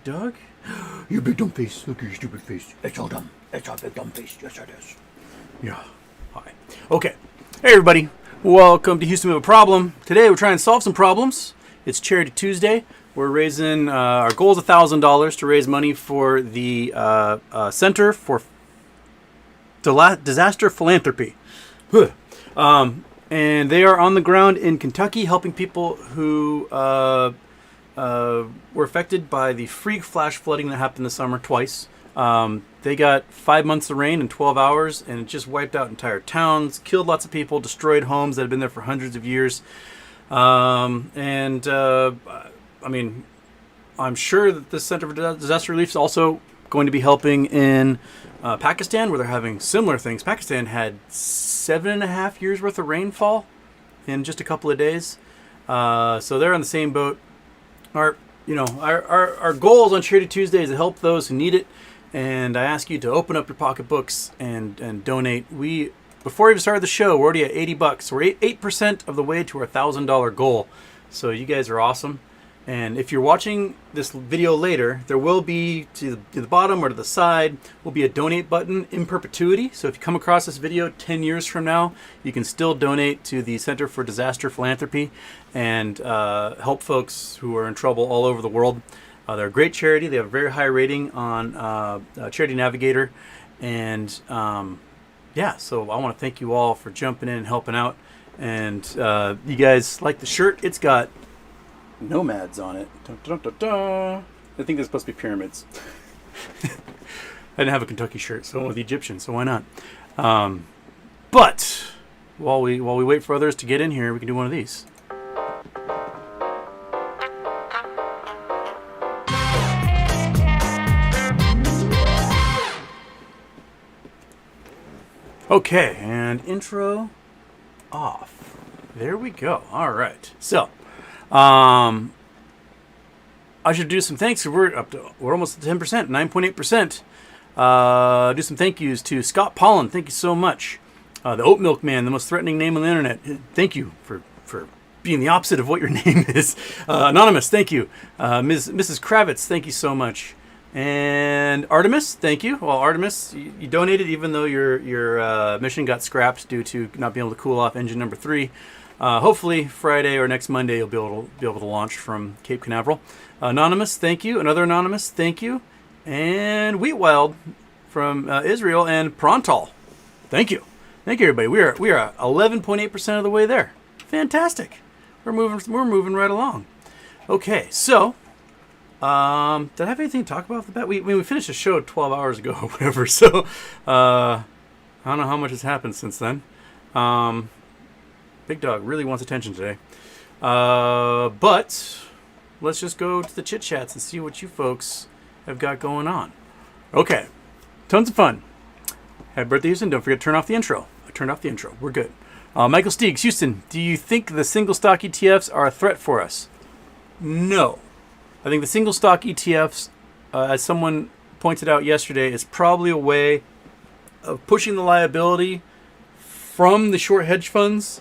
dog. You big dumb face. Look at your stupid face. It's all dumb. It's all big dumb face. Yes, it is. Yeah. Hi. Okay. Hey, everybody. Welcome to Houston We Have a Problem. Today we're trying to solve some problems. It's Charity Tuesday. We're raising, our goal is $1,000 to raise money for the Center for Disaster Philanthropy. And they are on the ground in Kentucky helping people who were affected by the freak flash flooding that happened this summer twice. They got 5 months of rain in 12 hours, and it just wiped out entire towns, killed lots of people, destroyed homes that had been there for hundreds of years. I mean, I'm sure that the Center for Disaster Relief is also going to be helping in Pakistan, where they're having similar things. Pakistan had 7.5 years worth of rainfall in just a couple of days. So they're on the same boat. Our goals on Charity Tuesday is to help those who need it. And I ask you to open up your pocketbooks and donate. Before we even started the show, we're already at $80. We're 8% of the way to our $1,000 goal. So you guys are awesome. And if you're watching this video later, there will be, to the bottom or to the side, will be a donate button in perpetuity. So if you come across this video 10 years from now, you can still donate to the Center for Disaster Philanthropy and help folks who are in trouble all over the world. They're a great charity. They have a very high rating on Charity Navigator. And yeah, so I want to thank you all for jumping in and helping out. And you guys like the shirt? It's got nomads on it. Dun, dun, dun, dun. I think they're supposed to be pyramids. I didn't have a Kentucky shirt, so I went with the Egyptian, so why not? But while we wait for others to get in here, we can do one of these. Okay, and intro off. There we go. All right. So, I should do some thanks. We're almost at 10%, 9.8%. Do some thank yous to Scott Pollan. Thank you so much. The Oat Milk Man, the most threatening name on the internet. Thank you for being the opposite of what your name is. Anonymous, thank you. Mrs. Kravitz, thank you so much. And Artemis, thank you. Well, Artemis, you donated even though your mission got scrapped due to not being able to cool off engine number 3. Hopefully Friday or next Monday you'll be able to launch from Cape Canaveral. Anonymous, thank you. Another Anonymous, thank you. And Wheatwild from Israel and Prontal, thank you. Thank you, everybody. We are 11.8% of the way there. Fantastic. We're moving right along. Okay, so did I have anything to talk about off the bat? We finished the show 12 hours ago or whatever. So I don't know how much has happened since then. Big Dog really wants attention today. But let's just go to the chit chats and see what you folks have got going on. Okay. Tons of fun. Happy birthday, Houston. Don't forget to turn off the intro. I turned off the intro. We're good. Michael Steegs, Houston, do you think the single stock ETFs are a threat for us? No. I think the single stock ETFs, as someone pointed out yesterday, is probably a way of pushing the liability from the short hedge funds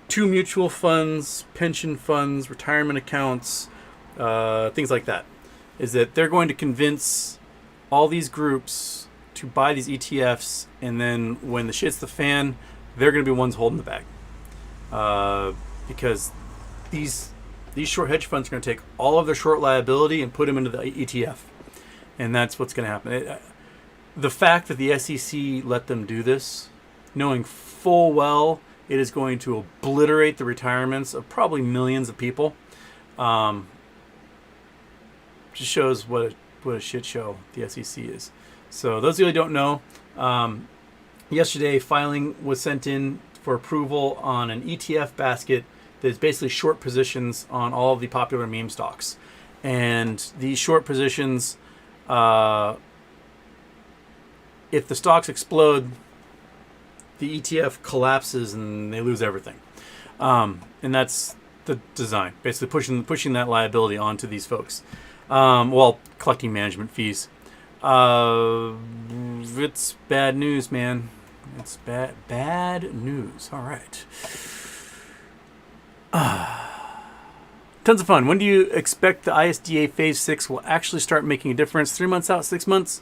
to mutual funds, pension funds, retirement accounts, things like that. Is that they're going to convince all these groups to buy these ETFs, and then when the shit's the fan, they're going to be ones holding the bag. Because these short hedge funds are going to take all of their short liability and put them into the ETF. And that's what's going to happen. The fact that the SEC let them do this, knowing full well it is going to obliterate the retirements of probably millions of people, just shows what a shit show the SEC is. So those of you who don't know, yesterday filing was sent in for approval on an ETF basket that is basically short positions on all of the popular meme stocks. And these short positions, if the stocks explode, the ETF collapses and they lose everything. And that's the design, basically pushing that liability onto these folks, while collecting management fees. It's bad news, man. It's bad news. All right. Tons of fun. When do you expect the ISDA Phase 6 will actually start making a difference? 3 months out, 6 months?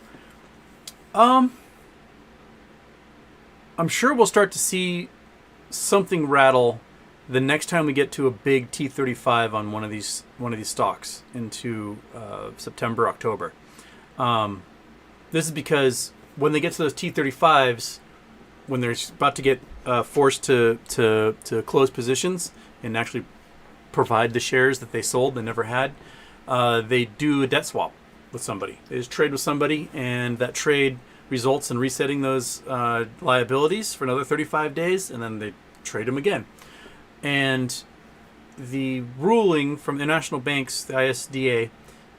I'm sure we'll start to see something rattle the next time we get to a big T35 on one of these stocks into September, October. This is because when they get to those T35s, when they're about to get forced to close positions and actually provide the shares that they sold they never had, they do a debt swap with somebody. They just trade with somebody, and that trade results in resetting those liabilities for another 35 days, and then they trade them again. And the ruling from the national banks, the ISDA,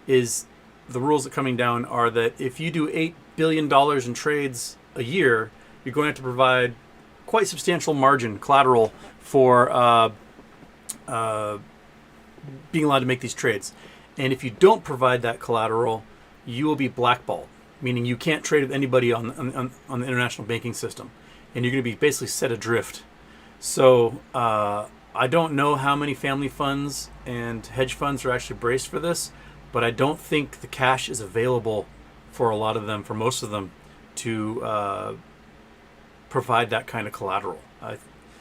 is the rules that are coming down are that if you do $8 billion in trades a year, you're going to have to provide quite substantial margin collateral for being allowed to make these trades. And if you don't provide that collateral, you will be blackballed, meaning you can't trade with anybody on the international banking system, and you're going to be basically set adrift. So I don't know how many family funds and hedge funds are actually braced for this, but I don't think the cash is available for a lot of them, for most of them, to provide that kind of collateral.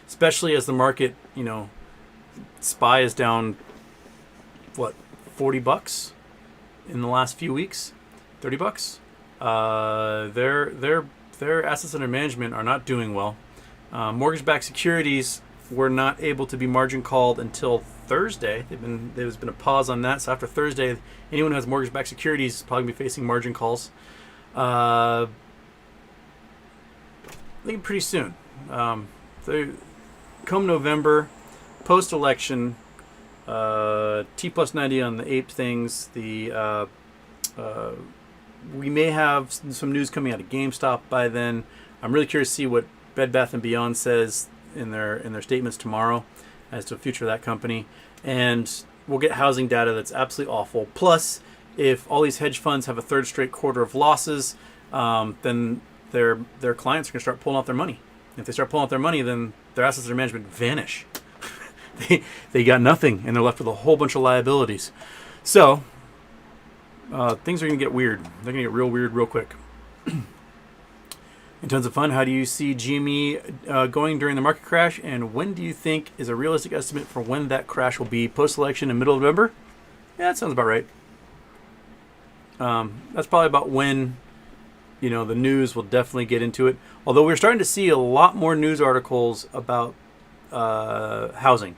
Especially as the market, SPY is down, $40 in the last few weeks, $30. Their assets under management are not doing well. Mortgage-backed securities were not able to be margin called until Thursday. There's been a pause on that. So after Thursday, anyone who has mortgage-backed securities is probably going to be facing margin calls. I think pretty soon. Come November, post-election, T+90 on the ape things. We may have some news coming out of GameStop by then. I'm really curious to see what Bed Bath & Beyond says in their statements tomorrow as to the future of that company. And we'll get housing data that's absolutely awful. Plus, if all these hedge funds have a third straight quarter of losses, then their clients are going to start pulling out their money. If they start pulling out their money, then their assets under management vanish. They got nothing, and they're left with a whole bunch of liabilities. So things are going to get weird. They're going to get real weird real quick. In terms of fun, how do you see GME going during the market crash, and when do you think is a realistic estimate for when that crash will be? Post-election in middle of November? Yeah, that sounds about right. That's probably about when the news will definitely get into it. Although we're starting to see a lot more news articles about housing.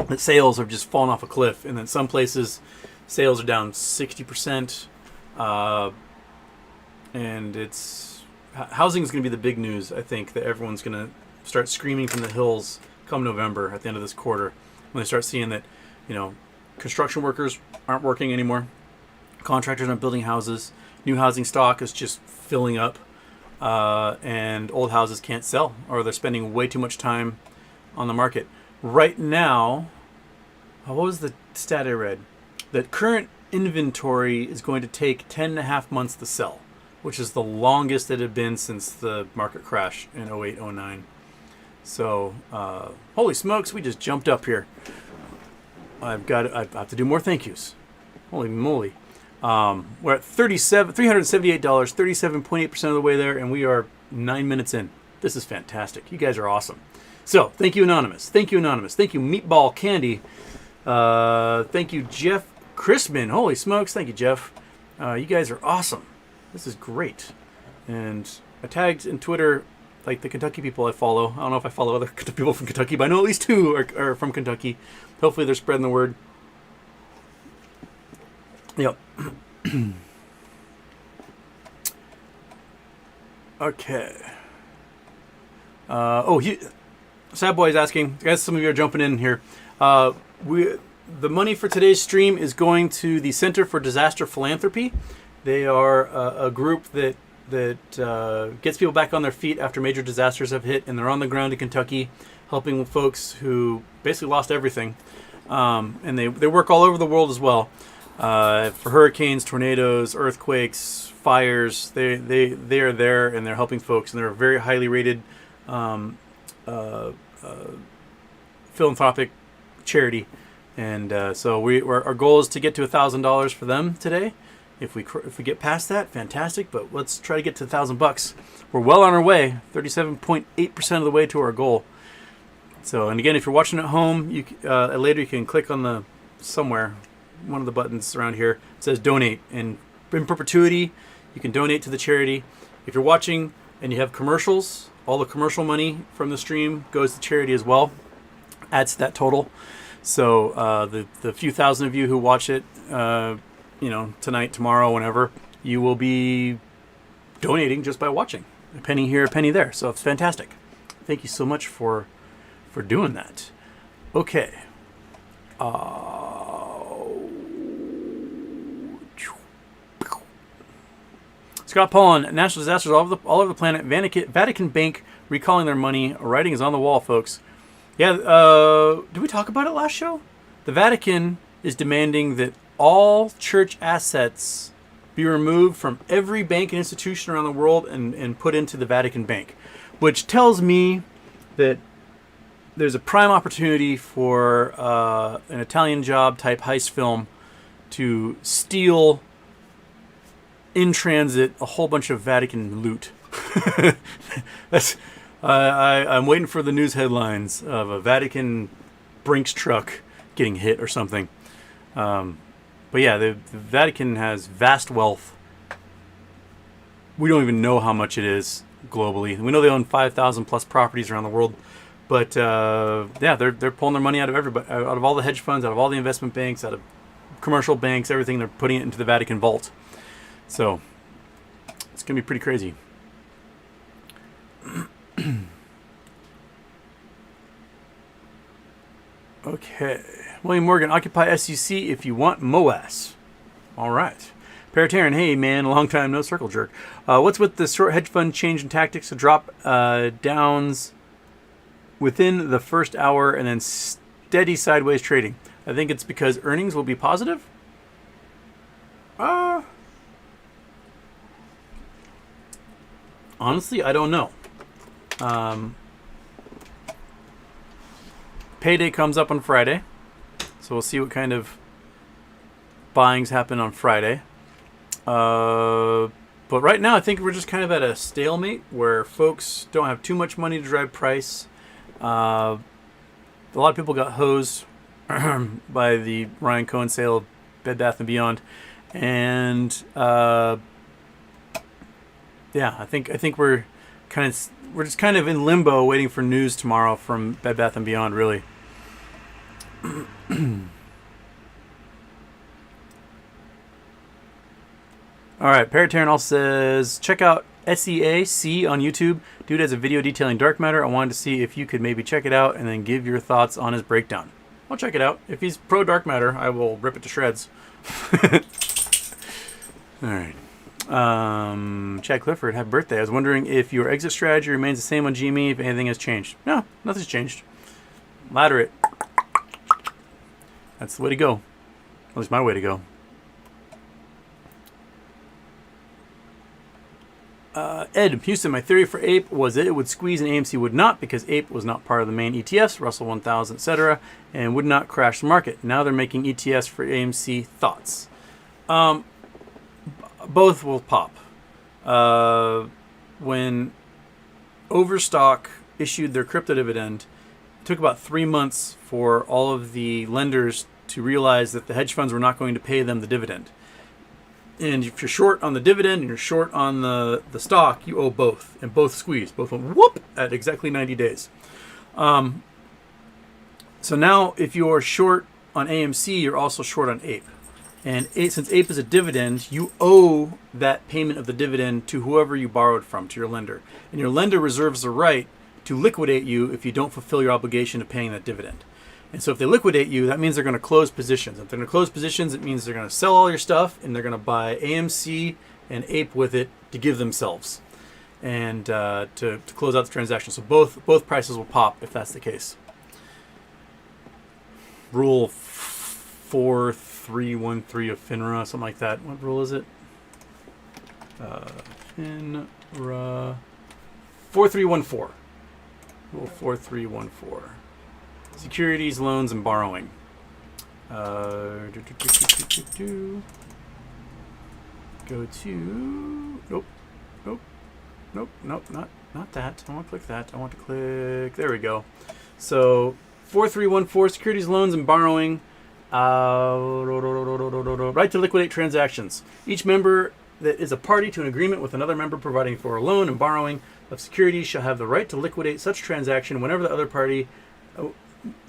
That sales have just fallen off a cliff, and then some places sales are down 60%. And housing is going to be the big news, I think, that everyone's going to start screaming from the hills come November at the end of this quarter, when they start seeing that, construction workers aren't working anymore, contractors aren't building houses, new housing stock is just filling up, and old houses can't sell, or they're spending way too much time on the market. Right now, what was the stat I read? That current inventory is going to take 10.5 months to sell, which is the longest it had been since the market crash in 08, 09. So, holy smokes, we just jumped up here. I have to do more thank yous. Holy moly. We're at $378, 37.8% of the way there, and we are 9 minutes in. This is fantastic. You guys are awesome. So, thank you, Anonymous. Thank you, Anonymous. Thank you, Meatball Candy. Thank you, Jeff Chrisman. Holy smokes. Thank you, Jeff. You guys are awesome. This is great. And I tagged in Twitter, like, the Kentucky people I follow. I don't know if I follow other people from Kentucky, but I know at least 2 are from Kentucky. Hopefully they're spreading the word. Yep. Okay. Sad Boy is asking, guys, some of you are jumping in here. The money for today's stream is going to the Center for Disaster Philanthropy. They are a group that gets people back on their feet after major disasters have hit, and they're on the ground in Kentucky helping folks who basically lost everything. And they work all over the world as well. For hurricanes, tornadoes, earthquakes, fires, they are there, and they're helping folks, and they're a very highly rated philanthropic charity. And so our goal is to get to $1,000 for them today. If we get past that, fantastic. But let's try to get to $1,000. We're well on our way, 37.8% of the way to our goal. So, and again, if you're watching at home, later you can click on one of the buttons around here. It says donate, and in perpetuity, you can donate to the charity. If you're watching and you have commercials, all the commercial money from the stream goes to charity as well. Adds to that total. So the few thousand of you who watch it, tonight, tomorrow, whenever, you will be donating just by watching. A penny here, a penny there. So it's fantastic. Thank you so much for doing that. Okay. Scott Paul on national disasters all over the planet. Vatican Bank recalling their money. Writing is on the wall, folks. Yeah, did we talk about it last show? The Vatican is demanding that all church assets be removed from every bank and institution around the world and put into the Vatican Bank, which tells me that there's a prime opportunity for an Italian job type heist film to steal in transit a whole bunch of Vatican loot. I'm waiting for the news headlines of a Vatican Brinks truck getting hit or something. But yeah, the Vatican has vast wealth. We don't even know how much it is globally. We know they own 5,000 plus properties around the world. But they're pulling their money out of everybody, out of all the hedge funds, out of all the investment banks, out of commercial banks, everything. They're putting it into the Vatican vault. So it's gonna be pretty crazy. Okay, William Morgan, occupy SEC if you want MOAS. All right. Paratarian, hey man, long time no circle jerk. What's with the short hedge fund change in tactics to drop downs within the first hour and then steady sideways trading? I think it's because earnings will be positive. Honestly, I don't know. Payday comes up on Friday, so we'll see what kind of buyings happen on Friday. But right now, I think we're just kind of at a stalemate where folks don't have too much money to drive price. A lot of people got hosed by the Ryan Cohen sale of Bed Bath & Beyond, and I think we're just kind of in limbo, waiting for news tomorrow from Bed Bath & Beyond. Really. All right, Paratarian also says, check out SEAC on YouTube. Dude has a video detailing dark matter. I wanted to see if you could maybe check it out and then give your thoughts on his breakdown. I'll check it out. If he's pro dark matter, I will rip it to shreds. All right. Chad Clifford, happy birthday. I was wondering if your exit strategy remains the same on GME, if anything has changed. No, nothing's changed. Ladder it. That's the way to go. At least my way to go. Ed, Houston, my theory for APE was that it would squeeze and AMC would not, because APE was not part of the main ETFs, Russell 1000, etc., and would not crash the market. Now they're making ETFs for AMC. Thoughts? Both will pop. When Overstock issued their crypto dividend, it took about 3 months for all of the lenders to realize that the hedge funds were not going to pay them the dividend. And if you're short on the dividend and you're short on the stock, you owe both. And both squeeze. Both went whoop at exactly 90 days. So now if you're short on AMC, you're also short on APE. And since APE is a dividend, you owe that payment of the dividend to whoever you borrowed from, to your lender. And your lender reserves the right to liquidate you if you don't fulfill your obligation of paying that dividend. And so if they liquidate you, that means they're going to close positions. If they're going to close positions, it means they're going to sell all your stuff and they're going to buy AMC and APE with it to give themselves and to close out the transaction. So both prices will pop if that's the case. Rule 4313 of FINRA, something like that. What rule is it? FINRA 4314. Rule 4314. securities, loans, and borrowing. Go to nope, not that. I want to click that. I want to click. There we go. So 4314 securities, loans, and borrowing. Right to liquidate transactions. Each member that is a party to an agreement with another member providing for a loan and borrowing of securities shall have the right to liquidate such transaction whenever the other party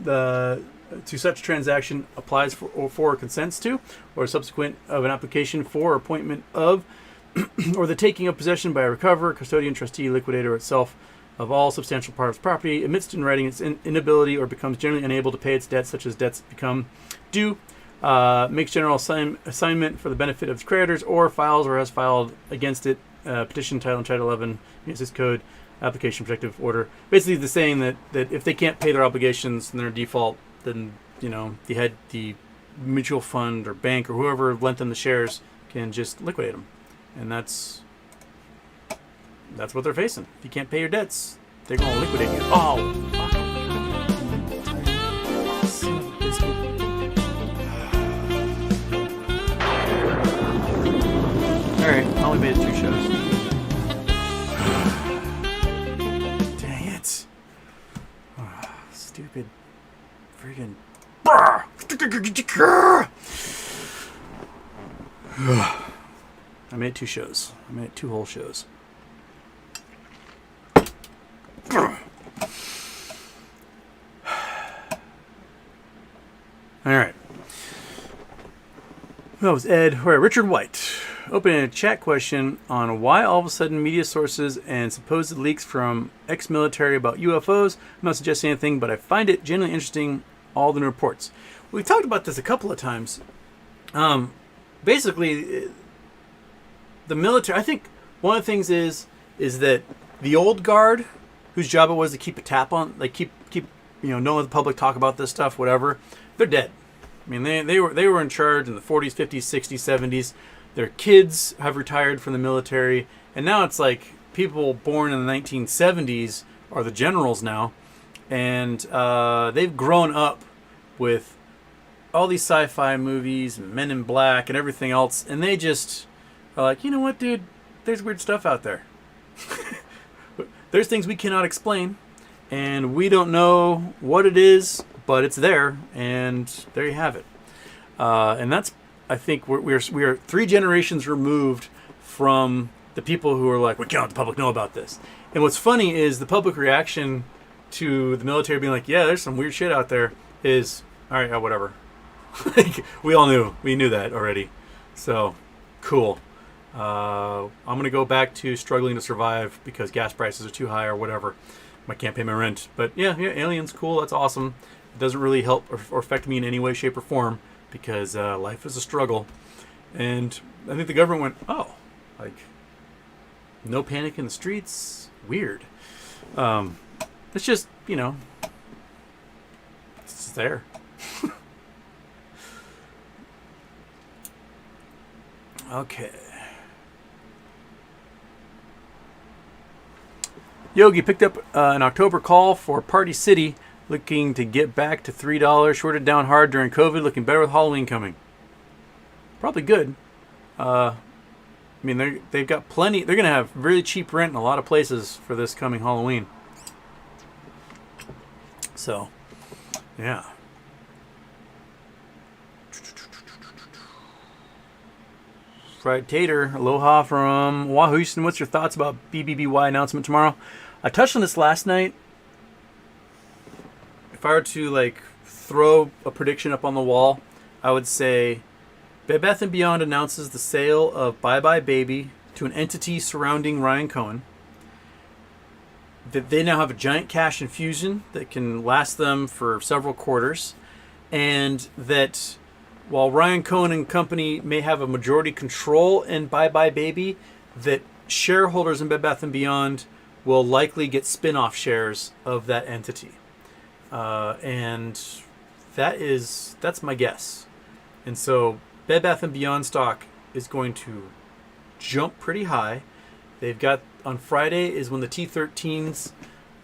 to such transaction applies for or consents to, or subsequent of an application for or appointment of, or the taking of possession by a recoverer, custodian, trustee, liquidator itself of all substantial part of its property, admits in writing its inability or becomes generally unable to pay its debts, such as debts become due, makes general assignment for the benefit of its creditors, or files or has filed against it petition, title, and Title 11, Uses Code, application, protective order. Basically, the saying that if they can't pay their obligations and they're in default, then the mutual fund or bank or whoever lent them the shares can just liquidate them, and that's what they're facing. If you can't pay your debts, they're going to liquidate you. Oh. Alright, I only made it 2 shows. Dang it. Stupid friggin' I made 2 shows. I made 2 whole shows. Alright. That was Ed. All right, Richard White. Opening a chat question on why all of a sudden media sources and supposed leaks from ex-military about UFOs. I'm not suggesting anything, but I find it genuinely interesting, all the new reports. We've talked about this a couple of times. Basically, the military, I think one of the things is that the old guard, whose job it was to keep a tap on, like keep don't let the public talk about this stuff, whatever, they're dead. I mean, they were in charge in the 40s, 50s, 60s, 70s. Their kids have retired from the military, and now it's like people born in the 1970s are the generals now, and they've grown up with all these sci-fi movies and Men in Black and everything else, and they just are like, you know what, dude? There's weird stuff out there. There's things we cannot explain, and we don't know what it is, but it's there, and there you have it. And that's, I think, we are 3 generations removed from the people who are like, we can't let the public know about this. And what's funny is the public reaction to the military being like, yeah, there's some weird shit out there, is, all right, whatever. Like, we knew that already. So, cool. I'm going to go back to struggling to survive because gas prices are too high or whatever. I can't pay my rent. But yeah, aliens, cool, that's awesome. It doesn't really help or affect me in any way, shape, or form because life is a struggle. And I think the government went, oh, like, no panic in the streets? Weird. It's just, it's just there. Okay. Yogi picked up an October call for Party City, looking to get back to $3. Shorted down hard during COVID, looking better with Halloween coming. Probably good. I mean, they've got plenty. They're going to have really cheap rent in a lot of places for this coming Halloween. So, yeah. Fried Tater, aloha from Oahu, Houston. What's your thoughts about BBBY announcement tomorrow? I touched on this last night. If I were to throw a prediction up on the wall, I would say Bed Bath & Beyond announces the sale of Bye Bye Baby to an entity surrounding Ryan Cohen. That they now have a giant cash infusion that can last them for several quarters, and that while Ryan Cohen and company may have a majority control in Bye Bye Baby, that shareholders in Bed Bath & Beyond will likely get spin-off shares of that entity. And that's my guess. And so Bed Bath & Beyond stock is going to jump pretty high. They've got, on Friday is when the T13s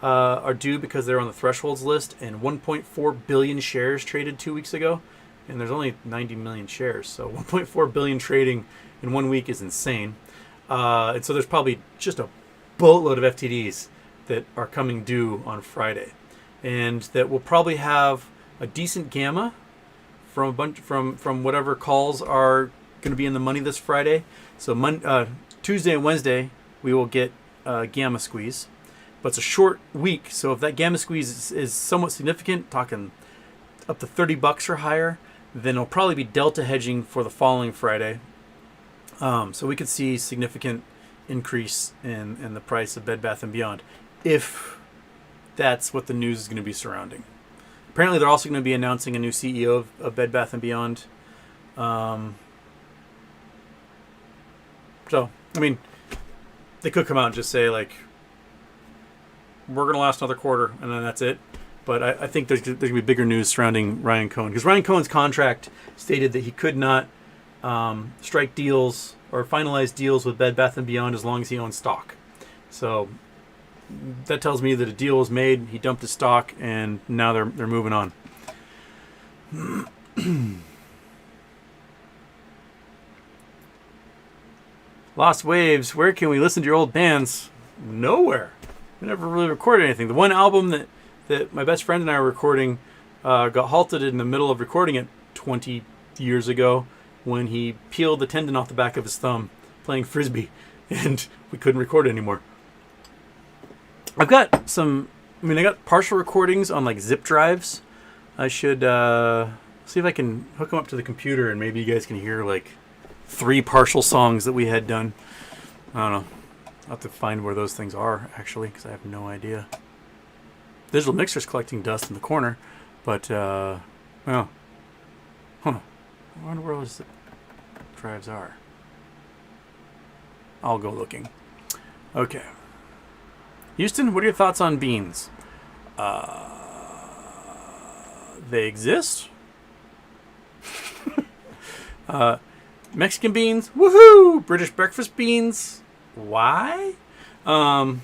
are due because they're on the thresholds list, and 1.4 billion shares traded 2 weeks ago, and there's only 90 million shares, so 1.4 billion trading in 1 week is insane. And so there's probably just a boatload of FTDs that are coming due on Friday, and that will probably have a decent gamma from a bunch from whatever calls are going to be in the money this Friday. So Tuesday and Wednesday we will get gamma squeeze, but it's a short week. So if that gamma squeeze is somewhat significant, talking up to $30 or higher, then it'll probably be delta hedging for the following Friday. So we could see significant increase in the price of Bed Bath & Beyond, if that's what the news is going to be surrounding. Apparently, they're also going to be announcing a new CEO of Bed Bath & Beyond. So, I mean, they could come out and just say, like, we're going to last another quarter, and then that's it. But I think there's going to be bigger news surrounding Ryan Cohen, because Ryan Cohen's contract stated that he could not strike deals or finalize deals with Bed Bath & Beyond as long as he owns stock. So that tells me that a deal was made, he dumped his stock, and now they're moving on. Lost Waves, where can we listen to your old bands? Nowhere. We never really recorded anything. The one album that my best friend and I were recording got halted in the middle of recording it 20 years ago when he peeled the tendon off the back of his thumb playing Frisbee, and we couldn't record it anymore. I got partial recordings on like zip drives. I should see if I can hook them up to the computer, and maybe you guys can hear like 3 partial songs that we had done. I don't know. I'll have to find where those things are, actually, because I have no idea. Digital Mixer's collecting dust in the corner, but, well, hold on. I wonder where those zip drives are. I'll go looking. Okay. Houston, what are your thoughts on beans? They exist. Mexican beans, woohoo! British breakfast beans, why? I'm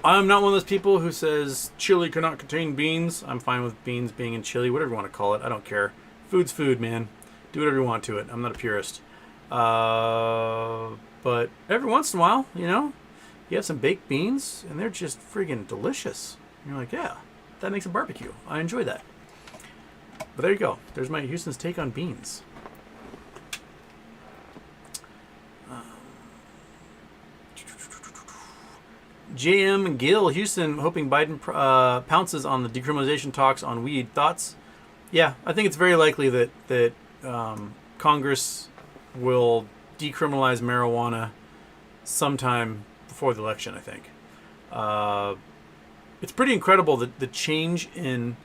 not one of those people who says chili cannot contain beans. I'm fine with beans being in chili, whatever you want to call it. I don't care. Food's food, man. Do whatever you want to it. I'm not a purist. But every once in a while, you have some baked beans, and they're just friggin' delicious. And you're like, yeah, that makes a barbecue. I enjoy that. But there you go. There's my Houston's take on beans. JM Gill, Houston, hoping Biden pounces on the decriminalization talks on weed. Thoughts? Yeah, I think it's very likely that Congress will decriminalize marijuana sometime before the election, I think. It's pretty incredible that the change in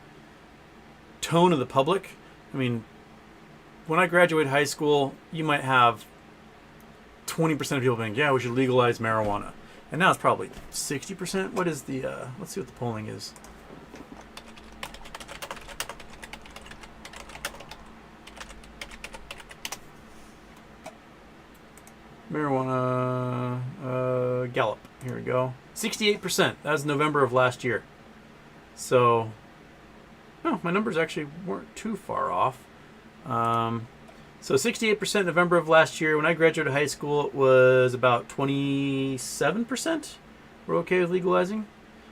tone of the public. I mean, when I graduated high school, you might have 20% of people being, yeah, we should legalize marijuana. And now it's probably 60%. What is the, let's see what the polling is. Marijuana, Gallup. Here we go. 68%. That was November of last year. So, my numbers actually weren't too far off. So 68% November of last year. When I graduated high school, it was about 27% were okay with legalizing.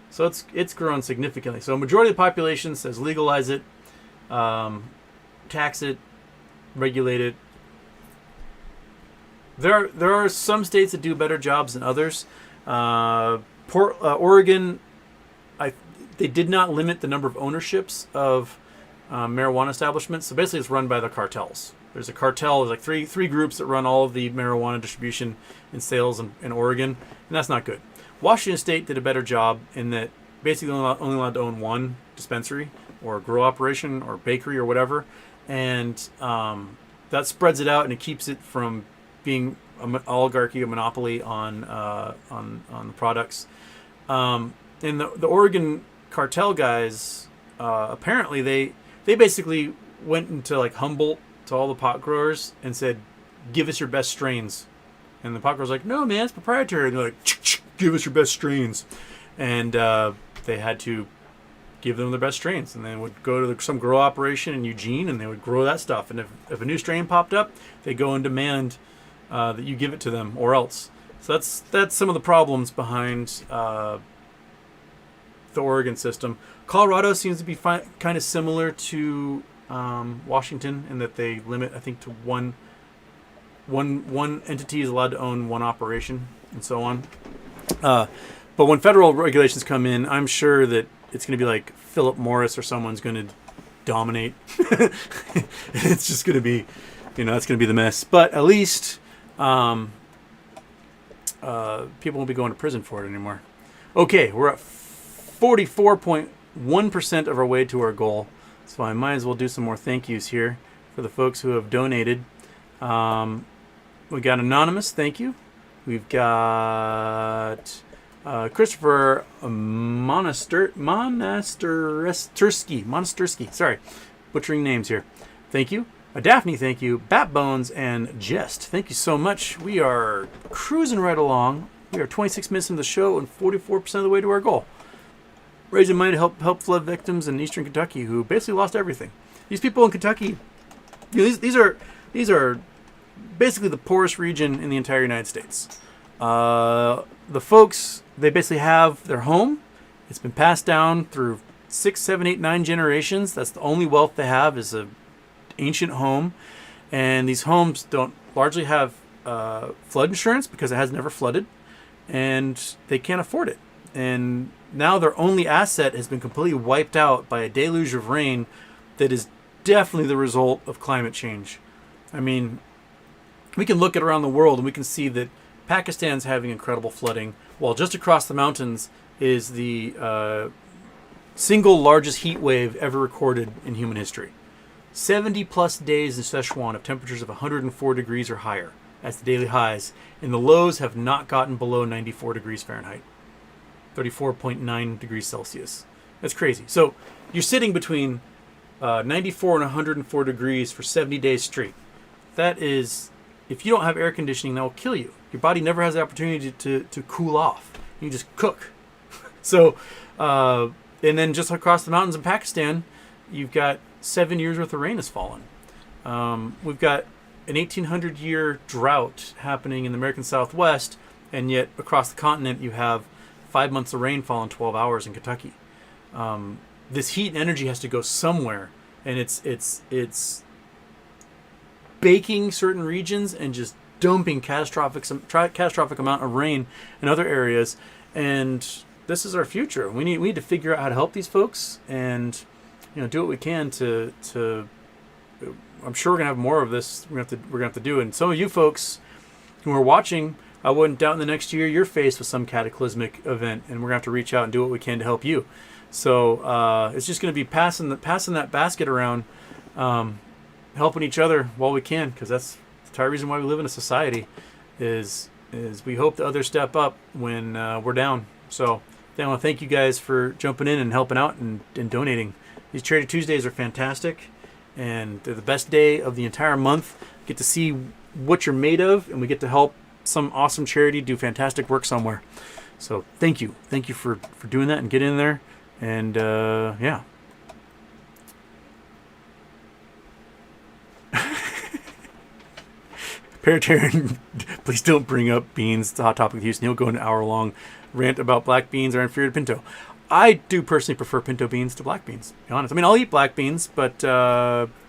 So it's grown significantly. So a majority of the population says legalize it, tax it, regulate it. There are some states that do better jobs than others. Oregon, they did not limit the number of ownerships of marijuana establishments. So basically, it's run by the cartels. There's a cartel. There's like three groups that run all of the marijuana distribution and sales in Oregon, and that's not good. Washington State did a better job in that basically only allowed to own one dispensary or grow operation or bakery or whatever, and that spreads it out and it keeps it from being an oligarchy, a monopoly on the products. And the Oregon cartel guys, apparently they basically went into like Humboldt to all the pot growers and said, give us your best strains. And the pot growers like, no man, it's proprietary. And they're like, give us your best strains. And they had to give them the best strains, and they would go to some grow operation in Eugene, and they would grow that stuff. And if a new strain popped up, they go and demand that you give it to them, or else. So that's some of the problems behind the Oregon system. Colorado seems to be kind of similar to Washington in that they limit, I think, to one entity is allowed to own one operation, and so on. But when federal regulations come in, I'm sure that it's going to be like Philip Morris or someone's going to dominate. It's just going to be, it's going to be the mess. But at least people won't be going to prison for it anymore. Okay, we're at 44.1% of our way to our goal. So I might as well do some more thank yous here for the folks who have donated. We got Anonymous, thank you. We've got Christopher Monastersky. Sorry, butchering names here. Thank you. Daphne, thank you. Batbones and Jest, thank you so much. We are cruising right along. We are 26 minutes into the show and 44% of the way to our goal. Raising money to help flood victims in eastern Kentucky who basically lost everything. These people in Kentucky, these are basically the poorest region in the entire United States. The folks, they basically have their home. It's been passed down through 6, 7, 8, 9 generations. That's the only wealth they have is a ancient home. And these homes don't largely have flood insurance because it has never flooded. And they can't afford it. And now their only asset has been completely wiped out by a deluge of rain that is definitely the result of climate change. I mean, we can look at around the world and we can see that Pakistan's having incredible flooding, while just across the mountains is the single largest heat wave ever recorded in human history. 70 plus days in Sichuan of temperatures of 104 degrees or higher as the daily highs, and the lows have not gotten below 94 degrees Fahrenheit. 34.9 degrees Celsius. That's crazy. So you're sitting between 94 and 104 degrees for 70 days straight. That is, if you don't have air conditioning, that will kill you. Your body never has the opportunity to cool off. You just cook. So, and then just across the mountains in Pakistan, you've got 7 years worth of rain has fallen. We've got an 1800-year drought happening in the American Southwest, and yet across the continent you have 5 months of rainfall in 12 hours in Kentucky. This heat and energy has to go somewhere, and it's baking certain regions and just dumping catastrophic amount of rain in other areas. And this is our future. We need to figure out how to help these folks, and do what we can to. I'm sure we're gonna have more of this. We're gonna have to do. And some of you folks who are watching, I wouldn't doubt in the next year you're faced with some cataclysmic event, and we're gonna have to reach out and do what we can to help you. So it's just gonna be passing that basket around, helping each other while we can, because that's the entire reason why we live in a society. Is we hope the others step up when we're down. So I want to thank you guys for jumping in and helping out and donating. These Charity Tuesdays are fantastic, and they're the best day of the entire month. Get to see what you're made of, and we get to help some awesome charity do fantastic work somewhere. So thank you for doing that and get in there. And yeah. Paratarian, please don't bring up beans. It's a hot topic with Houston. He'll go an hour-long rant about black beans are inferior to pinto. I do personally prefer pinto beans to black beans, to be honest. I mean, I'll eat black beans, but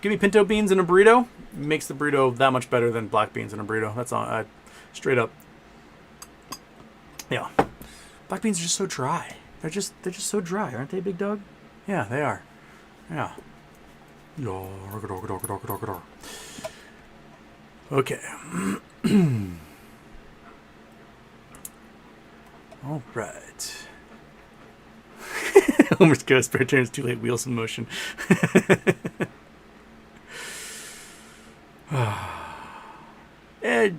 give me pinto beans in a burrito. It makes the burrito that much better than black beans in a burrito. That's all. Straight up. Yeah. Black beans are just so dry. They're just so dry, aren't they, big dog? Yeah, they are. Yeah. Okay. All right. Homer's ghost, spare turns too late, wheels in motion. Ed,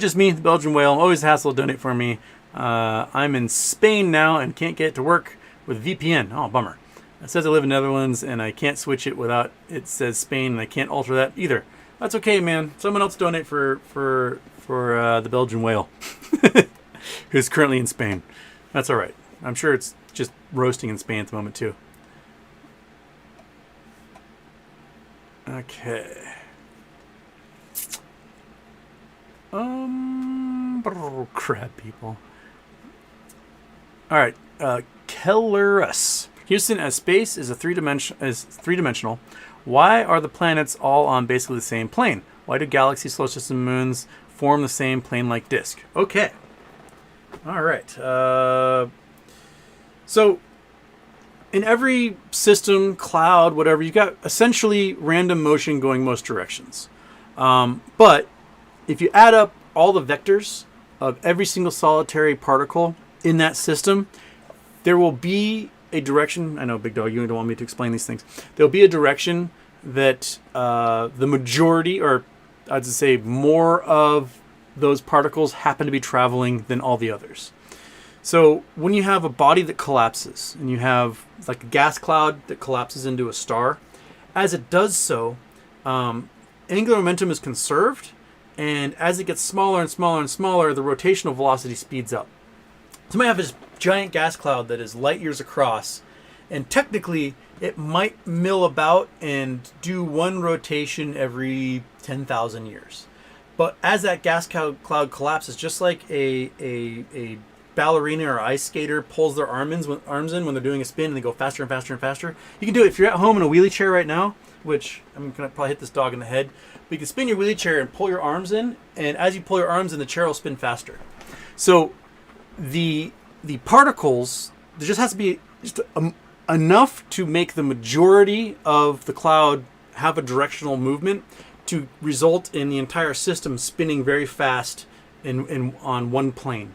just me, the Belgian whale. Always a hassle to donate for me. I'm in Spain now and can't get to work with VPN. Oh, bummer. It says I live in Netherlands and I can't switch it without it says Spain, and I can't alter that either. That's okay, man. Someone else donate for the Belgian whale who's currently in Spain. That's all right. I'm sure it's just roasting in Spain at the moment too. Okay. Crap, people. All right. Kellerus. Houston, as space is three-dimensional, why are the planets all on basically the same plane? Why do galaxies, solar system, moons form the same plane-like disk? Okay. All right. So, in every system, cloud, whatever, you've got essentially random motion going most directions. But if you add up all the vectors of every single solitary particle in that system, there will be a direction. I know, Big Dog, you don't want me to explain these things. There'll be a direction that the majority, or I'd say more of those particles happen to be traveling than all the others. So when you have a body that collapses, and you have like a gas cloud that collapses into a star, as it does so, angular momentum is conserved, and as it gets smaller and smaller and smaller, the rotational velocity speeds up. So you might have this giant gas cloud that is light years across, and technically it might mill about and do one rotation every 10,000 years. But as that gas cloud collapses, just like a ballerina or ice skater pulls their arms in when they're doing a spin and they go faster and faster and faster, you can do it if you're at home in a wheelie chair right now, which I'm going to probably hit this dog in the head. But you can spin your wheelie chair and pull your arms in, and as you pull your arms in, the chair will spin faster. So the particles, there just has to be just enough to make the majority of the cloud have a directional movement to result in the entire system spinning very fast on one plane.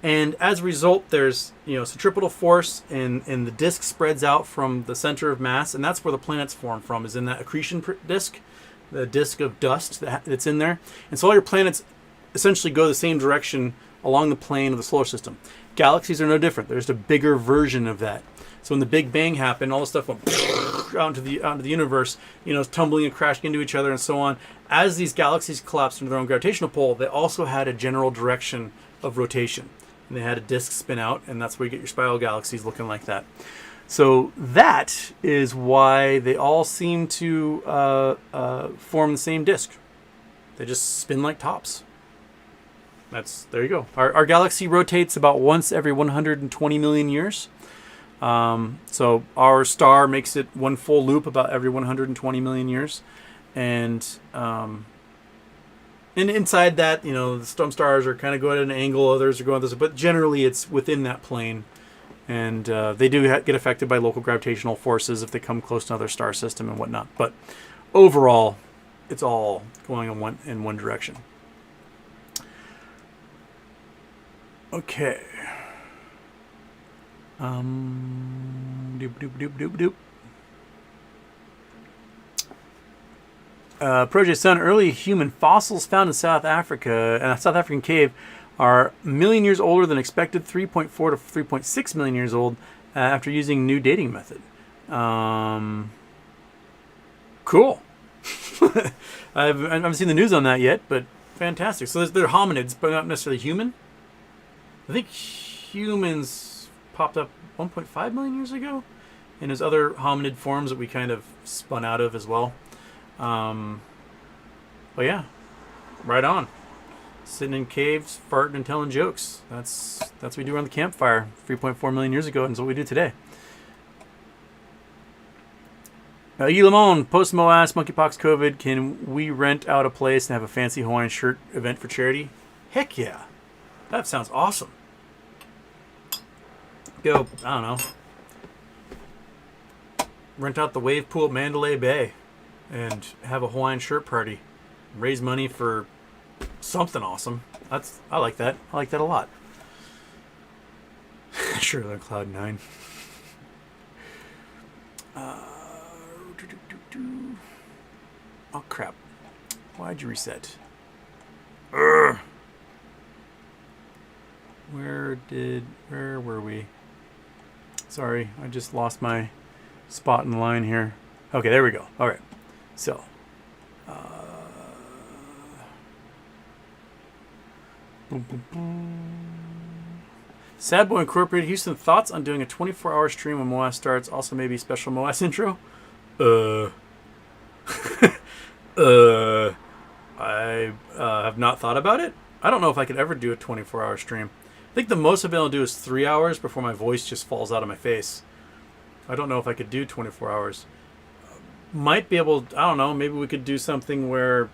And as a result, there's centripetal force, and the disk spreads out from the center of mass, and that's where the planets form from, is in that accretion disk, the disk of dust that's in there. And so all your planets essentially go the same direction along the plane of the solar system. Galaxies are no different. There's a bigger version of that. So when the Big Bang happened, all the stuff went out into the universe, tumbling and crashing into each other and so on. As these galaxies collapsed into their own gravitational pull, they also had a general direction of rotation. And they had a disk spin out, and that's where you get your spiral galaxies looking like that. So that is why they all seem to form the same disk. They just spin like tops. There you go. Our galaxy rotates about once every 120 million years. So our star makes it one full loop about every 120 million years. And inside that, some stars are kind of going at an angle, others are going this, but generally it's within that plane. And they do get affected by local gravitational forces if they come close to another star system and whatnot. But overall, it's all going in one direction. Okay. Project Sun, early human fossils found in South Africa, in a South African cave, are a million years older than expected, 3.4 to 3.6 million years old, after using new dating method. Cool. I haven't seen the news on that yet, but fantastic. So they're hominids, but not necessarily human. I think humans popped up 1.5 million years ago, and there's other hominid forms that we kind of spun out of as well. But yeah, right on. Sitting in caves, farting and telling jokes. That's what we do around the campfire 3.4 million years ago, and it's what we do today. Lemon, post-Mo asks, monkeypox, COVID, can we rent out a place and have a fancy Hawaiian shirt event for charity? Heck yeah. That sounds awesome. Go, I don't know, rent out the wave pool at Mandalay Bay and have a Hawaiian shirt party. Raise money for something awesome. I like that. I like that a lot. Sure, they're Cloud 9. Oh crap! Why'd you reset? Urgh. Where were we? Sorry, I just lost my spot in the line here. Okay, there we go. All right. So, Sad Boy Incorporated, Houston, thoughts on doing a 24-hour stream when MOAS starts? Also maybe special MOAS intro? I have not thought about it. I don't know if I could ever do a 24-hour stream. I think the most I've been able to do is 3 hours before my voice just falls out of my face. I don't know if I could do 24 hours. Might be able, I don't know, maybe we could do something where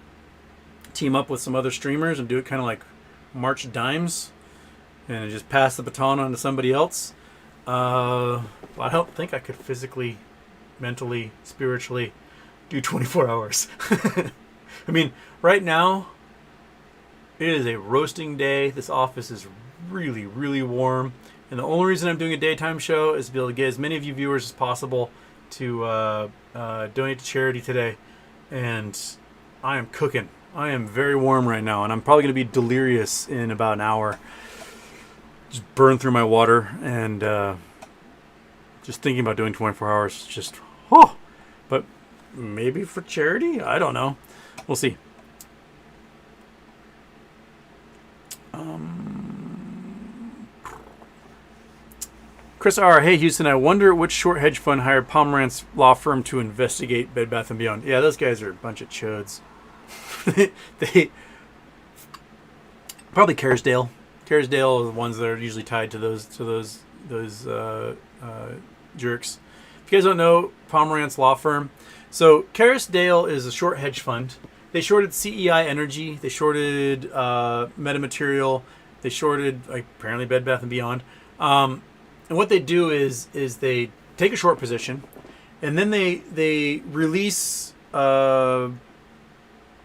team up with some other streamers and do it kind of like March Dimes and just pass the baton on to somebody else. I don't think I could physically, mentally, spiritually do 24 hours. I mean, right now, it is a roasting day. This office is really, really warm. And the only reason I'm doing a daytime show is to be able to get as many of you viewers as possible to donate to charity today. And I am cooking. I am very warm right now, and I'm probably going to be delirious in about an hour. Just burn through my water, and just thinking about doing 24 hours is just, oh. But maybe for charity? I don't know. We'll see. Chris R. Hey, Houston, I wonder which short hedge fund hired Pomerantz law firm to investigate Bed Bath & Beyond. Yeah, those guys are a bunch of chuds. they probably Kerrisdale. Kerrisdale are the ones that are usually tied to those jerks. If you guys don't know, Pomerantz law firm. So Kerrisdale is a short hedge fund. They shorted CEI Energy. They shorted Metamaterial. They shorted apparently Bed Bath & Beyond. And what they do is they take a short position, and then they release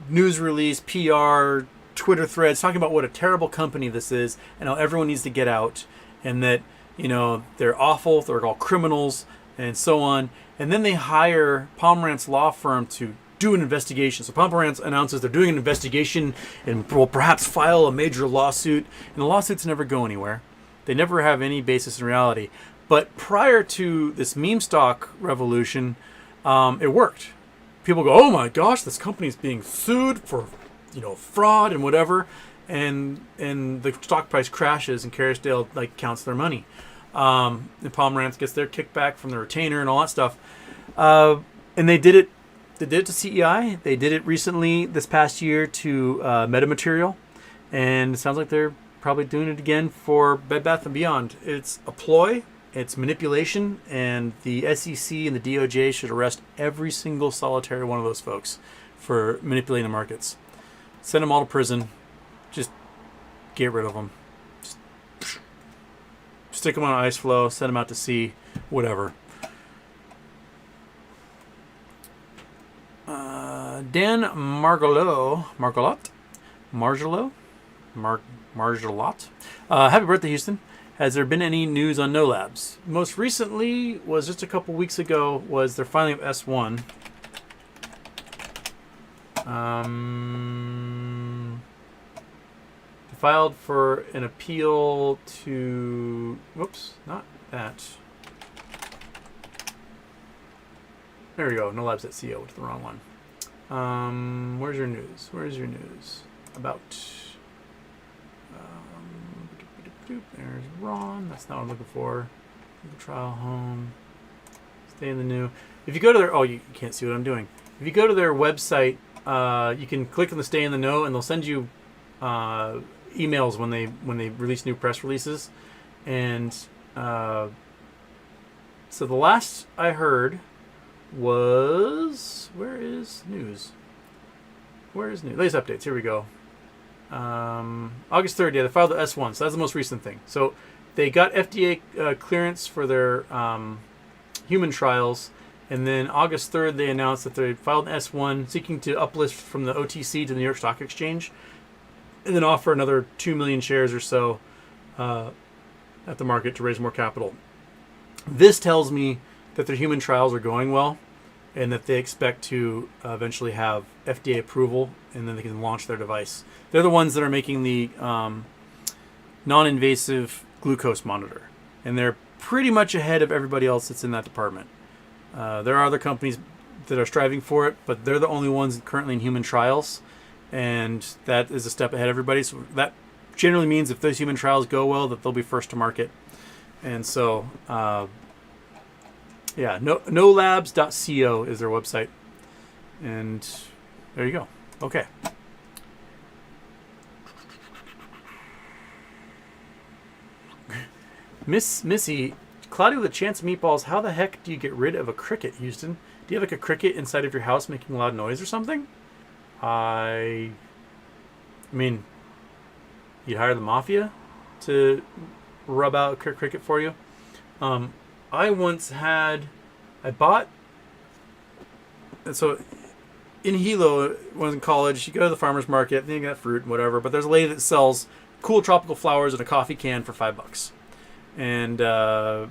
news release, PR, Twitter threads talking about what a terrible company this is and how everyone needs to get out, and that they're awful, they're all criminals, and so on. And then they hire Pomerantz law firm to do an investigation. So Pomerantz announces they're doing an investigation and will perhaps file a major lawsuit, and the lawsuits never go anywhere. They never have any basis in reality. But prior to this meme stock revolution, it worked. People go, oh my gosh, this company's being sued for, fraud and whatever, and the stock price crashes, and Kerrisdale counts their money, and Pomerantz gets their kickback from the retainer and all that stuff, and they did it. They did it to CEI. They did it recently this past year to Metamaterial, and it sounds like they're probably doing it again for Bed Bath & Beyond. It's a ploy, it's manipulation, and the SEC and the DOJ should arrest every single solitary one of those folks for manipulating the markets. Send them all to prison. Just get rid of them. Just stick them on ice floe, send them out to sea, whatever. Dan Margolot. Happy birthday, Houston. Has there been any news on No Labs? Most recently was just a couple weeks ago was their filing of S1. They filed for an appeal to... Whoops, not that. There we go. No Labs at CO, which is the wrong one. Where's your news? Where's your news? About... There's Ron. That's not what I'm looking for. Trial home. Stay in the new. If you go to their... Oh, you can't see what I'm doing. If you go to their website, you can click on the Stay in the Know, and they'll send you emails when they release new press releases. And so the last I heard was... Where is news? Where is news? Latest updates. Here we go. August 3rd, yeah, they filed the S1, so that's the most recent thing. So they got FDA clearance for their human trials, and then August 3rd they announced that they filed an S1 seeking to uplift from the OTC to the New York Stock Exchange, and then offer another 2 million shares or so at the market to raise more capital. This tells me that their human trials are going well, and that they expect to eventually have FDA approval, and then they can launch their device. They're the ones that are making the non-invasive glucose monitor, and they're pretty much ahead of everybody else that's in that department. There are other companies that are striving for it, but they're the only ones currently in human trials, and that is a step ahead of everybody. So that generally means if those human trials go well, that they'll be first to market. And so, nolabs.co is their website. And there you go. Okay. Missy, cloudy with a chance of meatballs, how the heck do you get rid of a cricket, Houston? Do you have like a cricket inside of your house making loud noise or something? I mean, you'd hire the mafia to rub out a cricket for you. I bought, and so in Hilo, when I was in college, you go to the farmer's market, and you got fruit and whatever, but there's a lady that sells cool tropical flowers in a coffee can for $5. And so,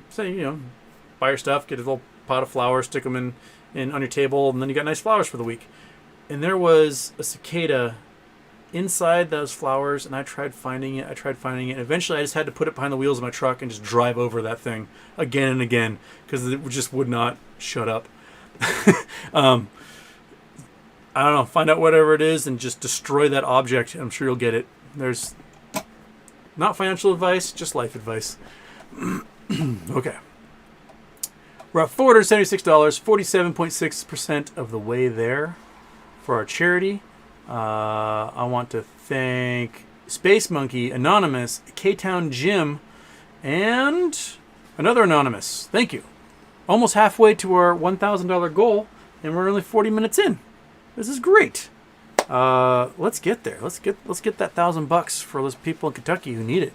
buy your stuff, get a little pot of flowers, stick them in on your table, and then you got nice flowers for the week. And there was a cicada inside those flowers, and I tried finding it. And eventually I just had to put it behind the wheels of my truck and just drive over that thing again and again because it just would not shut up. I don't know. Find out whatever it is and just destroy that object. I'm sure you'll get it. There's not financial advice, just life advice. Okay. We're at $476, 47.6% of the way there for our charity. I want to thank Space Monkey, Anonymous, K-Town Jim, and another Anonymous. Thank you. Almost halfway to our $1,000 goal, and we're only 40 minutes in. This is great. Let's get there. Let's get that $1,000 for those people in Kentucky who need it.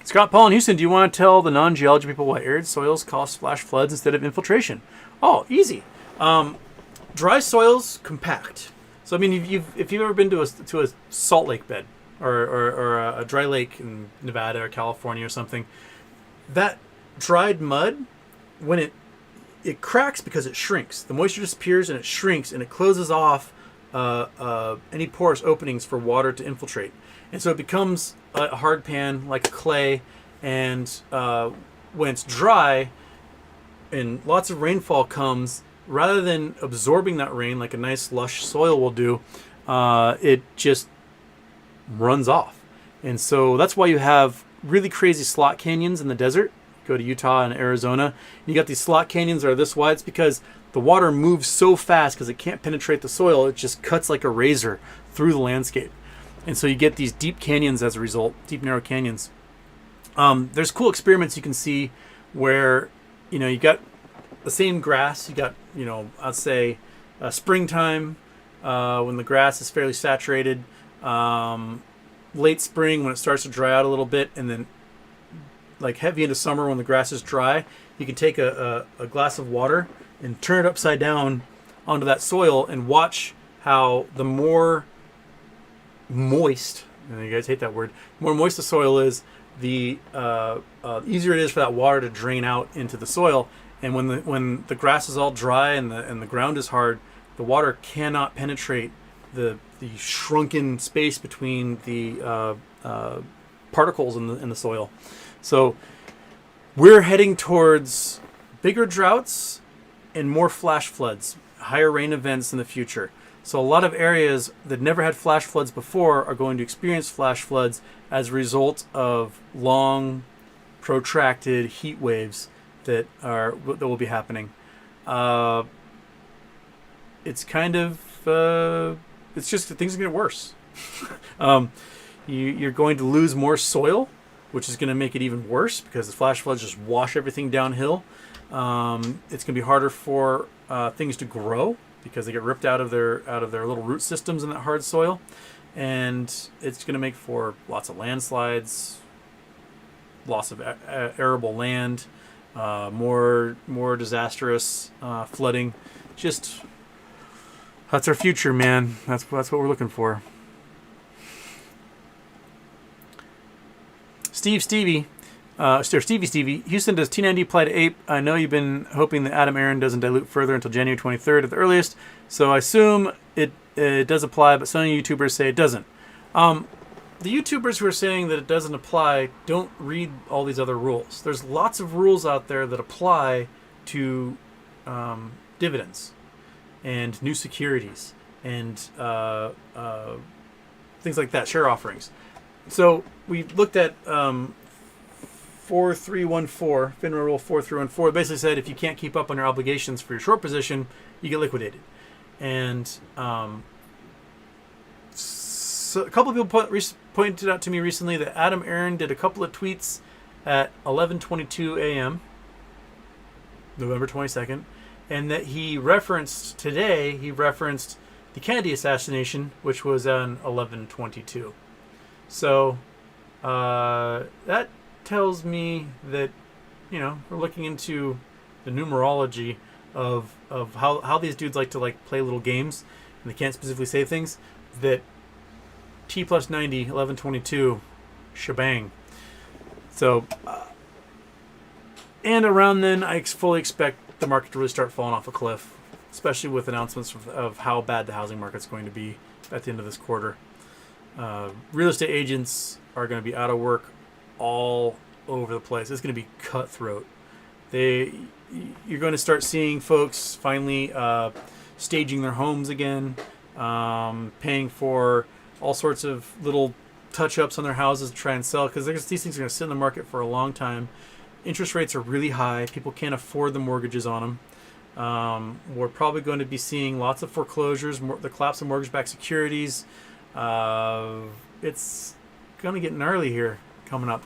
Scott Paul in Houston, do you want to tell the non-geology people why arid soils cause flash floods instead of infiltration? Oh, easy. Dry soils compact. So I mean, if you've ever been to a salt lake bed or a dry lake in Nevada or California or something, that dried mud, when it cracks because it shrinks. The moisture disappears and it shrinks and it closes off any porous openings for water to infiltrate. And so it becomes a hard pan like a clay, and when it's dry and lots of rainfall comes, rather than absorbing that rain like a nice lush soil will do, it just runs off. And so that's why you have really crazy slot canyons in the desert. Go to Utah and Arizona, and you got these slot canyons that are this wide. It's because the water moves so fast because it can't penetrate the soil. It just cuts like a razor through the landscape. And so you get these deep canyons as a result, deep, narrow canyons. There's cool experiments you can see where, you got the same grass. You got, I'd say springtime when the grass is fairly saturated, late spring when it starts to dry out a little bit, and then like heavy into summer when the grass is dry. You can take a glass of water and turn it upside down onto that soil and watch how the more moist, and you guys hate that word, more moist the soil is, the easier it is for that water to drain out into the soil. And when the grass is all dry and the ground is hard, the water cannot penetrate the shrunken space between the particles in the soil. So we're heading towards bigger droughts and more flash floods, higher rain events in the future. So a lot of areas that never had flash floods before are going to experience flash floods as a result of long, protracted heat waves that will be happening. It's kind of it's just that things are going to get worse. You're going to lose more soil, which is going to make it even worse because the flash floods just wash everything downhill. It's going to be harder for things to grow because they get ripped out of their little root systems in that hard soil, and it's going to make for lots of landslides, loss of arable land, more disastrous flooding. Just that's our future, man. That's what we're looking for. Stevie, Houston, does T90 apply to APE? I know you've been hoping that Adam Aaron doesn't dilute further until January 23rd at the earliest, so I assume it does apply, but some YouTubers say it doesn't. The YouTubers who are saying that it doesn't apply don't read all these other rules. There's lots of rules out there that apply to dividends. and new securities and things like that, share offerings. So we looked at 4314, FINRA Rule 4314. It basically said if you can't keep up on your obligations for your short position, you get liquidated. And so a couple of people pointed out to me recently that Adam Aaron did a couple of tweets at 11:22 a.m., November 22nd, and that he referenced the Kennedy assassination, which was on 11:22. So that tells me that, we're looking into the numerology of how these dudes like to play little games, and they can't specifically say things, that T plus 90, 11:22, shebang. So, and around then, I fully expect the market to really start falling off a cliff, especially with announcements of how bad the housing market's going to be at the end of this quarter. Real estate agents are going to be out of work all over the place. It's going to be cutthroat. You're going to start seeing folks finally staging their homes again, paying for all sorts of little touch-ups on their houses to try and sell, because these things are going to sit in the market for a long time. Interest rates are really high. People can't afford the mortgages on them. We're probably going to be seeing lots of foreclosures, the collapse of mortgage-backed securities. It's going to get gnarly here coming up.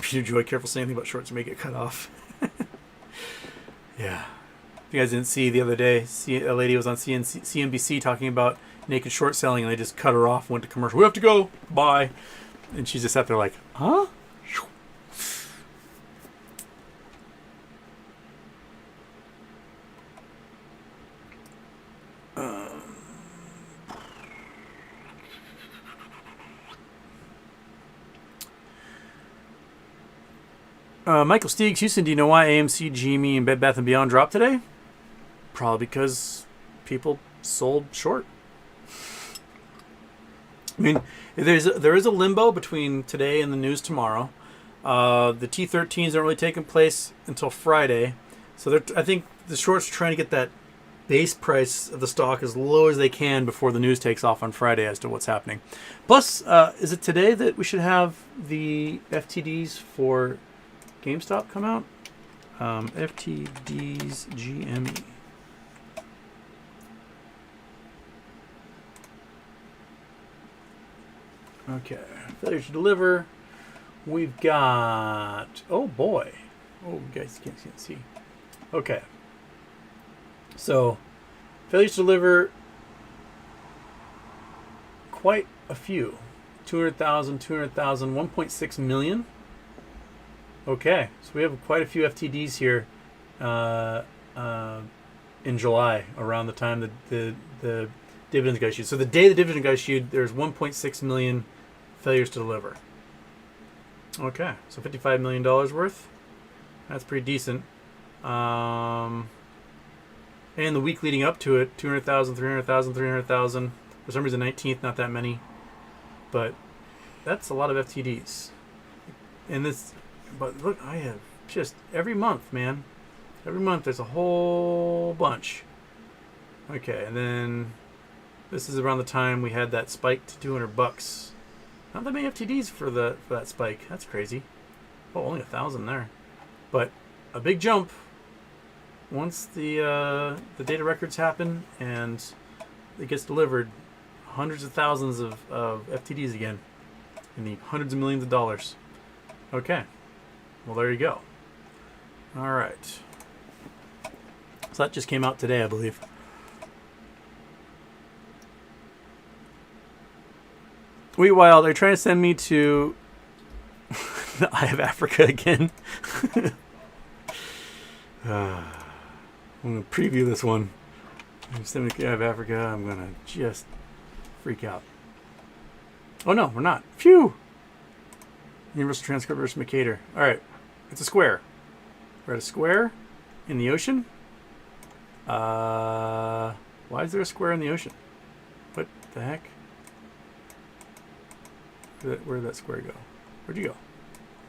Peter Joy, careful saying anything about shorts, you may get cut off. Yeah. If you guys didn't see the other day, a lady was on CNBC talking about naked short selling, and they just cut her off, went to commercial. We have to go. Bye. And she just sat there like, huh? Michael Steegs, Houston, do you know why AMC, GME, and Bed Bath & Beyond dropped today? Probably because people sold short. I mean, there is a limbo between today and the news tomorrow. The T13s aren't really taking place until Friday. So I think the shorts are trying to get that base price of the stock as low as they can before the news takes off on Friday as to what's happening. Plus, is it today that we should have the FTDs for GameStop come out? FTDs GME. Okay, failure to deliver. We've got, oh boy. Oh, you guys can't see. Okay. So, failure to deliver, quite a few. 200,000, 1.6 million. Okay, so we have quite a few FTDs here in July, around the time the dividends got issued. So the day the dividend got issued, there's 1.6 million failures to deliver. Okay, so $55 million worth. That's pretty decent. And the week leading up to it, 200,000, 300,000, 300,000. For some reason, 19th, not that many. But that's a lot of FTDs. And this, but look, I have just every month, man. Every month there's a whole bunch. Okay, and then this is around the time we had that spike to $200. Not that many FTDs for that spike. That's crazy. Oh, only 1,000 there. But a big jump once the data records happen and it gets delivered. Hundreds of thousands of FTDs again, in the hundreds of millions of dollars. Okay, well there you go. All right, so that just came out today, I believe. Wait, while they're trying to send me to the Eye of Africa again. I'm gonna preview this one. Send me to the Eye of Africa. I'm gonna just freak out. Oh no, we're not. Phew! Universal transcript versus Mercator. Alright, it's a square. We're at a square in the ocean. Why is there a square in the ocean? What the heck? Where did that square go? Where'd you go?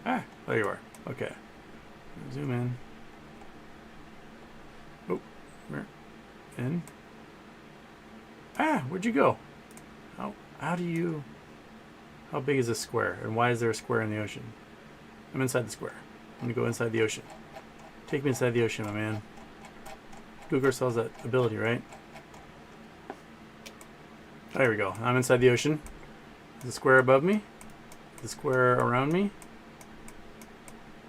Ah, there you are. Okay. Zoom in. Oh, where? In. Ah, where'd you go? How do you... How big is this square? And why is there a square in the ocean? I'm inside the square. I'm going to go inside the ocean. Take me inside the ocean, my man. Google sells that ability, right? There we go. I'm inside the ocean. The square above me. The square around me.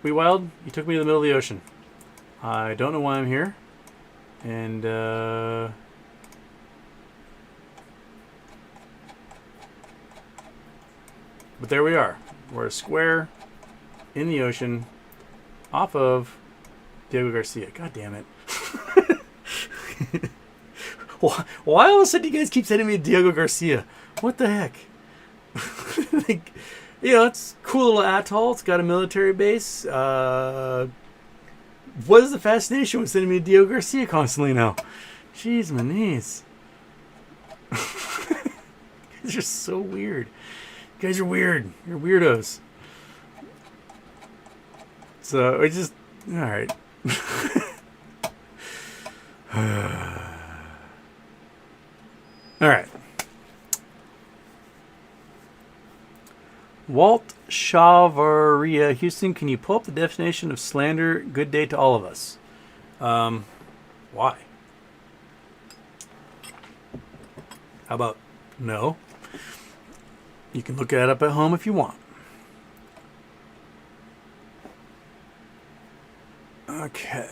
Wee Wild, you took me to the middle of the ocean. I don't know why I'm here. And, but there we are. We're a square in the ocean off of Diego Garcia. God damn it. Why all of a sudden you guys keep sending me Diego Garcia? What the heck? Like, you know, it's a cool little atoll. It's got a military base. What is the fascination with sending me Diego Garcia constantly now? Jeez, my knees. These are so weird. You guys are weird. You're weirdos. So, we just... Alright. Alright. Walt Chavaria, Houston, can you pull up the definition of slander? Good day to all of us. Why? How about no? You can look that up at home if you want. Okay.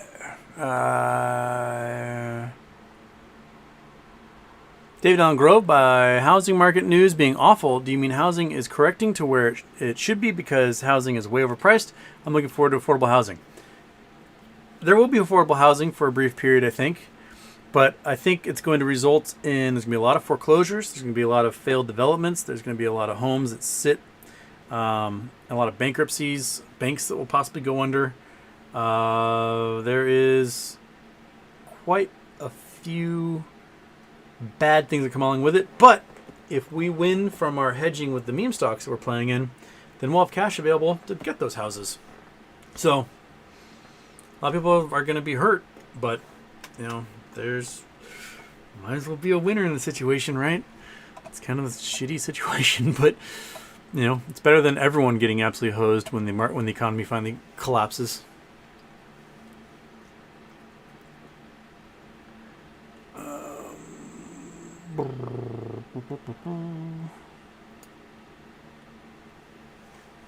David Allen Grove, by housing market news being awful, do you mean housing is correcting to where it should be because housing is way overpriced? I'm looking forward to affordable housing. There will be affordable housing for a brief period, I think. But I think it's going to result in, there's going to be a lot of foreclosures. There's going to be a lot of failed developments. There's going to be a lot of homes that sit, a lot of bankruptcies, banks that will possibly go under. There is quite a few bad things that come along with it. But if we win from our hedging with the meme stocks that we're playing in, then we'll have cash available to get those houses. So a lot of people are going to be hurt, but, you know, there's might as well be a winner in the situation, right? It's kind of a shitty situation, but you know, it's better than everyone getting absolutely hosed when the economy finally collapses.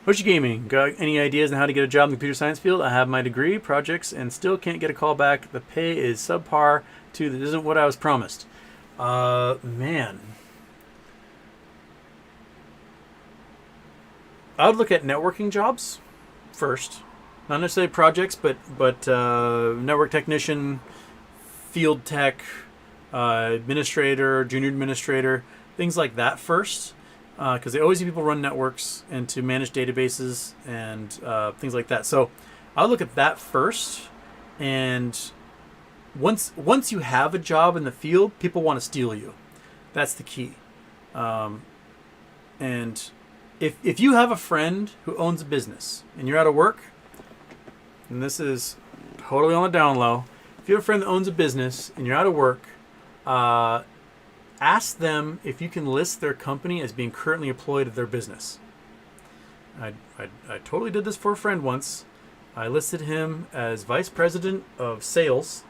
Hoshi Gaming, got any ideas on how to get a job in the computer science field? I have my degree, projects, and still can't get a call back. The pay is subpar to that isn't what I was promised. Man. I would look at networking jobs first. Not necessarily projects, but network technician, field tech, administrator, junior administrator, things like that first. Because they always need people run networks and to manage databases and things like that. So I'll look at that first. And once you have a job in the field, people want to steal you. That's the key. And if you have a friend who owns a business and you're out of work, and this is totally on the down low, if you have a friend that owns a business and you're out of work, ask them if you can list their company as being currently employed at their business. I totally did this for a friend once. I listed him as vice president of sales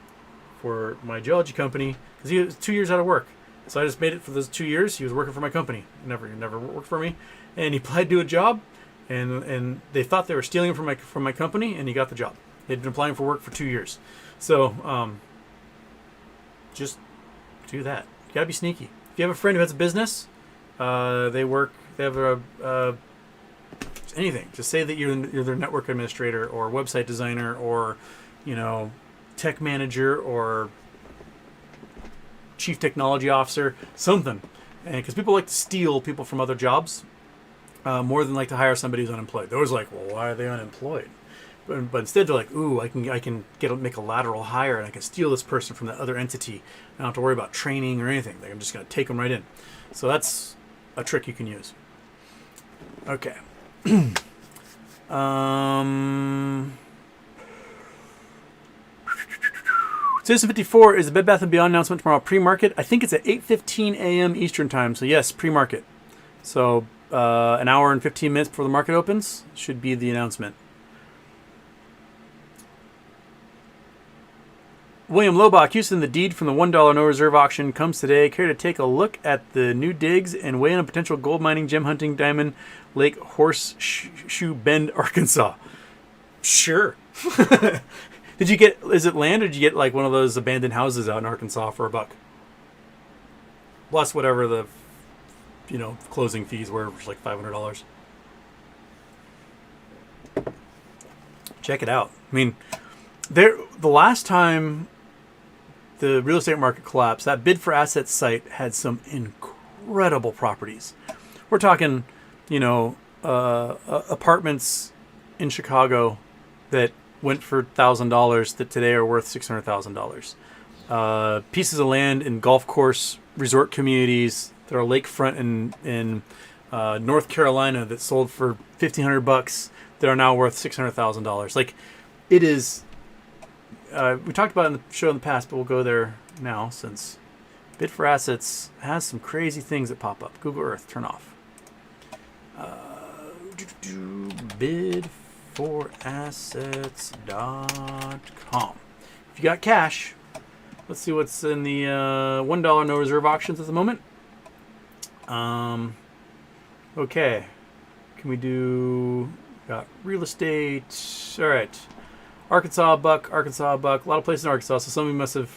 for my geology company because he was 2 years out of work. So I just made it for those 2 years. He was working for my company. He never worked for me. And he applied to a job, and they thought they were stealing him from my company, and he got the job. He'd been applying for work for 2 years. So just do that. You gotta be sneaky. If you have a friend who has a business, they have anything. Just say that you're their network administrator or website designer or, you know, tech manager or chief technology officer, something. And because people like to steal people from other jobs more than like to hire somebody who's unemployed. They're always like, well, why are they unemployed? But instead they're like, ooh, I can make a lateral hire and I can steal this person from that other entity. I don't have to worry about training or anything. Like, I'm just going to take them right in. So that's a trick you can use. Okay. Citizen 54 is a Bed Bath & Beyond announcement tomorrow pre-market. I think it's at 8:15 a.m. Eastern time. So yes, pre-market. So an hour and 15 minutes before the market opens should be the announcement. William Lobach, Houston, the deed from the $1 no reserve auction comes today. Care to take a look at the new digs and weigh in on potential gold mining, gem hunting, Diamond Lake, Horseshoe Bend, Arkansas? Sure. Did you get, is it land or did you get like one of those abandoned houses out in Arkansas for $1? Plus whatever the, closing fees were, which was like $500. Check it out. I mean, the last time the real estate market collapsed, that bid for assets site had some incredible properties. We're talking, apartments in Chicago that went for $1,000 that today are worth $600,000. Pieces of land in golf course resort communities that are lakefront in North Carolina that sold for $1,500 that are now worth $600,000. Like, it is. We talked about it in the show in the past, but we'll go there now since Bid for Assets has some crazy things that pop up. Google Earth, turn off. Bidforassets.com. If you got cash, let's see what's in the $1 no reserve auctions at the moment. Okay. Can we do... Got real estate. All right. Arkansas buck. A lot of places in Arkansas, so some of you must have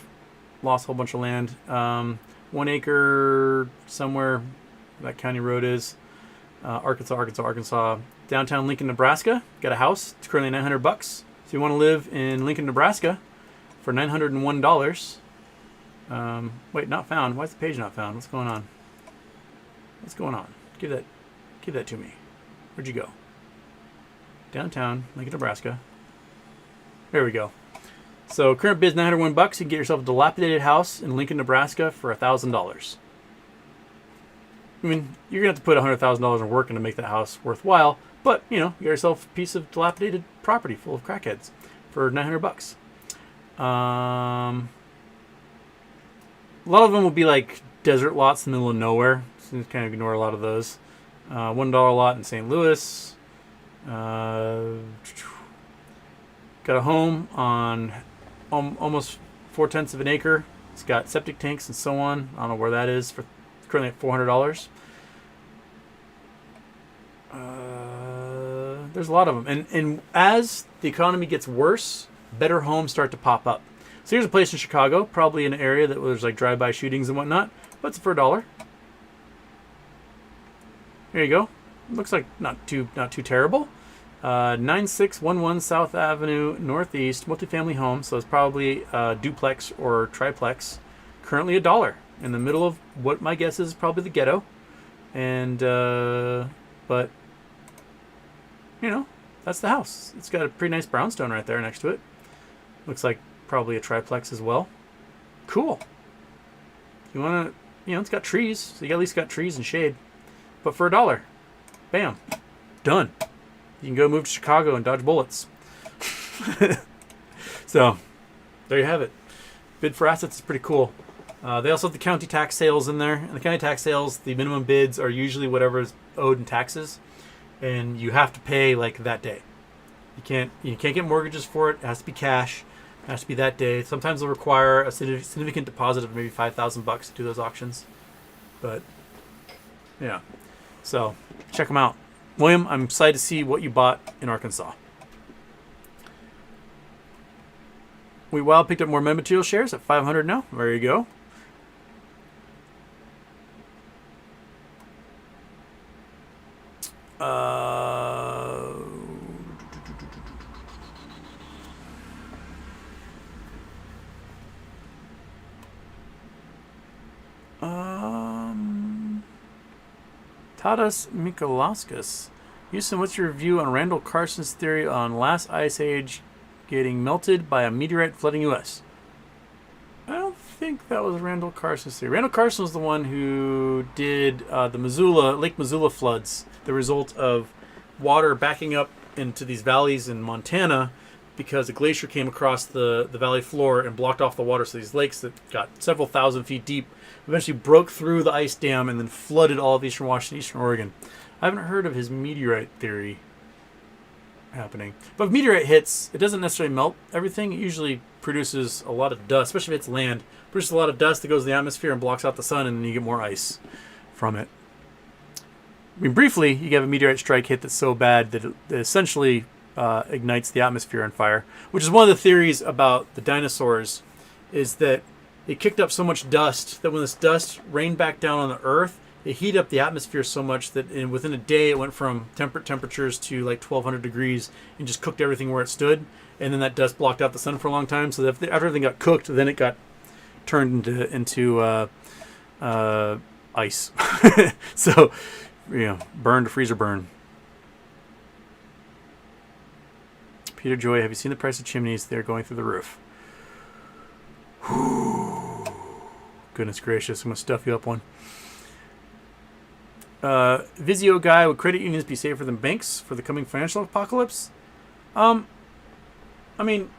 lost a whole bunch of land. 1 acre somewhere that county road is. Arkansas. Downtown Lincoln, Nebraska. Got a house. It's currently $900. So if you want to live in Lincoln, Nebraska for $901. Wait, not found. Why is the page not found? What's going on? Give that to me. Where'd you go? Downtown Lincoln, Nebraska. There we go. So current bid is $901. You can get yourself a dilapidated house in Lincoln, Nebraska for $1,000. I mean, you're gonna have to put $100,000 in work to make that house worthwhile. But you get yourself a piece of dilapidated property full of crackheads for $900. A lot of them will be like desert lots in the middle of nowhere. So you kind of ignore a lot of those. $1 lot in St. Louis. Got a home on almost 4/10 of an acre. It's got septic tanks and so on. I don't know where that is. For currently at $400. There's a lot of them, and as the economy gets worse, better homes start to pop up. So here's a place in Chicago, probably in an area that was like drive-by shootings and whatnot, but it's for $1. There you go. Looks like not too terrible. 9611 South Avenue Northeast, multifamily home. So it's probably a duplex or triplex. Currently $1 in the middle of what my guess is probably the ghetto. And but that's the house. It's got a pretty nice brownstone right there next to it. Looks like probably a triplex as well. Cool. You want to, it's got trees, so you at least got trees and shade. But for $1, bam, done. You can go move to Chicago and dodge bullets. So, there you have it. Bid for Assets is pretty cool. They also have the county tax sales in there. And the county tax sales, the minimum bids are usually whatever is owed in taxes. And you have to pay like that day. You can't get mortgages for it. It has to be cash. It has to be that day. Sometimes they'll require a significant deposit of maybe $5,000 to do those auctions. But, yeah. So, check them out. William, I'm excited to see what you bought in Arkansas. We picked up more material shares at 500 now. There you go. Tadas Mikalauskas. Houston, what's your view on Randall Carson's theory on last ice age getting melted by a meteorite flooding U.S.? I don't think that was Randall Carson's theory. Randall Carson was the one who did the Lake Missoula floods, the result of water backing up into these valleys in Montana because a glacier came across the valley floor and blocked off the water. So these lakes that got several thousand feet deep eventually broke through the ice dam and then flooded all of eastern Washington, eastern Oregon. I haven't heard of his meteorite theory happening. But if meteorite hits, it doesn't necessarily melt everything. It usually produces a lot of dust, especially if it's land. It produces a lot of dust that goes to the atmosphere and blocks out the sun, and then you get more ice from it. I mean, briefly, you have a meteorite strike hit that's so bad that it essentially ignites the atmosphere on fire, which is one of the theories about the dinosaurs, is that it kicked up so much dust that when this dust rained back down on the Earth, it heated up the atmosphere so much that within a day it went from temperate temperatures to like 1,200 degrees and just cooked everything where it stood. And then that dust blocked out the sun for a long time. So that after everything got cooked, then it got turned into ice. So, burn to freezer burn. Peter Joy, have you seen the price of chimneys? They're going through the roof. Whew. Goodness gracious, I'm going to stuff you up one. Vizio guy, would credit unions be safer than banks for the coming financial apocalypse? I mean,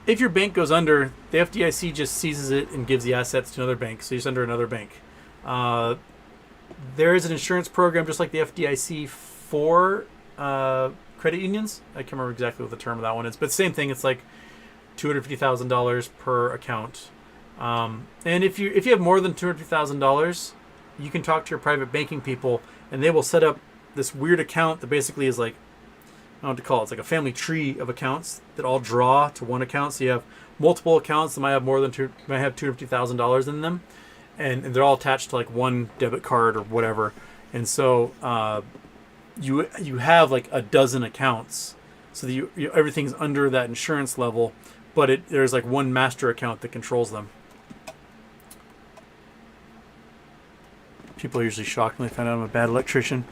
if your bank goes under, the FDIC just seizes it and gives the assets to another bank, so you're just under another bank. There is an insurance program just like the FDIC for credit unions. I can't remember exactly what the term of that one is, but same thing. It's like $250,000 per account. And if you have more than $250,000, you can talk to your private banking people, and they will set up this weird account that basically is like, I don't know what to call it. It's like a family tree of accounts that all draw to one account. So you have multiple accounts that might have $250,000 in them, and they're all attached to like one debit card or whatever. And so you have like a dozen accounts, so that everything's under that insurance level, but there's like one master account that controls them. People are usually shocked when they find out I'm a bad electrician.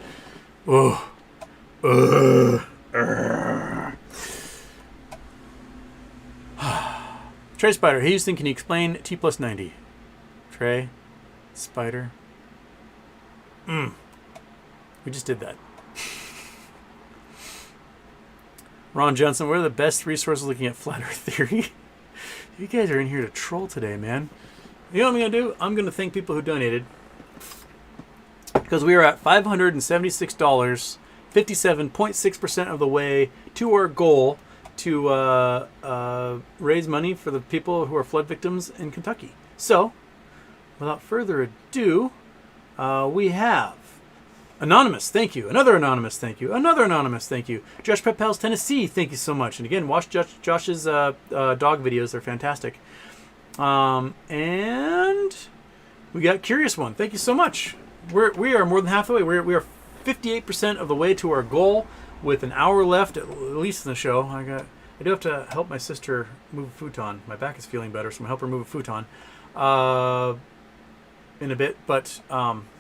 Trey Spider, hey Houston, can you explain T plus 90? Trey Spider. We just did that. Ron Johnson, what are the best resources looking at flat earth theory? You guys are in here to troll today, man. You know what I'm going to do? I'm going to thank people who donated, because we are at $576, 57.6% of the way to our goal to raise money for the people who are flood victims in Kentucky. So, without further ado, we have Anonymous, thank you. Another Anonymous, thank you. Another Anonymous, thank you. Josh Pepels, Tennessee, thank you so much. And again, watch Josh's dog videos. They're fantastic. And we got Curious One. Thank you so much. We are more than half the way. We are 58% of the way to our goal with an hour left, at least in the show. I do have to help my sister move a futon. My back is feeling better, so I'm going to help her move a futon in a bit. But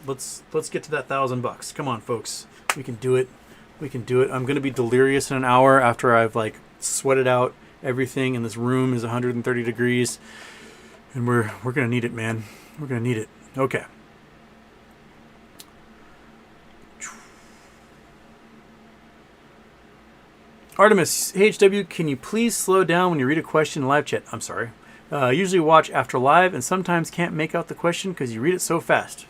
let's get to that $1,000. Come on, folks. We can do it. We can do it. I'm going to be delirious in an hour after I've like sweated out everything, and this room is 130 degrees. And we're going to need it, man. We're going to need it. Okay. Artemis, hey HW, can you please slow down when you read a question in live chat? I'm sorry. Usually watch after live and sometimes can't make out the question because you read it so fast.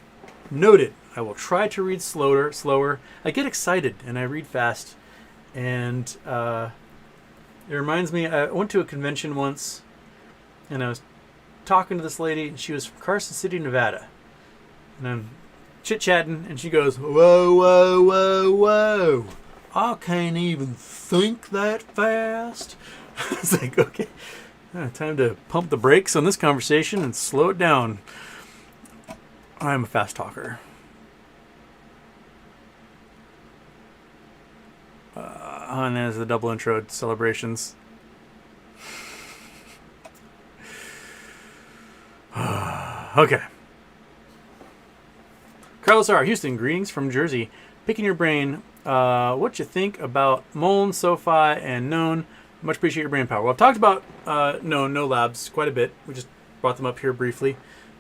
Noted. I will try to read slower. I get excited and I read fast. And it reminds me, I went to a convention once and I was talking to this lady, and she was from Carson City, Nevada. And I'm chit-chatting, and she goes, whoa, whoa, whoa, whoa. I can't even think that fast. It's like, okay, time to pump the brakes on this conversation and slow it down. I'm a fast talker. And there's the double intro celebrations. Okay. Carlos R. Houston, greetings from Jersey. Picking your brain. What you think about Moln, SoFi, and Known? Much appreciate your brain power. Well, I've talked about Known, No Labs quite a bit. We just brought them up here briefly.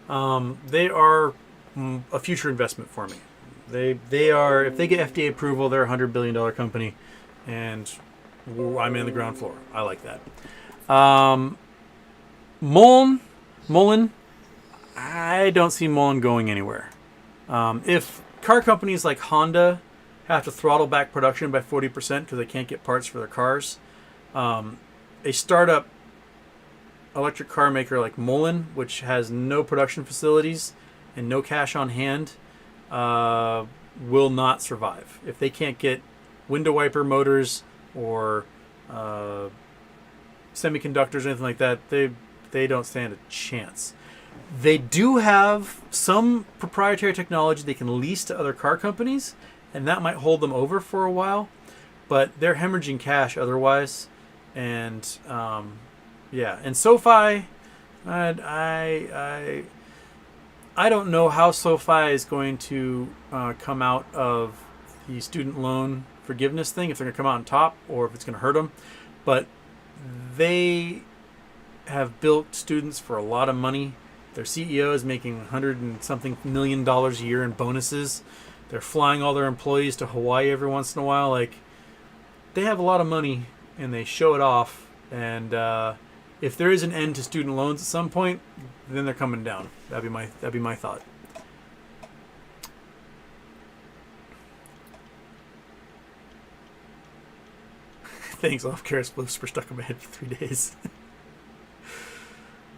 They are a future investment for me. They are, if they get FDA approval, they're a $100 billion company, and I'm in the ground floor. I like that. Mullen, I don't see Mullen going anywhere. If car companies like Honda have to throttle back production by 40% because they can't get parts for their cars, a startup electric car maker like Mullen, which has no production facilities and no cash on hand, will not survive. If they can't get window wiper motors or semiconductors or anything like that, they don't stand a chance. They do have some proprietary technology they can lease to other car companies, and that might hold them over for a while, but they're hemorrhaging cash otherwise. And and SoFi, I don't know how SoFi is going to come out of the student loan forgiveness thing, if they're going to come out on top or if it's going to hurt them. But they have built students for a lot of money. Their CEO is making $100 and something million a year in bonuses. They're flying all their employees to Hawaii every once in a while. Like, they have a lot of money and they show it off. And if there is an end to student loans at some point, then they're coming down. That'd be my thought. Thanks, I'll have carrots blips for stuck in my head for 3 days.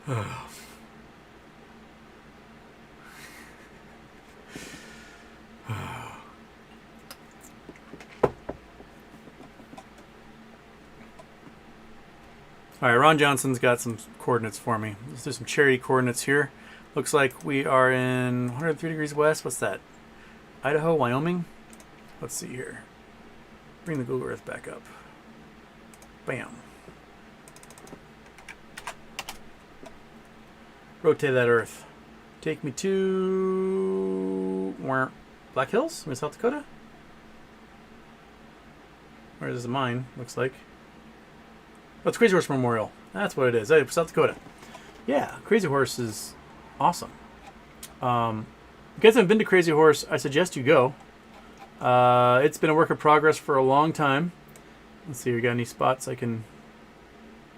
All right, Ron Johnson's got some coordinates for me. Let's do some charity coordinates here. Looks like we are in 103 degrees west. What's that? Idaho, Wyoming? Let's see here. Bring the Google Earth back up. Bam. Rotate that Earth. Take me to Black Hills? I'm in South Dakota? Where's the mine? Looks like. Oh, it's Crazy Horse Memorial. That's what it is. Hey, South Dakota. Yeah, Crazy Horse is awesome. If you guys haven't been to Crazy Horse, I suggest you go. It's been a work in progress for a long time. Let's see, we got any spots I can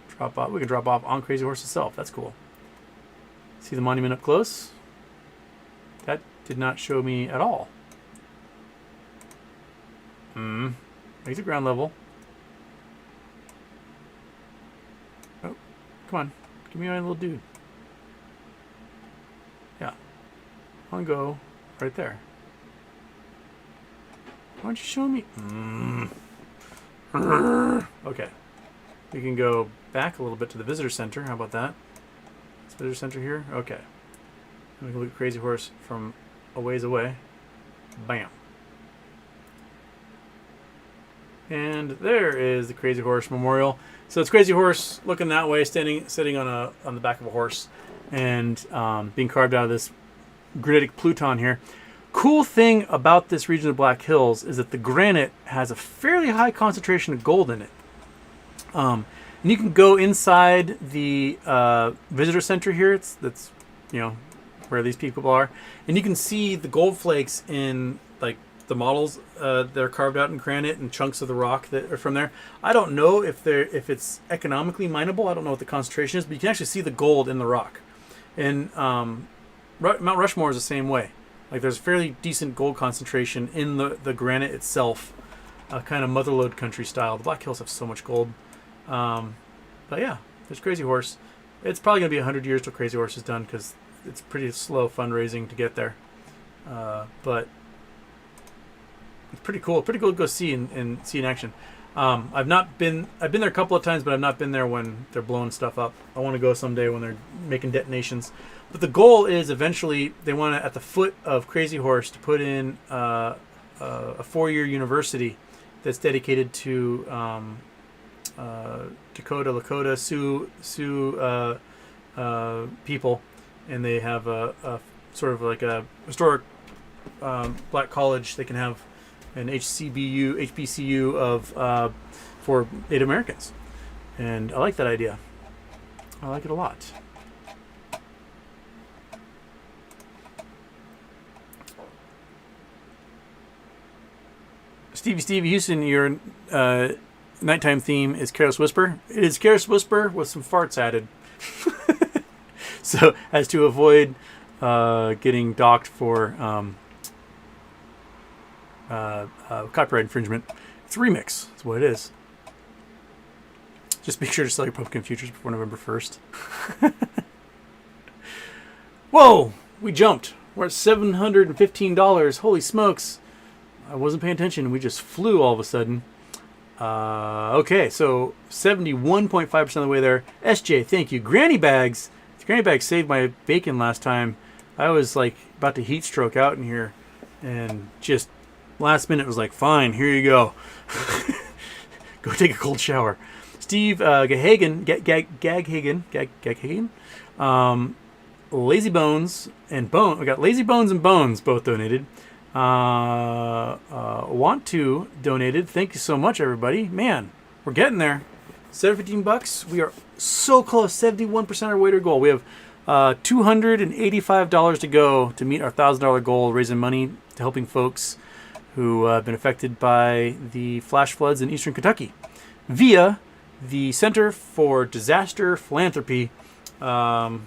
drop off. We can drop off on Crazy Horse itself. That's cool. See the monument up close? That did not show me at all. He's at ground level. Oh, come on. Give me my little dude. Yeah. I want to go right there. Why don't you show me? Okay. We can go back a little bit to the visitor center. How about that? This visitor center here? Okay. And we can look at Crazy Horse from a ways away. Bam. And there is the Crazy Horse Memorial. So it's Crazy Horse looking that way, sitting on the back of a horse, and being carved out of this granitic pluton here. Cool thing about this region of Black Hills is that the granite has a fairly high concentration of gold in it. And you can go inside the visitor center here. That's where these people are, and you can see the gold flakes in like the models that are carved out in granite and chunks of the rock that are from there. I don't know if it's economically mineable. I don't know what the concentration is, but you can actually see the gold in the rock. And Mount Rushmore is the same way. Like, there's fairly decent gold concentration in the granite itself, kind of motherlode country style. The Black Hills have so much gold. But yeah, there's Crazy Horse. It's probably going to be 100 years till Crazy Horse is done because it's pretty slow fundraising to get there. But it's pretty cool. Pretty cool to go see and see in action. I've been there a couple of times, but I've not been there when they're blowing stuff up. I want to go someday when they're making detonations. But the goal is eventually they want to, at the foot of Crazy Horse, to put in a 4-year university that's dedicated to Dakota, Lakota, Sioux people, and they have a sort of like a historic black college. They can have an HBCU of for Native Americans, and I like that idea. I like it a lot. Stevie Houston, your nighttime theme is Careless Whisper. It is Careless Whisper with some farts added. So as to avoid getting docked for copyright infringement, it's a remix. That's what it is. Just be sure to sell your pumpkin futures before November 1st. Whoa! We jumped. We're at $715. Holy smokes. I wasn't paying attention. We just flew all of a sudden. Okay, so 71.5% of the way there. SJ, thank you. Granny Bags. Granny Bags saved my bacon last time. I was like about to heat stroke out in here. And just last minute was like, fine, here you go. Go take a cold shower. Steve Gaghagen, Lazy Bones and Bone. We got Lazy Bones and Bones both donated. Want to donated. Thank you so much, everybody. Man, we're getting there. $715. We are so close. 71% of our way to goal. We have $285 to go to meet our $1,000 goal, raising money to helping folks who have been affected by the flash floods in eastern Kentucky via the Center for Disaster Philanthropy. It's a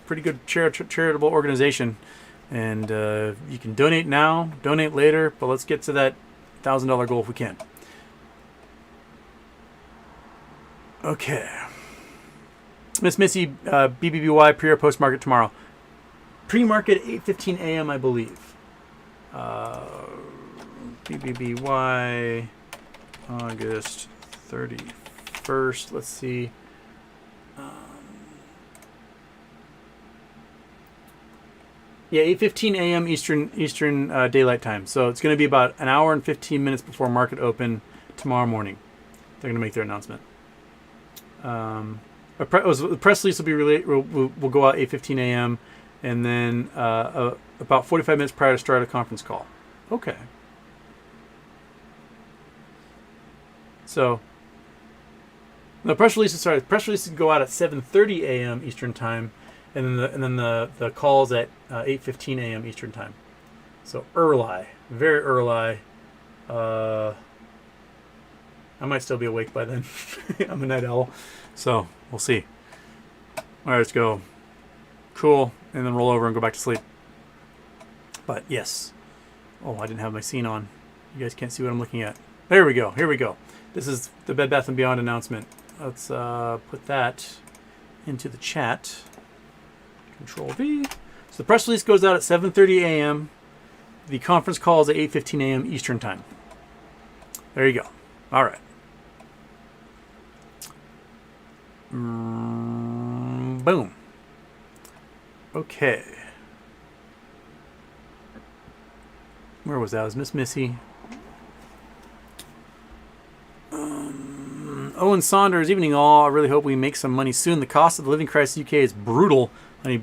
pretty good charitable organization. And you can donate now, donate later, but let's get to that $1,000 goal if we can. Okay. Miss Missy, BBBY pre or post market tomorrow. Pre-market at 8:15 a.m. I believe. BBBY August 31st. Let's see. Yeah, 8:15 a.m. Eastern Daylight Time. So it's going to be about an hour and 15 minutes before market open tomorrow morning. They're going to make their announcement. The press release will be will go out 8:15 a.m. and then about 45 minutes prior to start a conference call. Okay. So the press releases go out at 7:30 a.m. Eastern Time. And then the call's at 8:15 a.m. Eastern Time. So early, very early. I might still be awake by then. I'm a night owl. So we'll see. All right, let's go. Cool. And then roll over and go back to sleep. But yes. Oh, I didn't have my scene on. You guys can't see what I'm looking at. There we go. Here we go. This is the Bed Bath & Beyond announcement. Let's put that into the chat. Control V. So the press release goes out at 7:30 a.m. The conference call is at 8:15 a.m. Eastern Time. There you go. All right. Boom. Okay. Where was that? It was Miss Missy. Owen Saunders, evening all. I really hope we make some money soon. The cost of the living crisis in the UK is brutal. I need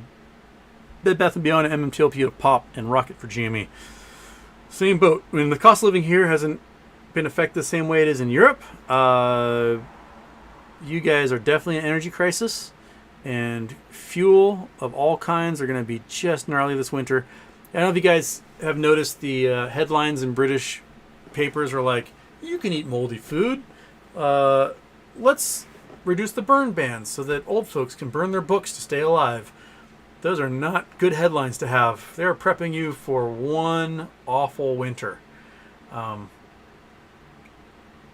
Bed Bath & Beyond and MMTLP to pop and rocket for GME. Same boat. I mean, the cost of living here hasn't been affected the same way it is in Europe. You guys are definitely in an energy crisis. And fuel of all kinds are going to be just gnarly this winter. I don't know if you guys have noticed the headlines in British papers are like, you can eat moldy food. Let's reduce the burn bans so that old folks can burn their books to stay alive. Those are not good headlines to have. They're prepping you for one awful winter. I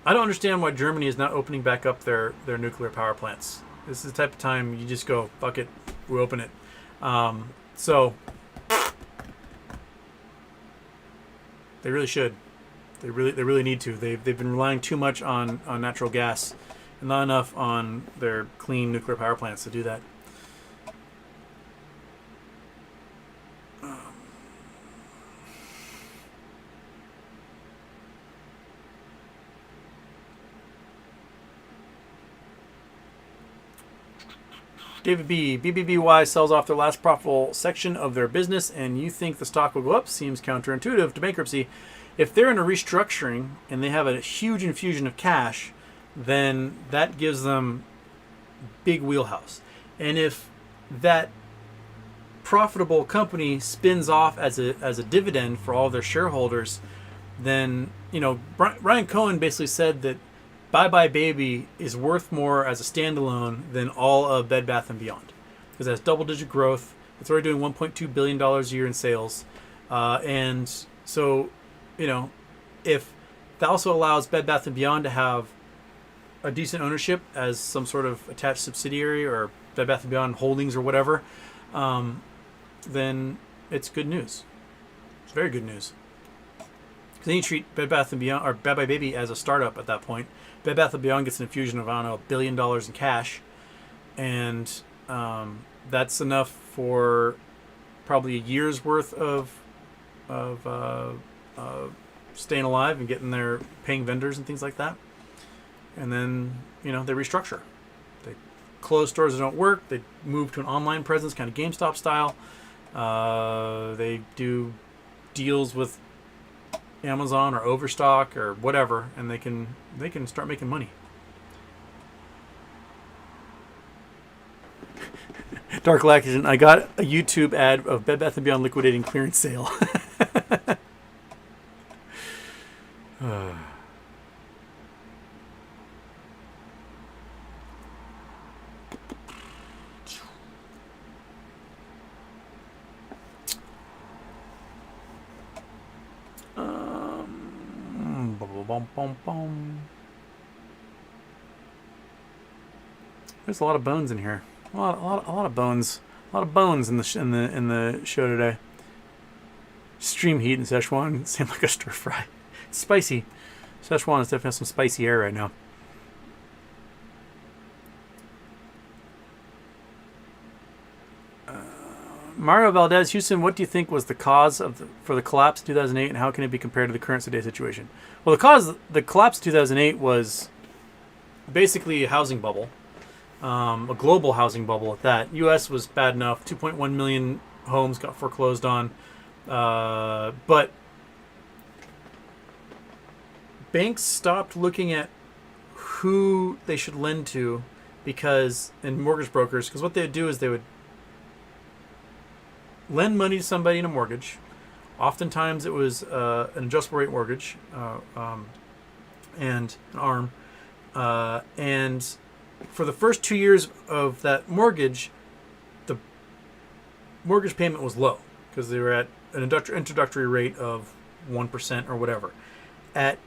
don't understand why Germany is not opening back up their nuclear power plants. This is the type of time you just go, fuck it, we open it. So they really should. They really need to. They've been relying too much on natural gas and not enough on their clean nuclear power plants to do that. David B. BBBY sells off their last profitable section of their business, and you think the stock will go up? Seems counterintuitive to bankruptcy. If they're in a restructuring and they have a huge infusion of cash, then that gives them big wheelhouse. And if that profitable company spins off as a dividend for all their shareholders, then, Ryan Cohen basically said that BBBY Baby is worth more as a standalone than all of Bed Bath & Beyond. Because it has double-digit growth. It's already doing $1.2 billion a year in sales. And so, if that also allows Bed Bath & Beyond to have a decent ownership as some sort of attached subsidiary or Bed Bath & Beyond Holdings or whatever, then it's good news. It's very good news. Because then you treat Bed Bath & Beyond or BBBY Baby as a startup at that point. Bed Bath & Beyond gets an infusion of, $1 billion in cash. And that's enough for probably a year's worth of staying alive and getting their paying vendors and things like that. And then, they restructure. They close stores that don't work. They move to an online presence, kind of GameStop style. They do deals with Amazon or Overstock or whatever, and they can start making money. Dark Lactation, I got a YouTube ad of Bed Bath & Beyond liquidating clearance sale. There's a lot of bones in here. A lot of bones. A lot of bones in the show today. Stream heat in Szechuan seemed like a stir fry. It's spicy. Szechuan is definitely some spicy air right now. Mario Valdez, Houston, what do you think was the cause for the collapse in 2008, and how can it be compared to the current today situation? Well, the collapse in 2008 was basically a housing bubble, a global housing bubble at that. U.S. was bad enough. 2.1 million homes got foreclosed on, but banks stopped looking at who they should lend to, and mortgage brokers, because what they would do is they would lend money to somebody in a mortgage. Oftentimes it was an adjustable rate mortgage and an ARM. And for the first 2 years of that mortgage, the mortgage payment was low because they were at an introductory rate of 1% or whatever. At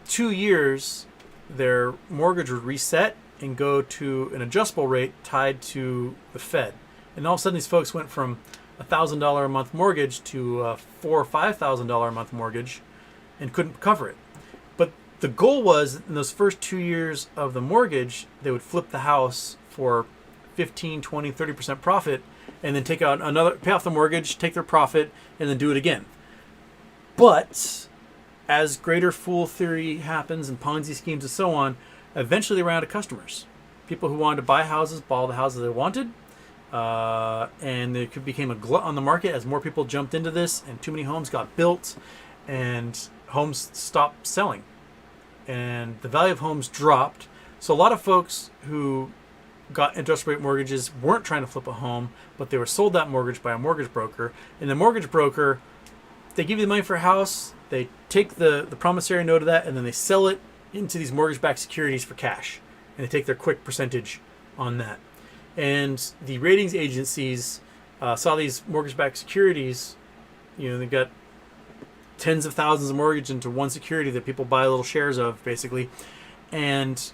2 years, their mortgage would reset and go to an adjustable rate tied to the Fed. And all of a sudden these folks went from $1,000 a month mortgage to a $4,000 or $5,000 a month mortgage and couldn't cover it. But the goal was in those first 2 years of the mortgage, they would flip the house for 15, 20, 30% profit and then take out pay off the mortgage, take their profit, and then do it again. But as greater fool theory happens and Ponzi schemes and so on, eventually they ran out of customers. People who wanted to buy houses bought all the houses they wanted. And it became a glut on the market as more people jumped into this, and too many homes got built, and homes stopped selling, and the value of homes dropped. So a lot of folks who got interest rate mortgages weren't trying to flip a home, but they were sold that mortgage by a mortgage broker, and the mortgage broker, they give you the money for a house, they take the promissory note of that, and then they sell it into these mortgage-backed securities for cash, and they take their quick percentage on that. And the ratings agencies saw these mortgage-backed securities, they got tens of thousands of mortgage into one security that people buy little shares of, basically, and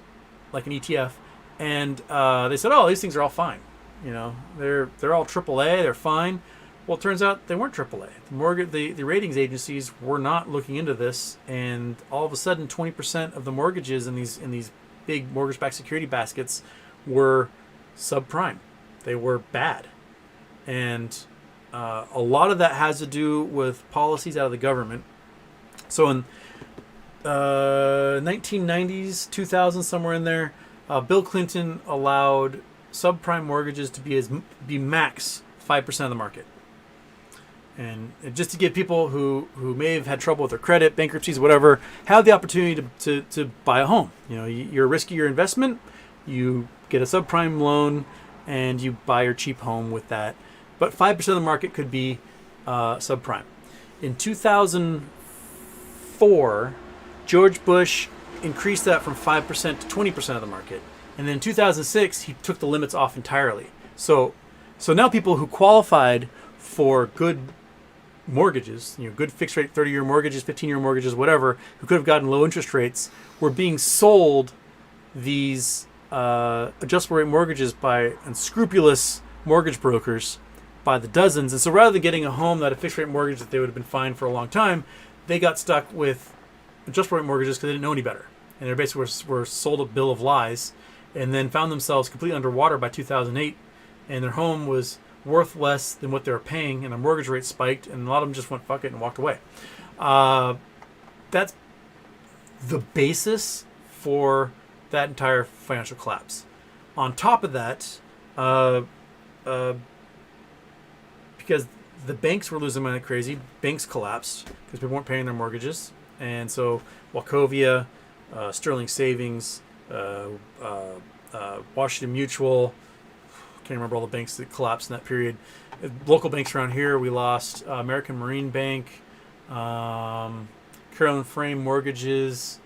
like an ETF. And they said, "Oh, these things are all fine. They're all AAA. They're fine." Well, it turns out they weren't AAA. The ratings agencies were not looking into this, and all of a sudden, 20% of the mortgages in these big mortgage-backed security baskets were subprime. They were bad. And a lot of that has to do with policies out of the government. So in 1990s, 2000s, somewhere in there, Bill Clinton allowed subprime mortgages to be max 5% of the market. And just to give people who may have had trouble with their credit, bankruptcies, whatever, have the opportunity to buy a home. You're risking your investment, you get a subprime loan, and you buy your cheap home with that. But 5% of the market could be subprime. In 2005, 2004, George Bush increased that from 5% to 20% of the market. And then in 2006, he took the limits off entirely. So now people who qualified for good mortgages, good fixed rate 30-year mortgages, 15-year mortgages, whatever, who could have gotten low interest rates, were being sold these adjustable rate mortgages by unscrupulous mortgage brokers by the dozens. And so rather than getting a home that a fixed rate mortgage that they would have been fine for a long time, they got stuck with adjustable rate mortgages because they didn't know any better. And they basically were sold a bill of lies, and then found themselves completely underwater by 2008, and their home was worth less than what they were paying, and their mortgage rate spiked, and a lot of them just went fuck it and walked away. That's the basis for that entire financial collapse. On top of that, because the banks were losing money like crazy, banks collapsed because people weren't paying their mortgages, and so Wachovia, Sterling Savings, Washington Mutual, can't remember all the banks that collapsed in that period. Local banks around here, we lost American Marine Bank, Carolyn Frame Mortgages.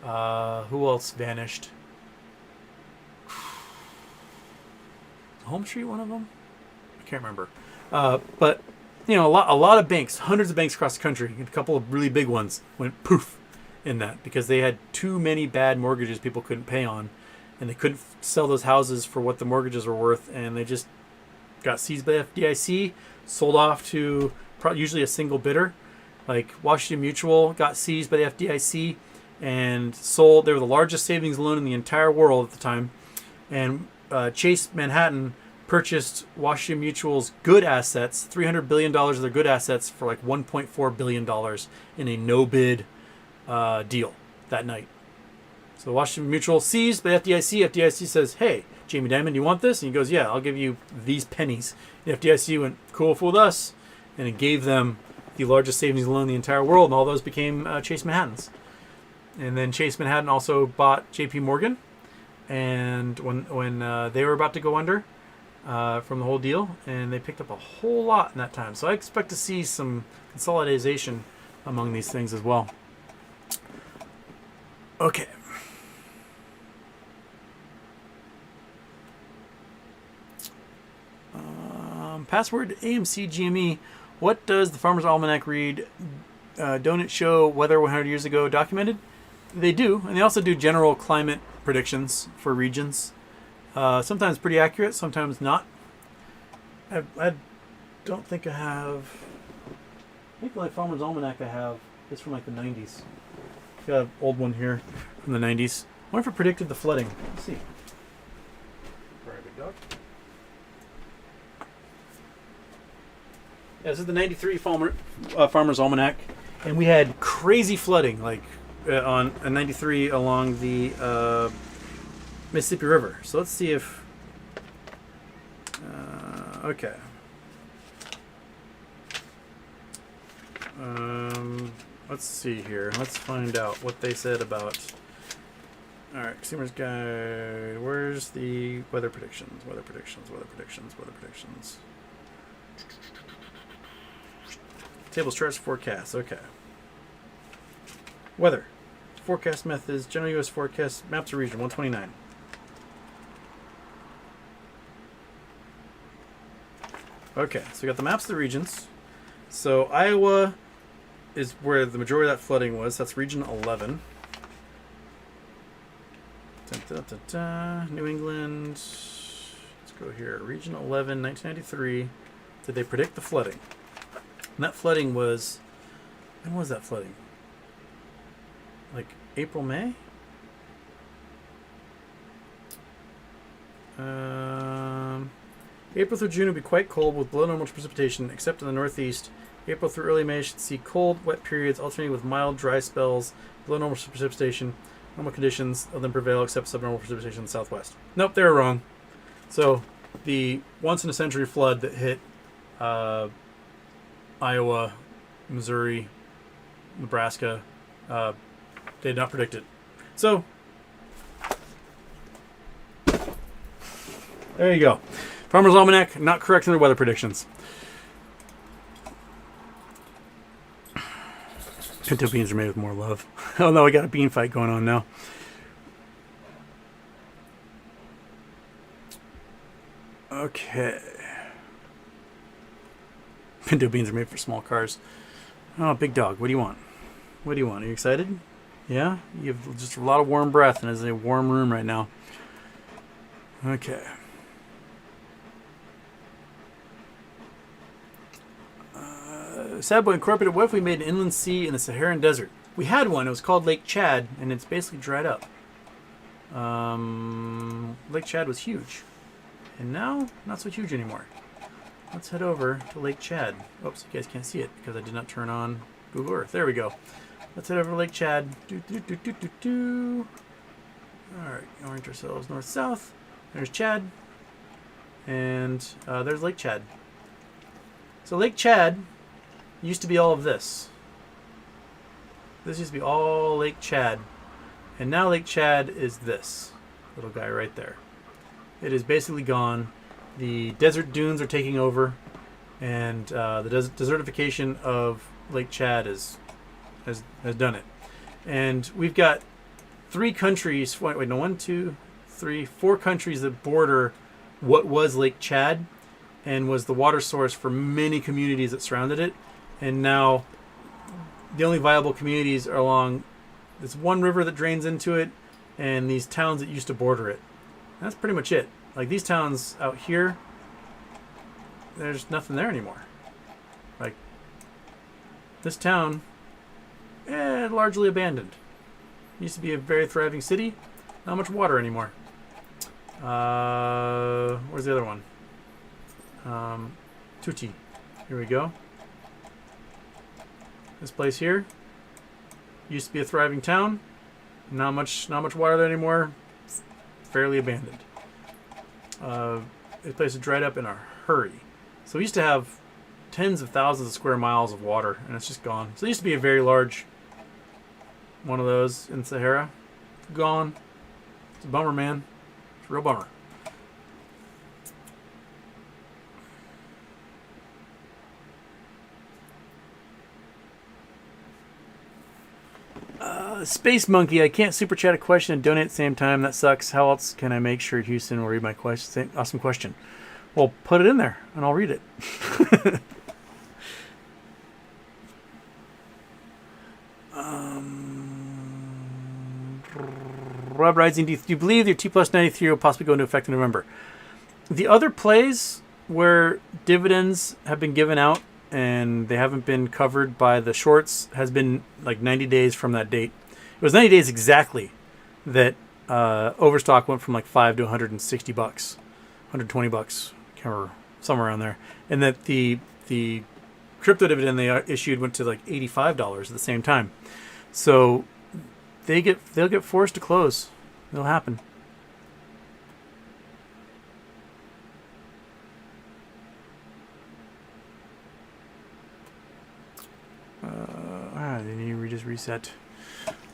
Who else vanished? Home Street, one of them? I can't remember. But a lot of banks, hundreds of banks across the country, a couple of really big ones went poof in that because they had too many bad mortgages people couldn't pay on, and they couldn't sell those houses for what the mortgages were worth, and they just got seized by FDIC, sold off to usually a single bidder. Like Washington Mutual got seized by the FDIC and sold. They were the largest savings loan in the entire world at the time, and Chase Manhattan purchased Washington Mutual's good assets, $300 billion of their good assets, for like $1.4 billion in a no-bid deal that night. So Washington Mutual seized by FDIC. FDIC says, hey, Jamie Dimon, you want this? And he goes, yeah, I'll give you these pennies. And FDIC went, cool, fooled us. And it gave them the largest savings loan in the entire world, and all those became Chase Manhattans. And then Chase Manhattan also bought JP Morgan. And when they were about to go under from the whole deal, and they picked up a whole lot in that time. So I expect to see some consolidation among these things as well. Okay. Password AMC GME. What does the Farmer's Almanac read? Don't it show weather 100 years ago documented? They do, and they also do general climate predictions for regions. Sometimes pretty accurate, sometimes not. I don't think I have. I think the only Farmer's Almanac I have is from like the 90s. Got an old one here from the 90s. I wonder if it predicted the flooding. Let's see. Very big dog. Yeah, this is the 93 Farmer's Almanac, and we had crazy flooding, like on 93 along the Mississippi River. So let's see if. Okay. Let's see here. Let's find out what they said about. All right, Consumer's Guide. Where's the weather predictions? Weather predictions. Weather predictions. Weather predictions. Tables, charts, forecasts. Okay. Weather. Forecast methods. General U.S. forecast. Maps of region. 129. Okay, so we got the maps of the regions. So Iowa is where the majority of that flooding was. That's region 11. New England. Let's go here. Region 11, 1993. Did they predict the flooding? And that flooding was. When was that flooding? Like April, May? April through June will be quite cold with below normal precipitation, except in the northeast. April through early May should see cold, wet periods alternating with mild, dry spells, below normal precipitation. Normal conditions will then prevail, except subnormal precipitation in the southwest. Nope, they were wrong. So the once-in-a-century flood that hit Iowa, Missouri, Nebraska, they did not predict it. So there you go. Farmer's Almanac, not correct in their weather predictions. Pinto beans are made with more love. Oh no, we got a bean fight going on now. Okay. Pinto beans are made for small cars. Oh, big dog, what do you want? What do you want? Are you excited? Yeah? You have just a lot of warm breath, and it's a warm room right now. Okay. Sad Boy Incorporated, what if we made an inland sea in the Saharan desert? We had one. It was called Lake Chad, and it's basically dried up. Lake Chad was huge. And now, not so huge anymore. Let's head over to Lake Chad. Oops, you guys can't see it because I did not turn on Google Earth. There we go. Let's head over to Lake Chad. Alright, orient ourselves north-south. There's Chad. And there's Lake Chad. So Lake Chad used to be all of this. This used to be all Lake Chad. And now Lake Chad is this little guy right there. It is basically gone. The desert dunes are taking over. And the desertification of Lake Chad has done it. And we've got 4 countries that border what was Lake Chad and was the water source for many communities that surrounded it. And now the only viable communities are along this one river that drains into it and these towns that used to border it. And that's pretty much it. Like these towns out here, there's nothing there anymore. Like this town, largely abandoned. Used to be a very thriving city. Not much water anymore. Where's the other one? Tuti. Here we go. This place here used to be a thriving town. Not much water there anymore. Fairly abandoned. This place is dried up in a hurry. So we used to have tens of thousands of square miles of water, and it's just gone. So it used to be a very large one of those in Sahara. Gone. It's a bummer, man. It's a real bummer. Space Monkey, I can't super chat a question and donate at the same time. That sucks. How else can I make sure Houston will read my question? Awesome question. Well, put it in there and I'll read it. Rob Rising, do you believe your T plus 93 will possibly go into effect in November? The other plays where dividends have been given out and they haven't been covered by the shorts has been like 90 days from that date. It was 90 days exactly that Overstock went from like $5 to $160, $120, can't remember, somewhere around there, and that the crypto dividend they issued went to like $85 at the same time. So they'll get forced to close. It'll happen. They need to just reset.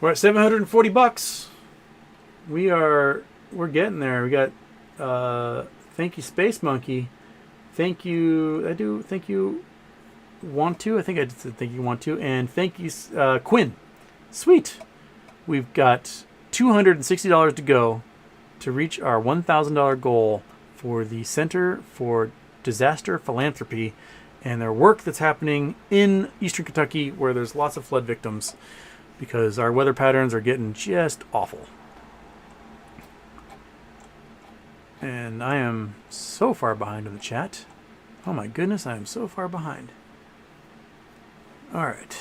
We're at $740. We're getting there. We got thank you, Space Monkey. Thank you. Thank you. Want to? I think I said thank you. Want to? And thank you, Quinn. Sweet. We've got $260 to go to reach our $1,000 goal for the Center for Disaster Philanthropy and their work that's happening in Eastern Kentucky where there's lots of flood victims because our weather patterns are getting just awful. And I am so far behind in the chat. Oh my goodness, I am so far behind. All right.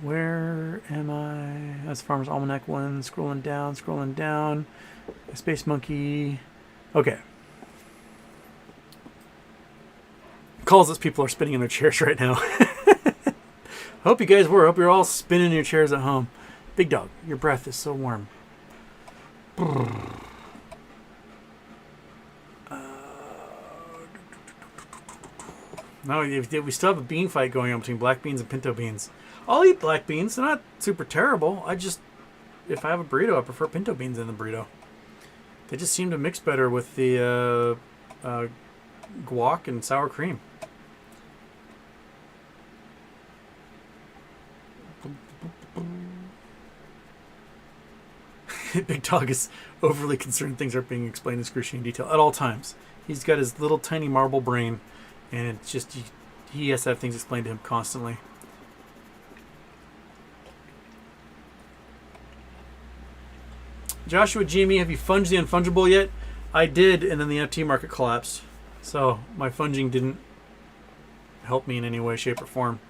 Where am I? That's Farmer's Almanac 1. Scrolling down. Space Monkey. Okay. Calls us people are spinning in their chairs right now. Hope you guys were. Hope you're all spinning in your chairs at home. Big dog, your breath is so warm. No, we still have a bean fight going on between black beans and pinto beans. I'll eat black beans. They're not super terrible. If I have a burrito, I prefer pinto beans in the burrito. They just seem to mix better with the guac and sour cream. Big Dog is overly concerned things aren't being explained in excruciating detail at all times. He's got his little tiny marble brain, and it's just he has to have things explained to him constantly. Joshua Jamie, have you funged the unfungible yet? I did, and then the NFT market collapsed. So my funging didn't help me in any way, shape, or form.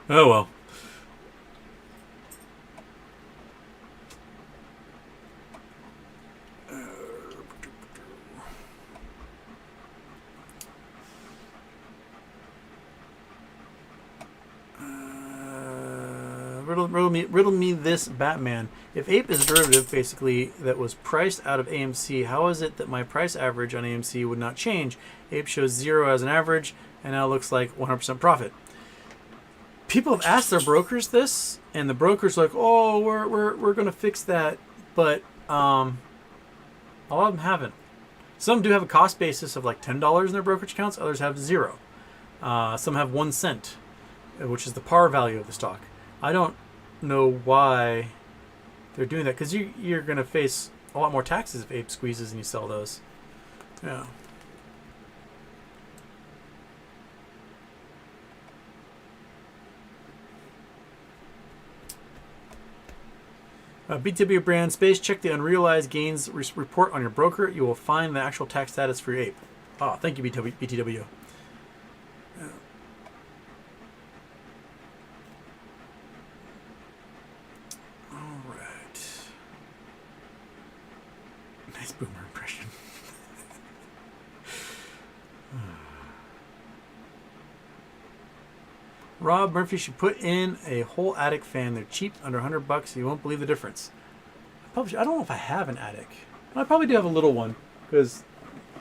Oh well. Riddle me this, Batman. If ape is a derivative, basically, that was priced out of AMC, how is it that my price average on AMC would not change? Ape shows 0 as an average, and now looks like 100% profit. People have asked their brokers this, and the broker's like, oh, we're going to fix that. But a lot of them haven't. Some do have a cost basis of like $10 in their brokerage accounts. Others have 0. Some have 1 cent, which is the par value of the stock. I don't know why they're doing that, because you're going to face a lot more taxes if ape squeezes and you sell those. Yeah. BTW brand space, check the unrealized gains report on your broker. You will find the actual tax status for your ape. Oh, thank you, BTW. Yeah. All right. Nice boomer impression. Rob Murphy should put in a whole attic fan. They're cheap, under $100. You won't believe the difference. I don't know if I have an attic. I probably do have a little one, because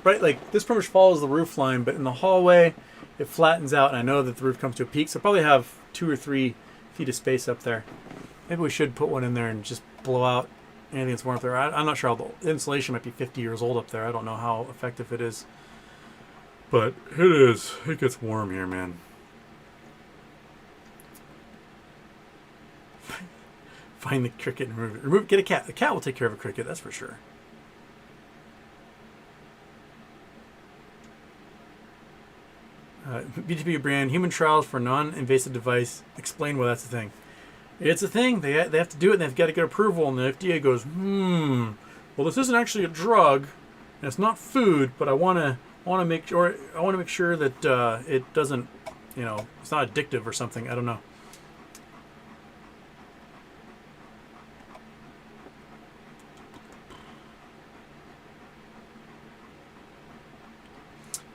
right, like this pretty much follows the roof line, but in the hallway it flattens out, and I know that the roof comes to a peak, so I probably have 2 or 3 feet of space up there. Maybe we should put one in there and just blow out anything that's warm up there. I'm not sure how the insulation might be 50 years old up there. I don't know how effective it is, but it is. It gets warm here, man. Find the cricket and remove it. Get a cat. The cat will take care of a cricket, that's for sure. BTB brand, human trials for non-invasive device. Explain why that's a thing. It's a thing. They have to do it, and they've got to get approval, and the FDA goes, well, this isn't actually a drug, and it's not food, but I want to make sure that it doesn't, it's not addictive or something. I don't know.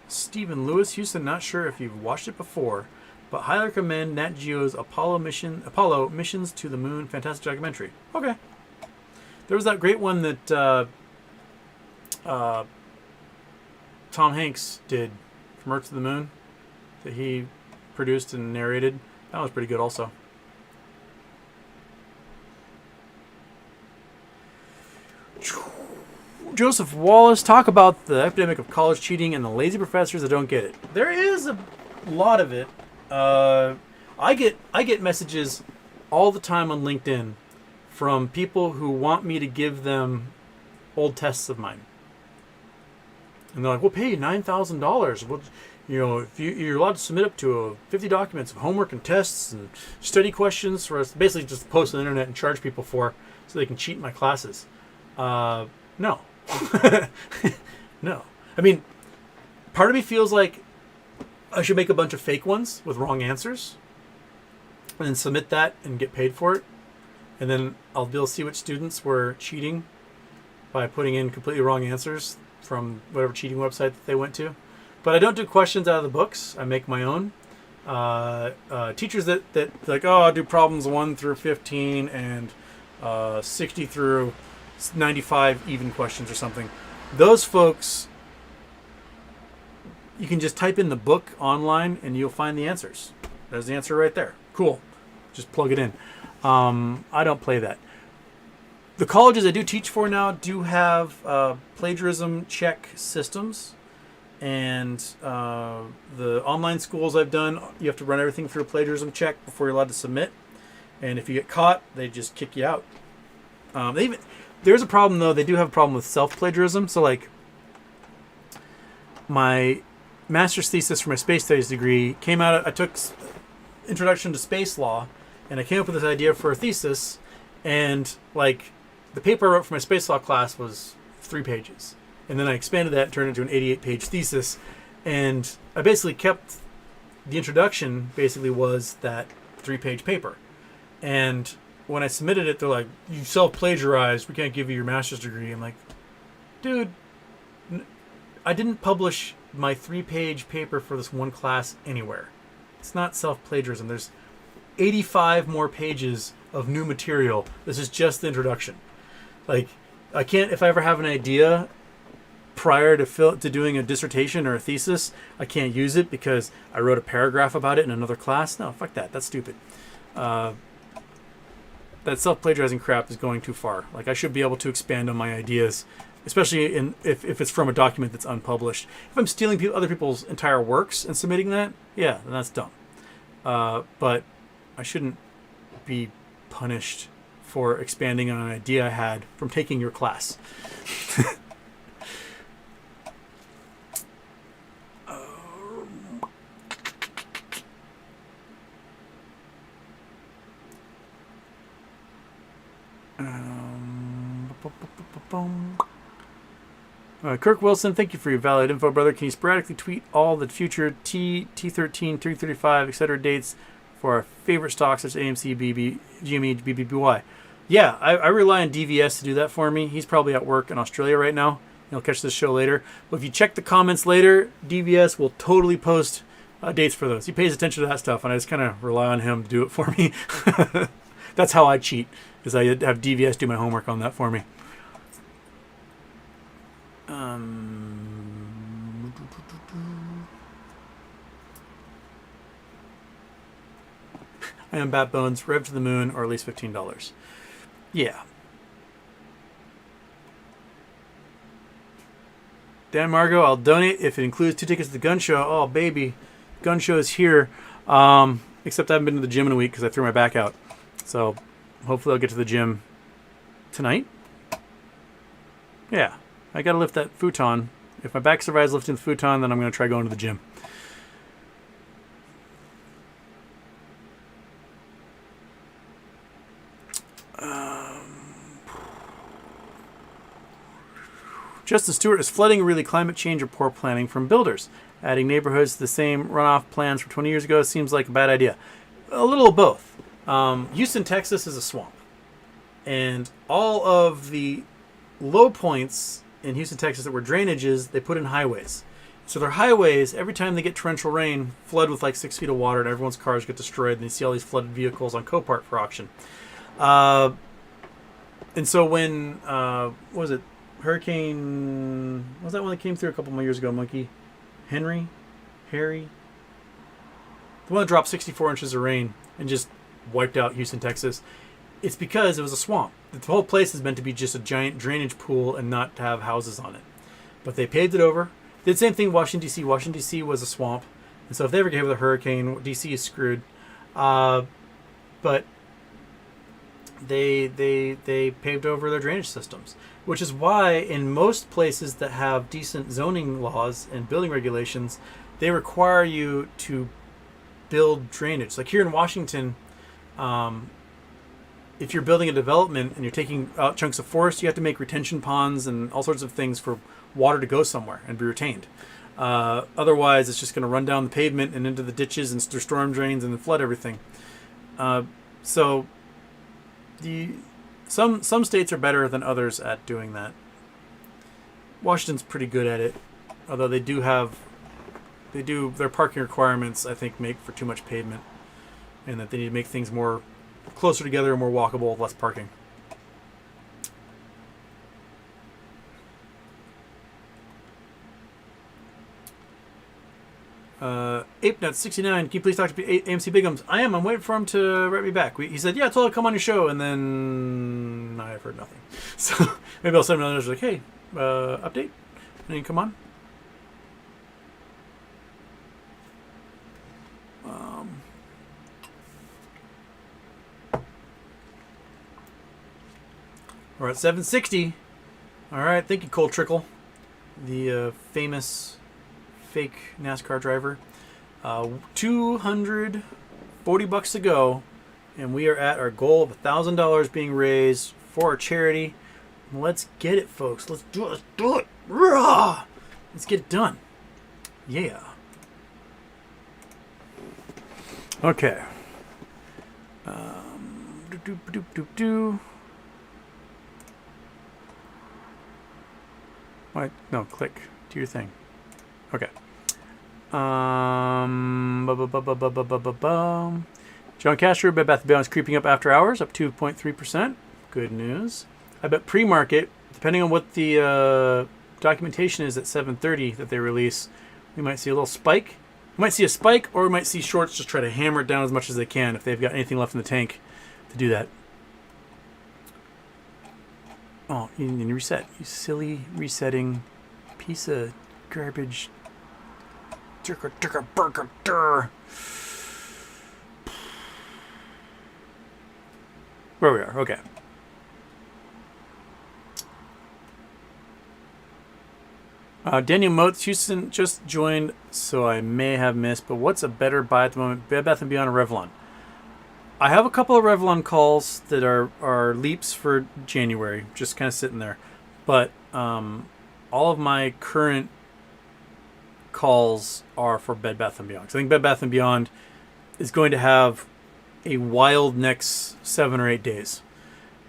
Stephen Lewis, Houston, not sure if you've watched it before, but highly recommend Nat Geo's Apollo Missions to the Moon. Fantastic documentary. Okay. There was that great one that Tom Hanks did from Earth to the Moon that he produced and narrated. That was pretty good also. Joseph Wallace, talk about the epidemic of college cheating and the lazy professors that don't get it. There is a lot of it. I get messages all the time on LinkedIn from people who want me to give them old tests of mine, and they're like, "We'll pay you $9,000. Well, if you're allowed to submit up to 50 documents of homework and tests and study questions for us, basically just post on the internet and charge people for, so they can cheat my classes." No. No. I mean, part of me feels like I should make a bunch of fake ones with wrong answers and then submit that and get paid for it. And then I'll be able to see which students were cheating by putting in completely wrong answers from whatever cheating website that they went to. But I don't do questions out of the books. I make my own. Teachers that like, I'll do problems 1 through 15 and 60 through 95 even questions or something. Those folks, you can just type in the book online and you'll find the answers. There's the answer right there. Cool. Just plug it in. I don't play that. The colleges I do teach for now do have plagiarism check systems. And the online schools I've done, you have to run everything through a plagiarism check before you're allowed to submit. And if you get caught, they just kick you out. There's a problem though. They do have a problem with self-plagiarism. So like my master's thesis for my space studies degree came out. I took Introduction to Space Law, and I came up with this idea for a thesis, and like the paper I wrote for my space law class was 3 pages, and then I expanded that and turned it into an 88-page thesis, and I basically kept the introduction. Basically, was that 3-page paper, and when I submitted it, they're like, "You self-plagiarized. We can't give you your master's degree." I'm like, dude, I didn't publish my 3-page paper for this one class anywhere. It's not self-plagiarism. There's 85 more pages of new material. This is just the introduction. Like, I can't, if I ever have an idea prior to doing a dissertation or a thesis, I can't use it because I wrote a paragraph about it in another class. No, fuck that. That's stupid. That self-plagiarizing crap is going too far. Like, I should be able to expand on my ideas, especially if it's from a document that's unpublished. If I'm stealing other people's entire works and submitting that, yeah, then that's dumb. But I shouldn't be punished for expanding on an idea I had from taking your class. Kirk Wilson, thank you for your valid info, brother. Can you sporadically tweet all the future T13, 335, etc. dates for our favorite stocks such as AMC, GME, BBBY? Yeah, I rely on DVS to do that for me. He's probably at work in Australia right now. He'll catch this show later. But if you check the comments later, DVS will totally post dates for those. He pays attention to that stuff, and I just kind of rely on him to do it for me. That's how I cheat, is I have DVS do my homework on that for me. I am Bat Bones, Rev to the Moon, or at least $15. Yeah. Dan Margo, I'll donate if it includes 2 tickets to the gun show. Oh, baby. Gun show is here. Except I haven't been to the gym in a week because I threw my back out. So hopefully I'll get to the gym tonight. Yeah. I got to lift that futon. If my back survives lifting the futon, then I'm going to try going to the gym. Justice Stewart, is flooding really climate change or poor planning from builders? Adding neighborhoods to the same runoff plans from 20 years ago seems like a bad idea. A little of both. Houston, Texas is a swamp. And all of the low points in Houston, Texas that were drainages, they put in highways. So their highways, every time they get torrential rain, flood with like 6 feet of water and everyone's cars get destroyed and you see all these flooded vehicles on Copart for auction. And so when, what was it? Hurricane, what was that one that came through a couple more years ago, Monkey? Harry? The one that dropped 64 inches of rain and just wiped out Houston, Texas. It's because it was a swamp. The whole place is meant to be just a giant drainage pool and not to have houses on it. But they paved it over. Did the same thing in Washington, D.C. Washington, D.C. was a swamp. And so if they ever get hit with a hurricane, D.C. is screwed. But they paved over their drainage systems. Which is why in most places that have decent zoning laws and building regulations, they require you to build drainage. Like here in Washington, if you're building a development and you're taking out chunks of forest, you have to make retention ponds and all sorts of things for water to go somewhere and be retained. Otherwise, it's just going to run down the pavement and into the ditches and storm drains and flood everything. So some states are better than others at doing that. Washington's pretty good at it, although their parking requirements, I think, make for too much pavement, and that they need to make things more closer together and more walkable with less parking. ApeNut69, can you please talk to AMC Bigums? I am. I'm waiting for him to write me back. He said, yeah, it's all come on your show, and then I've heard nothing. So maybe I'll send him another like, hey, update, and you come on. We're at 760. All right, thank you, Cole Trickle, the famous fake NASCAR driver. 240 bucks to go, and we are at our goal of $1,000 being raised for our charity. Let's get it, folks. Let's do it. Let's do it. Rah! Let's get it done. Yeah. Okay. What? No, click. Do your thing. Okay. John Castro, Bed Bath & Beyond is creeping up after hours, up 2.3%. Good news. I bet pre-market, depending on what the documentation is at 7:30 that they release, we might see a little spike. We might see a spike, or we might see shorts just try to hammer it down as much as they can if they've got anything left in the tank to do that. Oh, you need to reset. You silly resetting piece of garbage. Where we are, okay. Daniel Motes, Houston just joined, so I may have missed, but what's a better buy at the moment? Bed Bath & Beyond or Revlon? I have a couple of Revlon calls that are leaps for January, just kind of sitting there. But all of my current calls are for Bed Bath & Beyond. So I think Bed Bath & Beyond is going to have a wild next 7 or 8 days.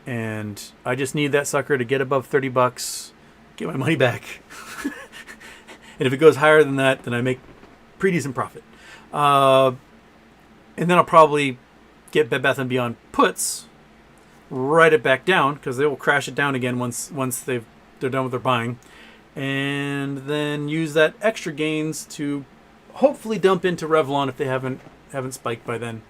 And I just need that sucker to get above 30 bucks, get my money back. And if it goes higher than that, then I make pretty decent profit. And then I'll probably get Bed Bath & Beyond puts, write it back down, because they will crash it down again once they're done with their buying. And then use that extra gains to hopefully dump into Revlon if they haven't spiked by then.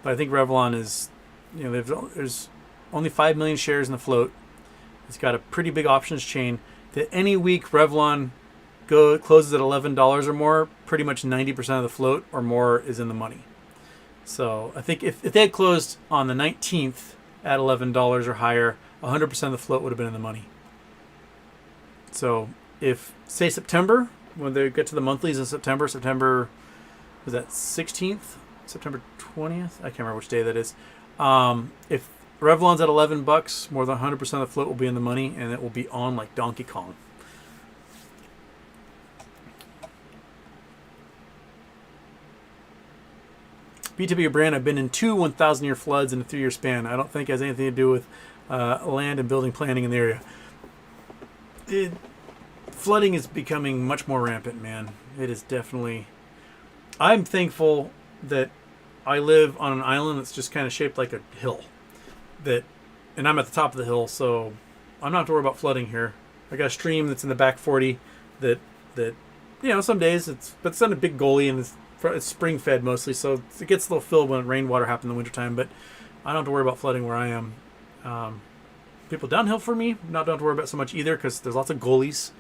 But I think Revlon is, there's only 5 million shares in the float. It's got a pretty big options chain. That any week Revlon closes at $11 or more, pretty much 90% of the float or more is in the money. So I think if they had closed on the 19th at $11 or higher, 100% of the float would have been in the money. So if, say, September, when they get to the monthlies in September was that 16th? September 20th? I can't remember which day that is. If Revlon's at $11, more than 100% of the float will be in the money, and it will be on like Donkey Kong. BW brand, I've been in 2 1,000-year floods in a 3-year span. I don't think it has anything to do with land and building planning in the area. Flooding is becoming much more rampant, man. It is definitely... I'm thankful that I live on an island that's just kind of shaped like a hill. And I'm at the top of the hill, so I'm not have to worry about flooding here. I got a stream that's in the back 40 that some days it's not a big gully, and it's spring fed mostly, so it gets a little filled when rainwater happens in the wintertime, but I don't have to worry about flooding where I am. People downhill for me, don't have to worry about so much either, because there's lots of gullies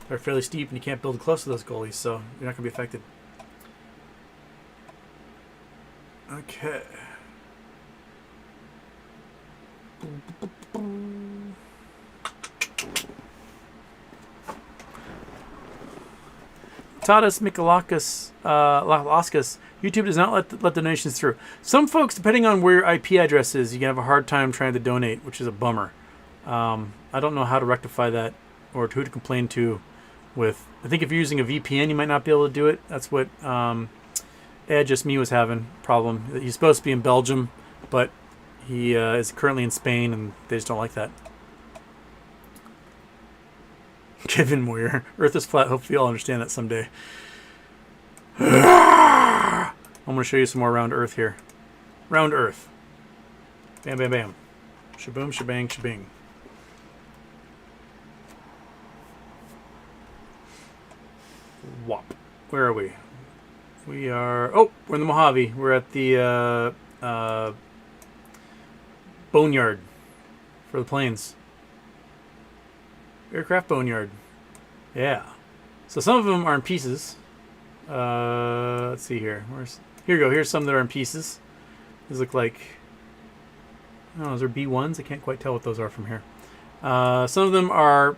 that are fairly steep and you can't build close to those gullies, so you're not going to be affected. Okay. Tadas Mikalakis, YouTube does not let donations through. Some folks, depending on where your IP address is, you can have a hard time trying to donate, which is a bummer. I don't know how to rectify that or who to complain to with. I think if you're using a VPN, you might not be able to do it. That's what Just Me was having problem. He's supposed to be in Belgium, but he is currently in Spain, and they just don't like that. Kevin Moyer, Earth is flat. Hopefully you'll understand that someday. I'm going to show you some more round Earth here. Round Earth. Bam, bam, bam. Shaboom, shabang, shabing. Wop. Where are we? We are... Oh, we're in the Mojave. We're at the boneyard for the planes. Aircraft boneyard. Yeah. So some of them are in pieces. Let's see here. Here we go. Here's some that are in pieces. These look like... Oh, those are B1s. I can't quite tell what those are from here. Some of them are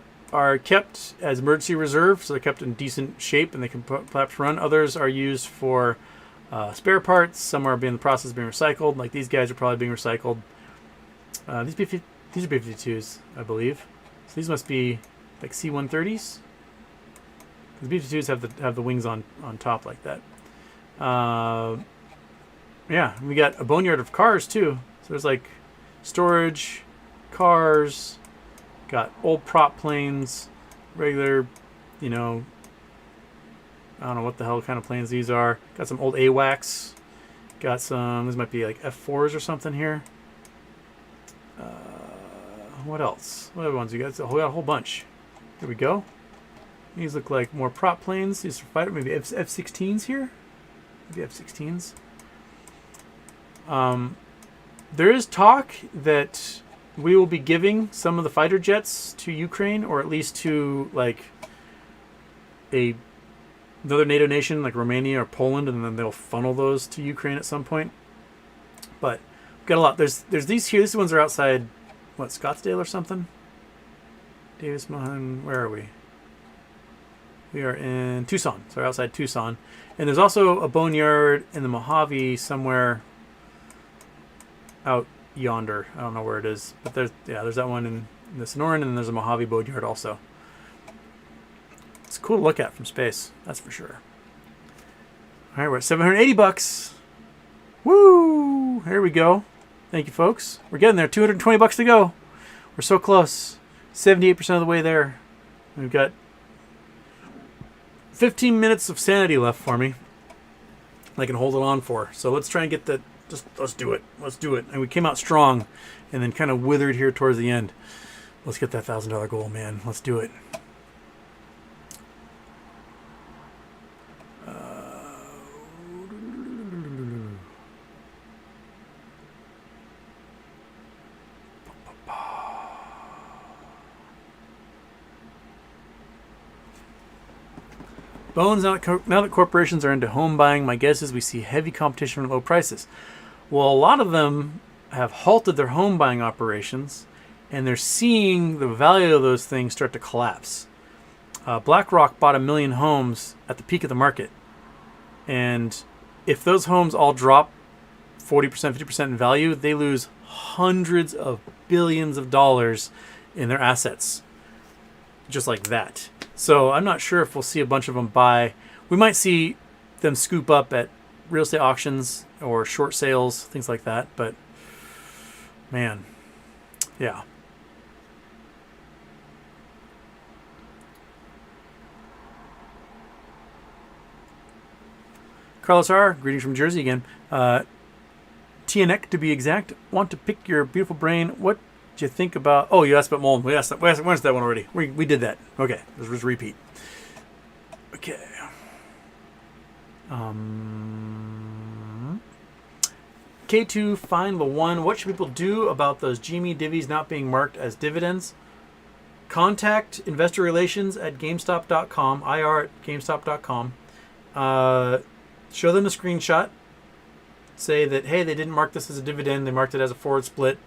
kept as emergency reserve, so they're kept in decent shape and they can perhaps run. Others are used for spare parts. Some are in the process of being recycled. Like these guys are probably being recycled. These are B-52s, I believe. So these must be like C-130s. The B-52s have the wings on top like that. Yeah, we got a boneyard of cars too. So there's like storage, cars, got old prop planes, regular, I don't know what the hell kind of planes these are. Got some old AWACS. Got some, this might be like F4s or something here. What else? What other ones you got? We got a whole bunch. Here we go. These look like more prop planes. These are fighter, maybe F-16s here. Maybe F-16s. There is talk that we will be giving some of the fighter jets to Ukraine, or at least to like another NATO nation like Romania or Poland, and then they'll funnel those to Ukraine at some point. But we've got a lot. There's these here. These ones are outside, what, Scottsdale or something? Davis Mohan, where are we? We are in Tucson, so we're outside Tucson. And there's also a boneyard in the Mojave somewhere out yonder. I don't know where it is, but there's that one in the Sonoran, and there's a Mojave boneyard also. It's cool to look at from space, that's for sure. All right, we're at $780. Woo! Here we go. Thank you, folks. We're getting there. $220 to go. We're so close. 78% of the way there. We've got 15 minutes of sanity left for me. I can hold it on for. So let's try and get that. Let's do it. Let's do it. And we came out strong and then kind of withered here towards the end. Let's get that $1,000 goal, man. Let's do it. Bones, now that corporations are into home buying, my guess is we see heavy competition for low prices. Well, a lot of them have halted their home buying operations, and they're seeing the value of those things start to collapse. BlackRock bought 1 million homes at the peak of the market. And if those homes all drop 40%, 50% in value, they lose hundreds of billions of dollars in their assets. Just like that. So I'm not sure if we'll see a bunch of them buy. We might see them scoop up at real estate auctions or short sales, things like that. But, man, yeah. Carlos R., greetings from Jersey again. TNEC, to be exact, want to pick your beautiful brain. What do you think about... Oh, you asked about Mullen. We asked that one already. We did that. Okay, let's just repeat. Okay. K2, find the one. What should people do about those GME divvies not being marked as dividends? Contact investor relations at GameStop.com, IR at GameStop.com. Show them a screenshot. Say that, hey, they didn't mark this as a dividend. They marked it as a forward split.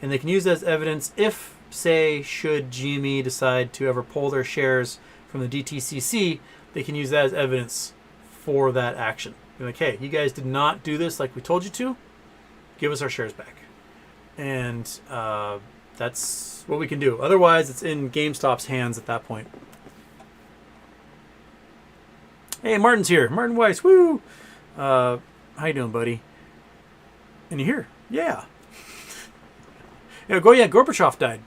And they can use that as evidence if, say, should GME decide to ever pull their shares from the DTCC, they can use that as evidence for that action. Be like, hey, you guys did not do this like we told you to. Give us our shares back. And that's what we can do. Otherwise, it's in GameStop's hands at that point. Hey, Martin's here. Martin Weiss, woo! How you doing, buddy? And you're here. Yeah. Gorbachev died.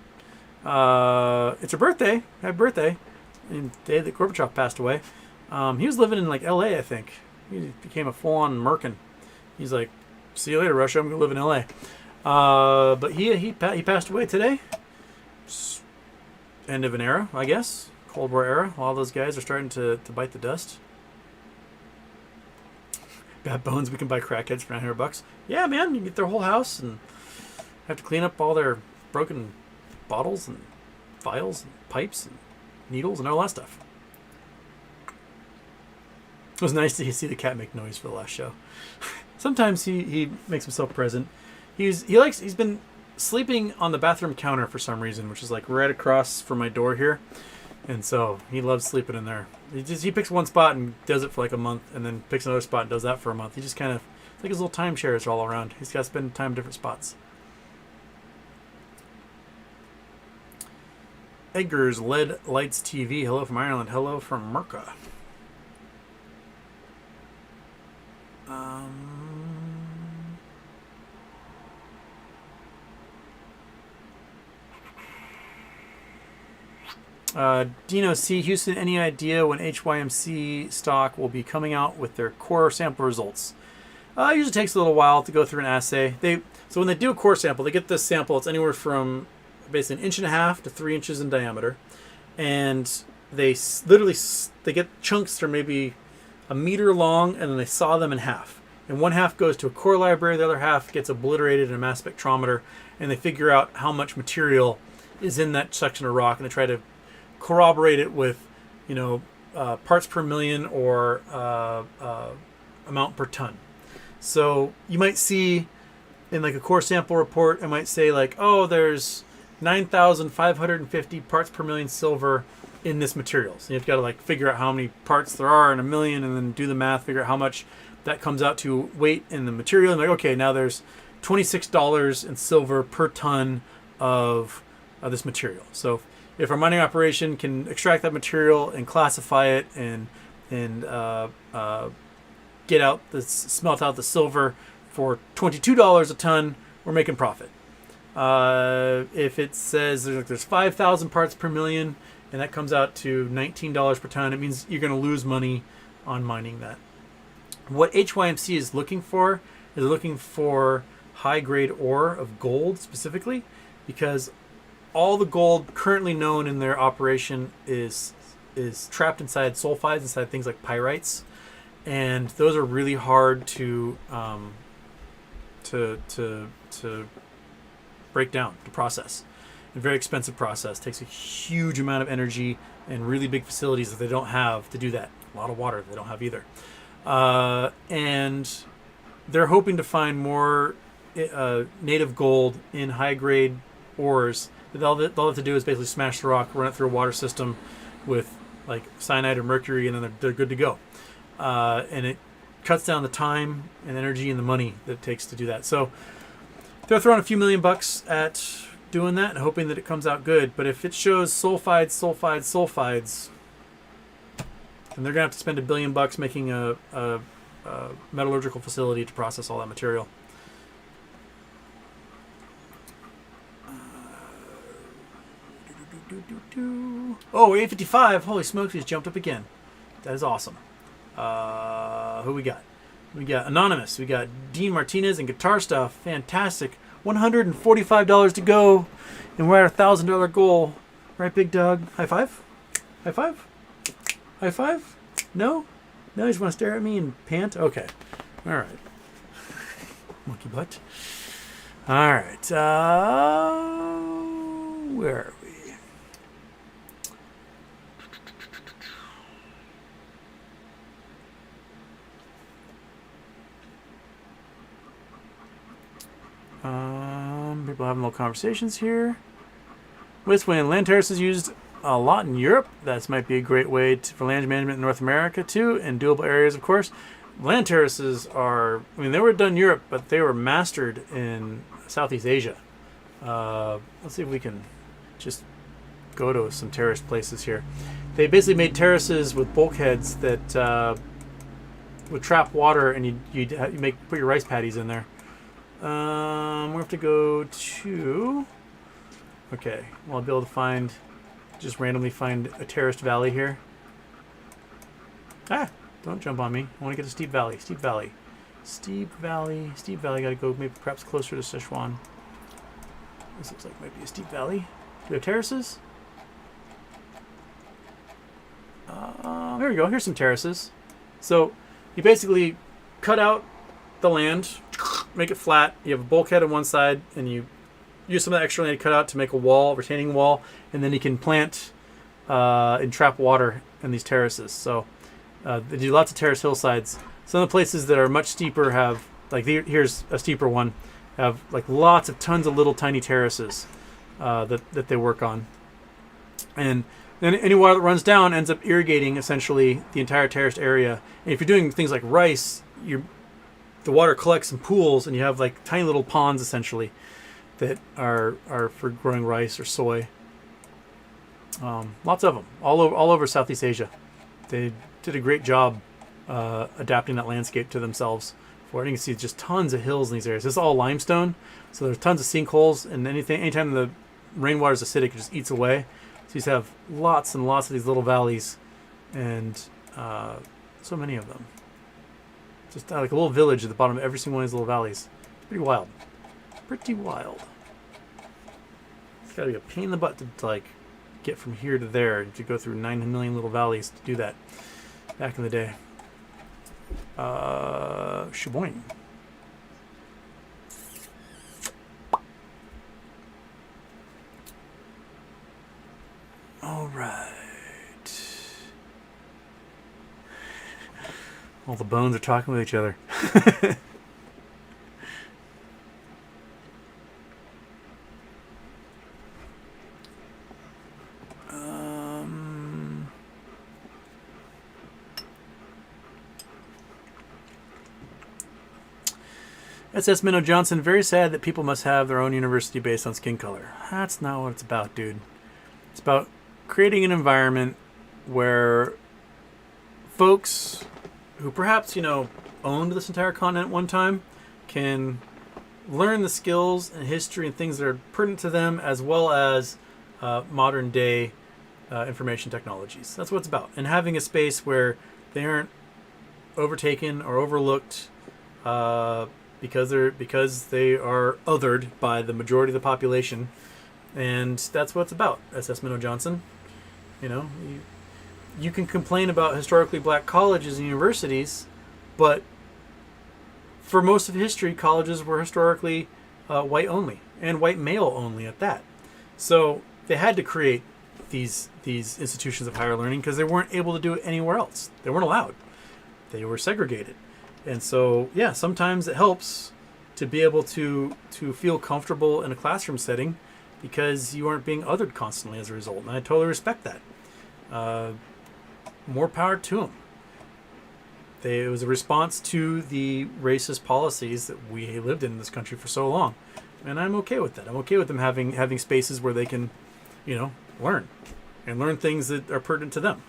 It's her birthday. Happy birthday. And the day that Gorbachev passed away. He was living in like LA, I think. He became a full-on Merkin. He's like, see you later, Russia. I'm going to live in LA. But he passed away today. End of an era, I guess. Cold War era. All those guys are starting to bite the dust. Bad bones, we can buy crackheads for $900. Yeah, man, you can get their whole house and have to clean up all their broken bottles and vials and pipes and needles and all that stuff. It was nice to see the cat make noise for the last show. Sometimes he makes himself present. He's been sleeping on the bathroom counter for some reason, which is like right across from my door here. And so he loves sleeping in there. He picks one spot and does it for like a month, and then picks another spot and does that for a month. He just kind of, it's like his little timeshares all around. He's got to spend time in different spots. Edgar's LED Lights TV. Hello from Ireland. Hello from Merca. Dino C. Houston, any idea when HYMC stock will be coming out with their core sample results? It usually takes a little while to go through an assay. So when they do a core sample, they get this sample. It's anywhere from basically 1.5 inches to 3 inches in diameter, and they literally get chunks that are maybe a meter long, and then they saw them in half. And one half goes to a core library, the other half gets obliterated in a mass spectrometer, and they figure out how much material is in that section of rock, and they try to corroborate it with, parts per million or amount per ton. So you might see in like a core sample report, it might say like, oh, there's 9,550 parts per million silver in this material. So you've got to like figure out how many parts there are in a million, and then do the math, figure out how much that comes out to weight in the material. And like, okay, now there's $26 in silver per ton of this material. So if our mining operation can extract that material and classify it and smelt out the silver for $22 a ton, we're making profit. If it says there's 5,000 parts per million and that comes out to $19 per ton, it means you're going to lose money on mining that. What HYMC is looking for high grade ore of gold specifically, because all the gold currently known in their operation is trapped inside sulfides, inside things like pyrites, and those are really hard to break down, to process. A very expensive process. Takes a huge amount of energy and really big facilities that they don't have to do that. A lot of water they don't have either. And they're hoping to find more native gold in high grade ores. All they have to do is basically smash the rock, run it through a water system with like cyanide or mercury, and then they're good to go. And it cuts down the time and energy and the money that it takes to do that. So they're throwing a few $1,000,000 at doing that and hoping that it comes out good. But if it shows sulfides, then they're gonna have to spend $1 billion making a metallurgical facility to process all that material. Oh, 855. Holy smokes, he's jumped up again. That is awesome. Who we got? We got Anonymous. We got Dean Martinez and Guitar Stuff. Fantastic. $145 to go. And we're at our $1,000 goal. Right, big dog? High five? High five? High five? No? No, you just want to stare at me and pant? Okay. All right. Monkey butt. All right. Where are we? People having little conversations here. Wasteland land terraces used a lot in Europe. That might be a great way for land management in North America too, and doable areas, of course. Land terraces they were done in Europe, but they were mastered in Southeast Asia. Let's see if we can just go to some terrace places here. They basically made terraces with bulkheads that would trap water, and you'd put your rice paddies in there. We have to go to. Okay, well, I'll be able to just randomly find a terraced valley here. Don't jump on me. I want to get a steep valley. Steep valley. Gotta go maybe perhaps closer to Sichuan. This looks like it might be a steep valley. Do we have terraces? Here we go. Here's some terraces. So you basically cut out the land, make it flat. You have a bulkhead on one side, and you use some of that extra land cut out to make a wall, retaining wall, and then you can plant and trap water in these terraces. So they do lots of terrace hillsides. Some of the places that are much steeper have, like here's a steeper one, Have like lots of tons of little tiny terraces that they work on, and then any water that runs down ends up irrigating essentially the entire terraced area. And if you're doing things like rice, the water collects in pools, and you have like tiny little ponds essentially that are for growing rice or soy. Lots of them all over Southeast Asia. They did a great job adapting that landscape to themselves. For it, you can see just tons of hills in these areas. This is all limestone, so there's tons of sinkholes, and anytime the rainwater is acidic, it just eats away. So you have lots and lots of these little valleys, and so many of them. Just like a little village at the bottom of every single one of these little valleys. It's pretty wild. Pretty wild. It's got to be a pain in the butt to like get from here to there, to go through 9 million little valleys to do that back in the day. Sheboyne. All right. All the bones are talking with each other. SS Minnow Johnson, very sad that people must have their own university based on skin color. That's not what it's about, dude. It's about creating an environment where folks who perhaps, owned this entire continent one time can learn the skills and history and things that are pertinent to them, as well as modern day information technologies. That's what it's about. And having a space where they aren't overtaken or overlooked because they are othered by the majority of the population, and that's what it's about. SS Minnow Johnson, you can complain about historically black colleges and universities, but for most of history, colleges were historically white only and white male only at that. So they had to create these institutions of higher learning because they weren't able to do it anywhere else. They weren't allowed. They were segregated. And so, yeah, sometimes it helps to be able to feel comfortable in a classroom setting because you aren't being othered constantly as a result. And I totally respect that. More power to them. It was a response to the racist policies that we lived in this country for so long. And I'm okay with that. I'm okay with them having spaces where they can, learn. And learn things that are pertinent to them.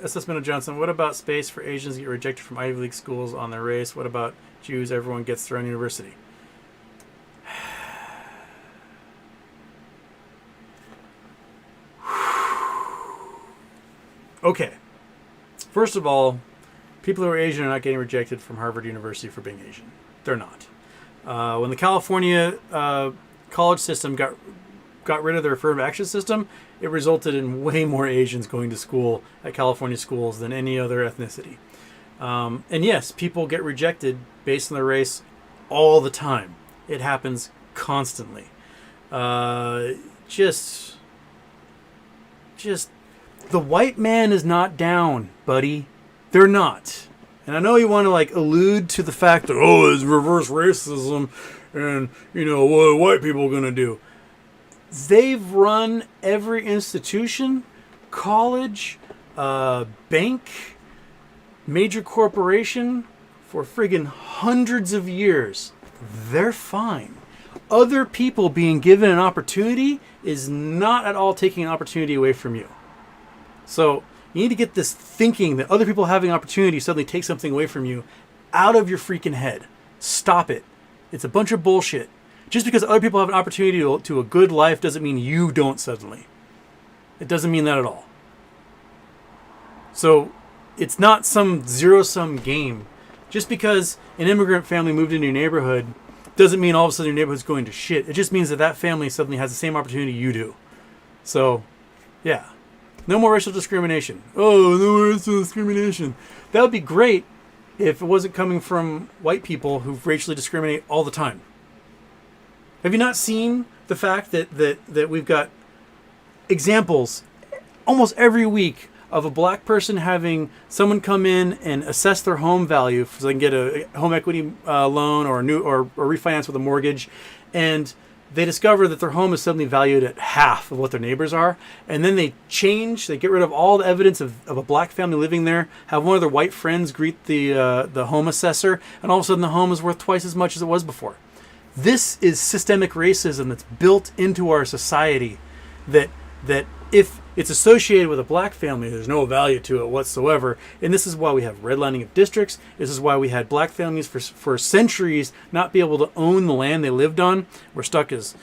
SS Minnow Johnson, what about space for Asians to get rejected from Ivy League schools on their race? What about Jews? Everyone gets their own university. Okay. First of all, people who are Asian are not getting rejected from Harvard University for being Asian. They're not. When the California college system got rid of their affirmative action system, it resulted in way more Asians going to school at California schools than any other ethnicity. And yes, people get rejected based on their race all the time. It happens constantly. Just the white man is not down, buddy. They're not. And I know you want to allude to the fact that, it's reverse racism and, what are white people going to do? They've run every institution, college, bank, major corporation for friggin' hundreds of years. They're fine. Other people being given an opportunity is not at all taking an opportunity away from you. So you need to get this thinking that other people having opportunity suddenly take something away from you out of your freaking head. Stop it. It's a bunch of bullshit. Just because other people have an opportunity to a good life doesn't mean you don't suddenly. It doesn't mean that at all. So it's not some zero-sum game. Just because an immigrant family moved into your neighborhood doesn't mean all of a sudden your neighborhood's going to shit. It just means that family suddenly has the same opportunity you do. So, yeah. No more racial discrimination. Oh, no more racial discrimination. That would be great if it wasn't coming from white people who racially discriminate all the time. Have you not seen the fact that we've got examples almost every week of a black person having someone come in and assess their home value so they can get a home equity loan or refinance with a mortgage, and they discover that their home is suddenly valued at half of what their neighbors are, and then they get rid of all the evidence of a black family living there, have one of their white friends greet the home assessor, and all of a sudden the home is worth twice as much as it was before. This is systemic racism that's built into our society, that if it's associated with a black family, there's no value to it whatsoever. And this is why we have redlining of districts. This is why we had black families for centuries not be able to own the land they lived on. We're stuck as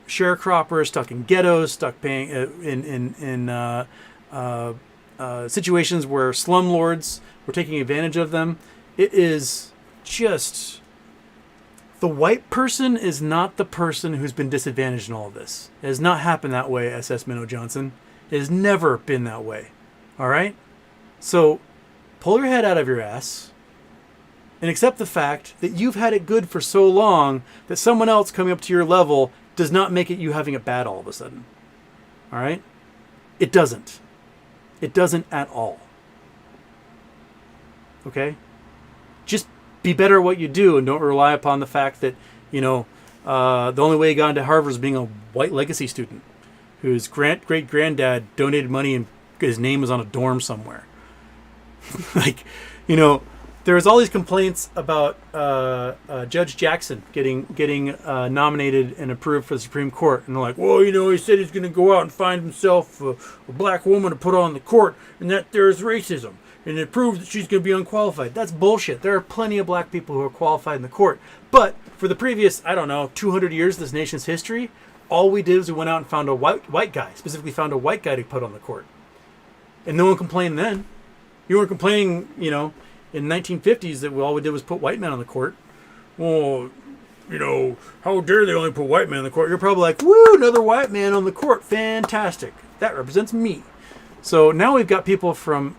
sharecroppers, stuck in ghettos, stuck paying in situations where slumlords were taking advantage of them. It is just... The white person is not the person who's been disadvantaged in all of this. It has not happened that way, SS Minnow Johnson. It has never been that way. All right? So pull your head out of your ass and accept the fact that you've had it good for so long that someone else coming up to your level does not make it you having it bad all of a sudden. All right? It doesn't. It doesn't at all. Okay? Just be better at what you do and don't rely upon the fact that, the only way he got into Harvard is being a white legacy student whose great-granddad donated money and his name was on a dorm somewhere. There's all these complaints about Judge Jackson getting nominated and approved for the Supreme Court. And they're like, well, he said he's going to go out and find himself a black woman to put on the court and that there's racism. And it proves that she's going to be unqualified. That's bullshit. There are plenty of black people who are qualified in the court. But for the previous, 200 years of this nation's history, all we did was we went out and found a white guy, specifically found a white guy to put on the court. And no one complained then. You weren't complaining, in the 1950s that all we did was put white men on the court. Well, how dare they only put white men on the court? You're probably like, woo, another white man on the court. Fantastic. That represents me. So now we've got people from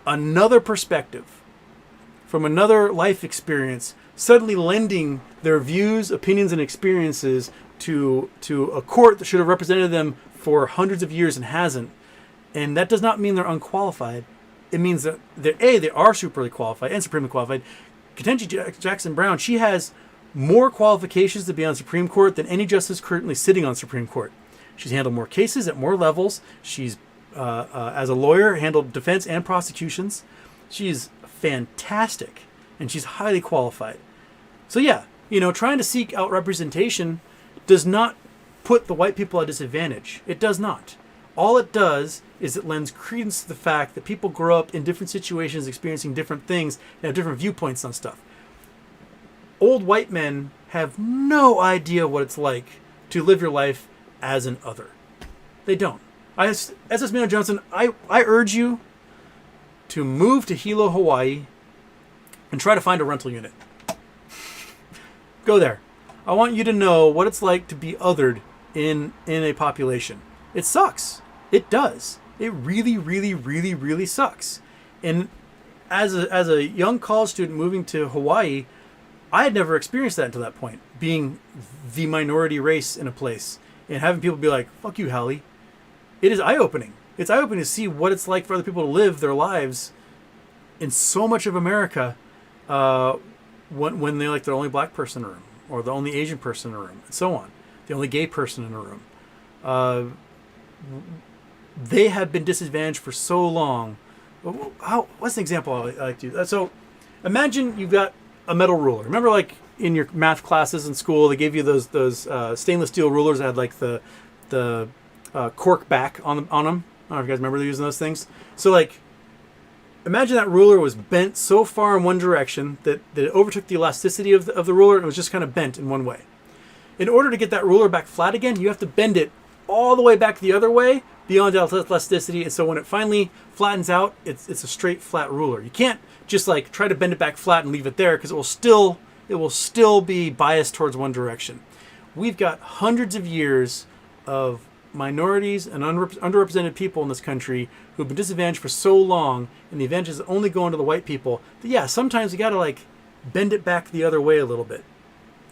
another perspective, from another life experience, suddenly lending their views, opinions, and experiences to a court that should have represented them for hundreds of years and hasn't. And that does not mean they're unqualified. It means that they are supremely qualified and supremely qualified. Ketanji Jackson Brown, she has more qualifications to be on Supreme Court than any justice currently sitting on Supreme Court. She's handled more cases at more levels. She's as a lawyer, handled defense and prosecutions. She's fantastic, and she's highly qualified. So yeah, trying to seek out representation does not put the white people at a disadvantage. It does not. All it does is it lends credence to the fact that people grow up in different situations, experiencing different things, and have different viewpoints on stuff. Old white men have no idea what it's like to live your life as an other. They don't. SS Minnow Johnson, I urge you to move to Hilo, Hawaii, and try to find a rental unit. Go there. I want you to know what it's like to be othered in a population. It sucks. It does. It really, really, really, really sucks. And as a young college student moving to Hawaii, I had never experienced that until that point, being the minority race in a place and having people be like, fuck you, Hallie. It is eye-opening. It's eye-opening to see what it's like for other people to live their lives in so much of America when they're like the only black person in a room, or the only Asian person in a room, and so on. The only gay person in a room. They have been disadvantaged for so long. What's an example I like to use? So imagine you've got a metal ruler. Remember, like in your math classes in school, they gave you those stainless steel rulers that had like the cork back on them. I don't know if you guys remember using those things. So like, imagine that ruler was bent so far in one direction that it overtook the elasticity of the ruler and it was just kind of bent in one way. In order to get that ruler back flat again, you have to bend it all the way back the other way beyond elasticity. And so when it finally flattens out, it's a straight flat ruler. You can't just like try to bend it back flat and leave it there because it will still be biased towards one direction. We've got hundreds of years of minorities and underrepresented people in this country who've been disadvantaged for so long, and the advantages only going to the white people. That, yeah, sometimes you got to like bend it back the other way a little bit,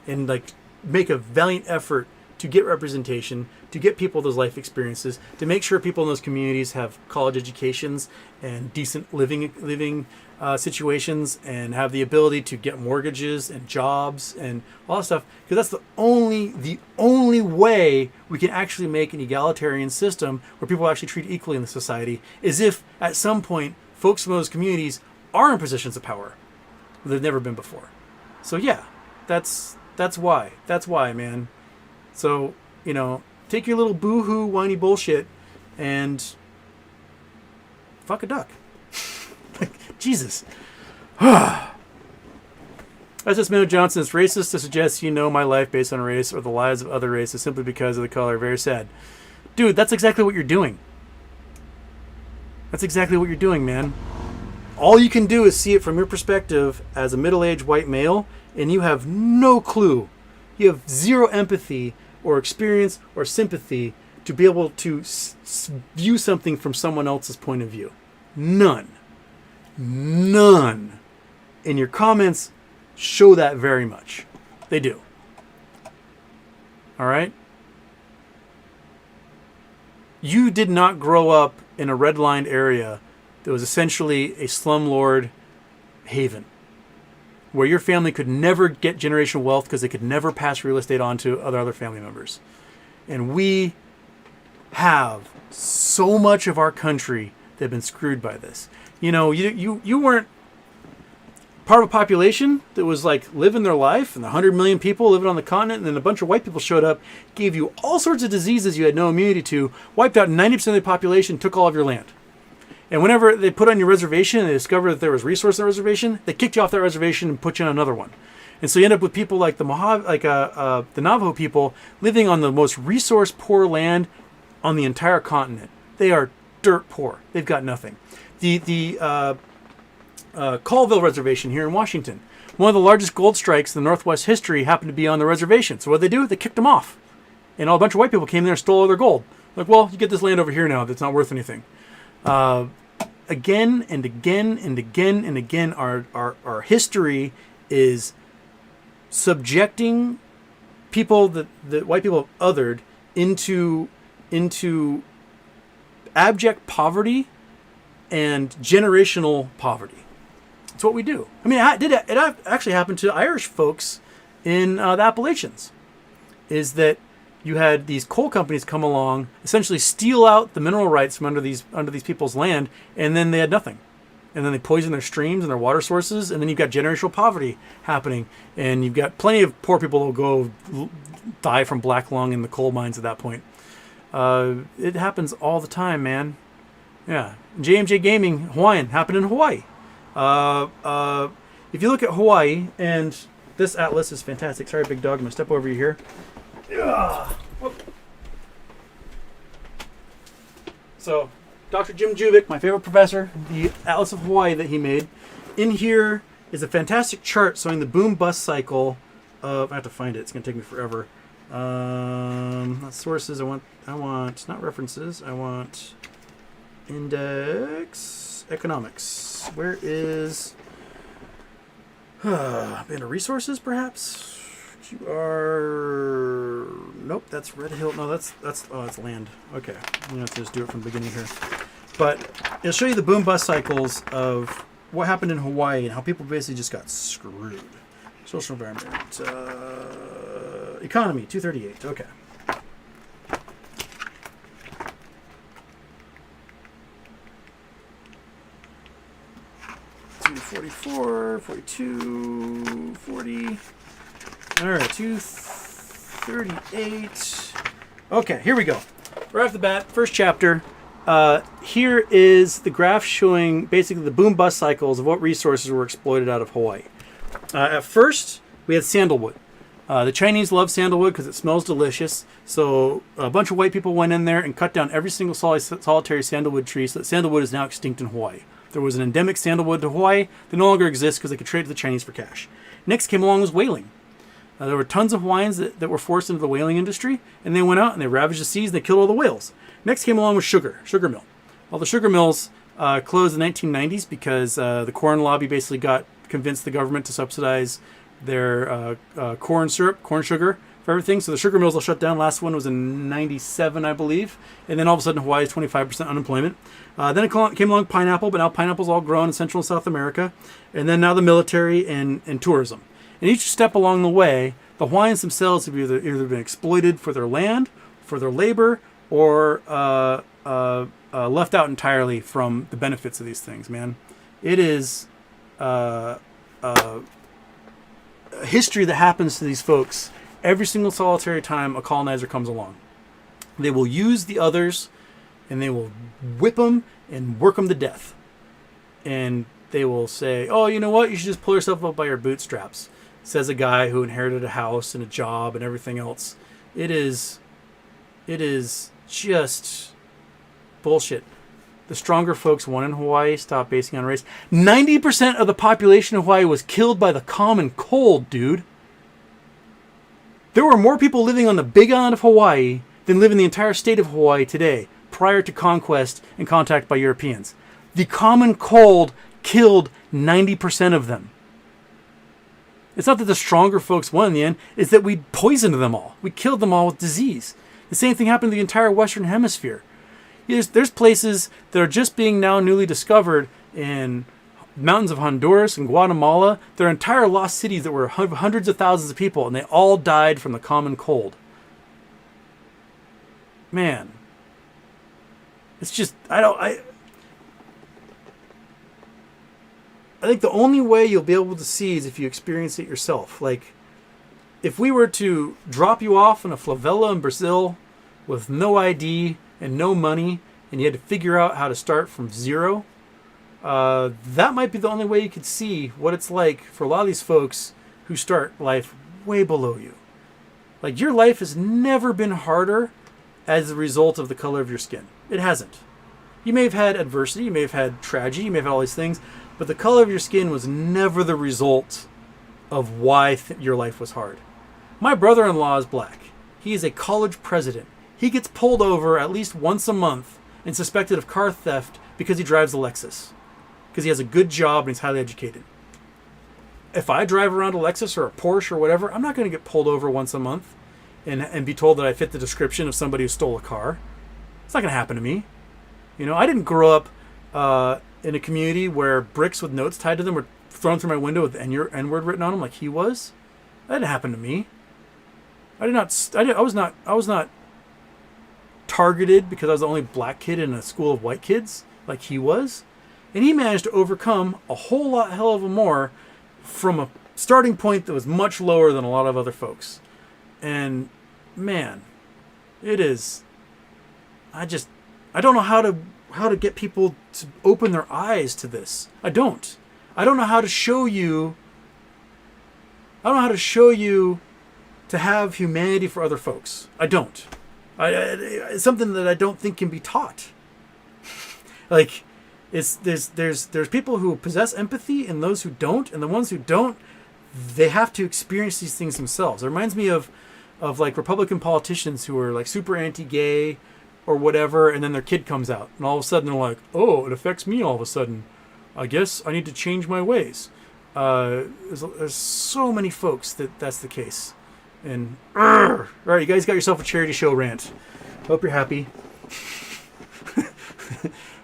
and like make a valiant effort to get representation, to get people those life experiences, to make sure people in those communities have college educations and decent living situations, and have the ability to get mortgages and jobs and all that stuff. Because that's the only way we can actually make an egalitarian system where people are actually treated equally in the society, is if at some point folks from those communities are in positions of power they've never been before. So yeah, that's why. That's why, man. So, take your little boo-hoo whiny bullshit and fuck a duck. Like, Jesus. That's just Minnow Johnson. It's racist to suggest you know my life based on race or the lives of other races simply because of the color. Very sad. Dude, that's exactly what you're doing. That's exactly what you're doing, man. All you can do is see it from your perspective as a middle-aged white male, and you have no clue. You have zero empathy or experience or sympathy to be able to view something from someone else's point of view. None. And your comments show that very much. They do. All right? You did not grow up in a red-lined area that was essentially a slumlord haven, where your family could never get generational wealth because they could never pass real estate on to other family members. And we have so much of our country that have been screwed by this. You weren't part of a population that was like living their life, and the 100 million people living on the continent, and then a bunch of white people showed up, gave you all sorts of diseases you had no immunity to, wiped out 90% of the population, took all of your land. And whenever they put on your reservation and they discovered that there was resource on the reservation, they kicked you off that reservation and put you on another one. And so you end up with people like the Navajo people living on the most resource poor land on the entire continent. They are dirt poor. They've got nothing. The Colville Reservation here in Washington, one of the largest gold strikes in the Northwest history, happened to be on the reservation. So what did they do? They kicked them off. And a bunch of white people came there and stole all their gold. Like, well, you get this land over here now that's not worth anything. Again and again and again and again, our history is subjecting people that white people have othered into abject poverty and generational poverty. That's what we do. I mean, it actually happened to Irish folks in the Appalachians. Is that you had these coal companies come along, essentially steal out the mineral rights from under these people's land, and then they had nothing. And then they poison their streams and their water sources, and then you've got generational poverty happening, and you've got plenty of poor people who will go die from black lung in the coal mines at that point. It happens all the time, man. Yeah, JMJ Gaming Hawaiian happened in Hawaii. If you look at Hawaii, and this atlas is fantastic. Sorry, big dog, I'm gonna step over you here. So, Dr. Jim Juvic, my favorite professor, the Atlas of Hawaii that he made. In here is a fantastic chart showing the boom-bust cycle of... I have to find it. It's going to take me forever. Sources. I want not references. I want index economics. Where is... Band of resources, perhaps? You are... Nope, that's Red Hill. No, that's land. Okay, I'm going to have to just do it from the beginning here. But it'll show you the boom-bust cycles of what happened in Hawaii and how people basically just got screwed. Social environment. Economy, 238. Okay. $244, 42, 40... All right, 238. Okay, here we go. Right off the bat, first chapter. Here is the graph showing basically the boom-bust cycles of what resources were exploited out of Hawaii. At first, we had sandalwood. The Chinese love sandalwood because it smells delicious. So a bunch of white people went in there and cut down every single solitary sandalwood tree. So that sandalwood is now extinct in Hawaii. There was an endemic sandalwood to Hawaii that no longer exists because they could trade to the Chinese for cash. Next came along was whaling. There were tons of Hawaiians that were forced into the whaling industry, and they went out and they ravaged the seas and they killed all the whales. Next came along with sugar mill. Well, the sugar mills closed in the 1990s because the corn lobby basically convinced the government to subsidize their corn syrup, corn sugar, for everything. So the sugar mills will shut down. Last one was in 97, I believe. And then all of a sudden Hawaii is 25% unemployment. Then it came along pineapple, but now pineapple's all grown in Central and South America. And then now the military and tourism. And each step along the way, the Hawaiians themselves have either been exploited for their land, for their labor, or left out entirely from the benefits of these things, man. It is a history that happens to these folks every single solitary time a colonizer comes along. They will use the others, and they will whip them and work them to death. And they will say, oh, you know what? You should just pull yourself up by your bootstraps. Says a guy who inherited a house and a job and everything else. It is just bullshit. The stronger folks won in Hawaii. Stop basing on race. 90% of the population of Hawaii was killed by the common cold, dude. There were more people living on the big island of Hawaii than live in the entire state of Hawaii today, prior to conquest and contact by Europeans. The common cold killed 90% of them. It's not that the stronger folks won in the end, it's that we poisoned them all. We killed them all with disease. The same thing happened to the entire Western Hemisphere. There's places that are just being now newly discovered in mountains of Honduras and Guatemala. There are entire lost cities that were hundreds of thousands of people, and they all died from the common cold. Man. It's just, I think the only way you'll be able to see is if you experience it yourself. Like, if we were to drop you off in a favela in Brazil with no ID and no money, and you had to figure out how to start from zero, that might be the only way you could see what it's like for a lot of these folks who start life way below you. Like, your life has never been harder as a result of the color of your skin. It hasn't. You may have had adversity, you may have had tragedy, you may have had all these things, but the color of your skin was never the result of why your life was hard. My brother-in-law is black. He is a college president. He gets pulled over at least once a month and suspected of car theft because he drives a Lexus. Because he has a good job and he's highly educated. If I drive around a Lexus or a Porsche or whatever, I'm not going to get pulled over once a month and be told that I fit the description of somebody who stole a car. It's not going to happen to me. You know, I didn't grow up in a community where bricks with notes tied to them were thrown through my window with the N-word written on them like he was. That didn't happen to me. I was not targeted because I was the only black kid in a school of white kids like he was. And he managed to overcome a whole lot hell of a more from a starting point that was much lower than a lot of other folks. And man, it is, I don't know how to get people to open their eyes to this. I don't know how to show you to have humanity for other folks. I don't. It's something that I don't think can be taught. Like, there's people who possess empathy and those who don't, and the ones who don't, they have to experience these things themselves. It reminds me of like Republican politicians who are like super anti-gay or whatever, and then their kid comes out, and all of a sudden they're like, oh, it affects me all of a sudden. I guess I need to change my ways. There's so many folks that's the case. And all right, you guys got yourself a charity show rant. Hope you're happy.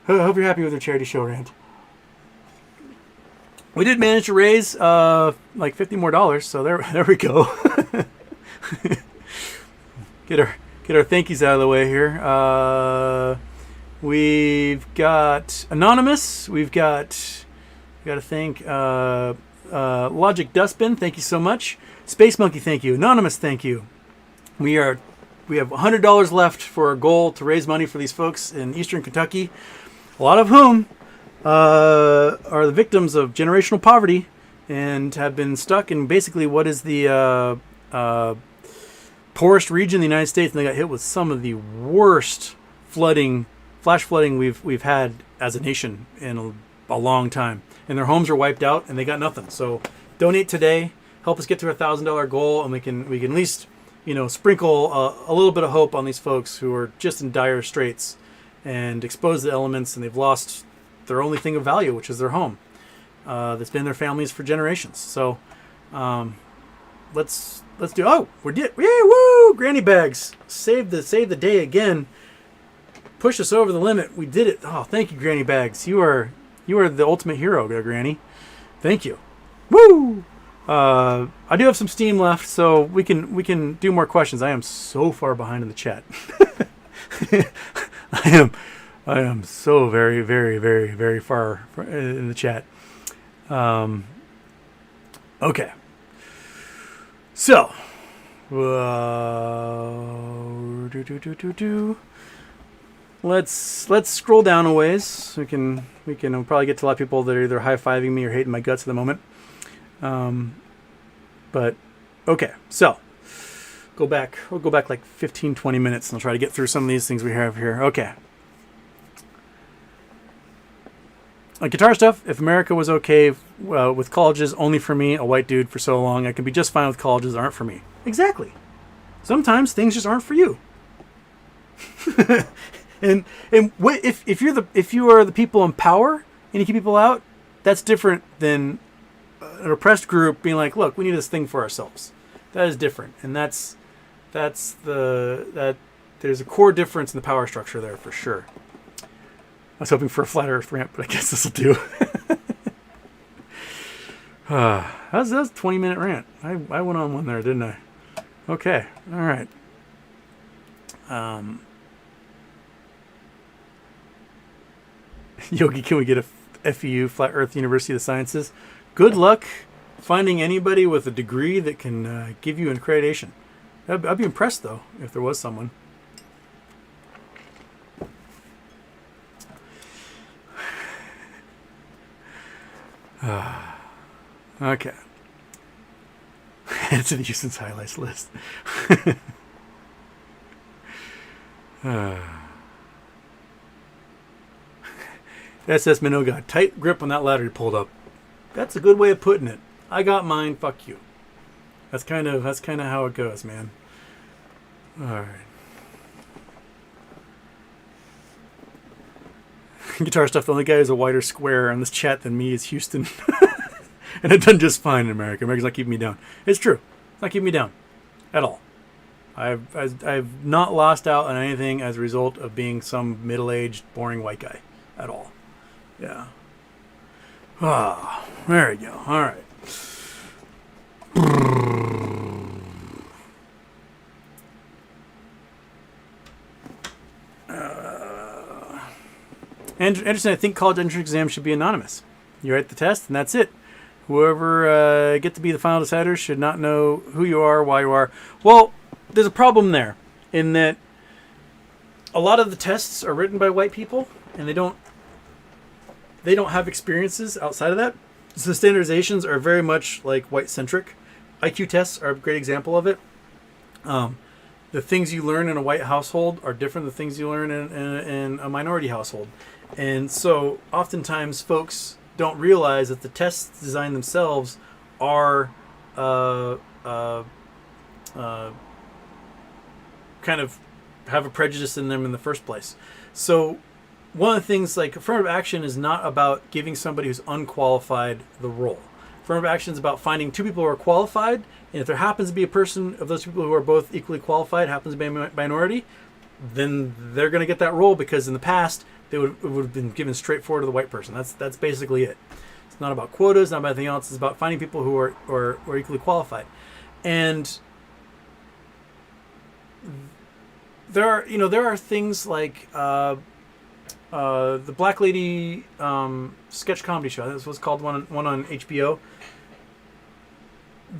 Hope you're happy with your charity show rant. We did manage to raise like $50 more, so there we go. Get our thank yous out of the way here. We've got Anonymous. We got to thank Logic Dustbin. Thank you so much. Space Monkey, thank you. Anonymous, thank you. We have $100 left for our goal to raise money for these folks in Eastern Kentucky, a lot of whom are the victims of generational poverty and have been stuck in basically what is the poorest region in the United States, and they got hit with some of the worst flash flooding we've had as a nation in a long time. And their homes are wiped out, and they got nothing. So donate today. Help us get to our $1,000 goal, and we can at least, sprinkle a little bit of hope on these folks who are just in dire straits and exposed to the elements, and they've lost their only thing of value, which is their home. That's been their families for generations. So do. Oh, yeah, woo! Granny bags saved the day again. Pushed us over the limit. We did it. Oh, thank you, Granny bags. You are the ultimate hero, there, Granny. Thank you. Woo! I do have some steam left, so we can do more questions. I am so far behind in the chat. I am so very, very, very, very far in the chat. Okay. So, let's scroll down a ways. We can probably get to a lot of people that are either high-fiving me or hating my guts at the moment. But okay, so we'll go back like 15, 20 minutes and I'll try to get through some of these things we have here. Okay. Guitar stuff, if America was okay with colleges only for me, a white dude for so long, I can be just fine with colleges that aren't for me. Exactly. Sometimes things just aren't for you. and if you are the people in power and you keep people out, that's different than an oppressed group being like, look, we need this thing for ourselves. That is different, and there's a core difference in the power structure there for sure. I was hoping for a flat Earth rant, but I guess this will do. That was a 20-minute rant. I went on one there, didn't I? Okay, all right. Yogi, can we get a FEU, Flat Earth University of the Sciences? Good luck finding anybody with a degree that can give you an accreditation. I'd be impressed, though, if there was someone. Okay. Add to the Houston's highlights list. SS Minoga, tight grip on that ladder you pulled up. That's a good way of putting it. I got mine, fuck you. That's kind of how it goes, man. Alright. Guitar stuff, the only guy who's a wider square on this chat than me is Houston. And I've done just fine in America. America's not keeping me down. It's true. It's not keeping me down. At all. I've not lost out on anything as a result of being some middle-aged, boring white guy. At all. Yeah. Ah, there we go. All right. Anderson, I think college entrance exams should be anonymous. You write the test, and that's it. Whoever get to be the final deciders should not know who you are, why you are. Well, there's a problem there in that a lot of the tests are written by white people, and they don't have experiences outside of that. So the standardizations are very much like white-centric. IQ tests are a great example of it. The things you learn in a white household are different than the things you learn in a minority household. And so oftentimes folks don't realize that the tests designed themselves are kind of have a prejudice in them in the first place. So one of the things, like, affirmative action is not about giving somebody who's unqualified the role. Affirmative action is about finding two people who are qualified, and if there happens to be a person of those people who are both equally qualified, happens to be a minority, then they're going to get that role because in the past it would have been given straightforward to the white person. That's basically it. It's not about quotas, not about anything else. It's about finding people who are equally qualified. And there are things like the Black Lady sketch comedy show. This was called one on HBO.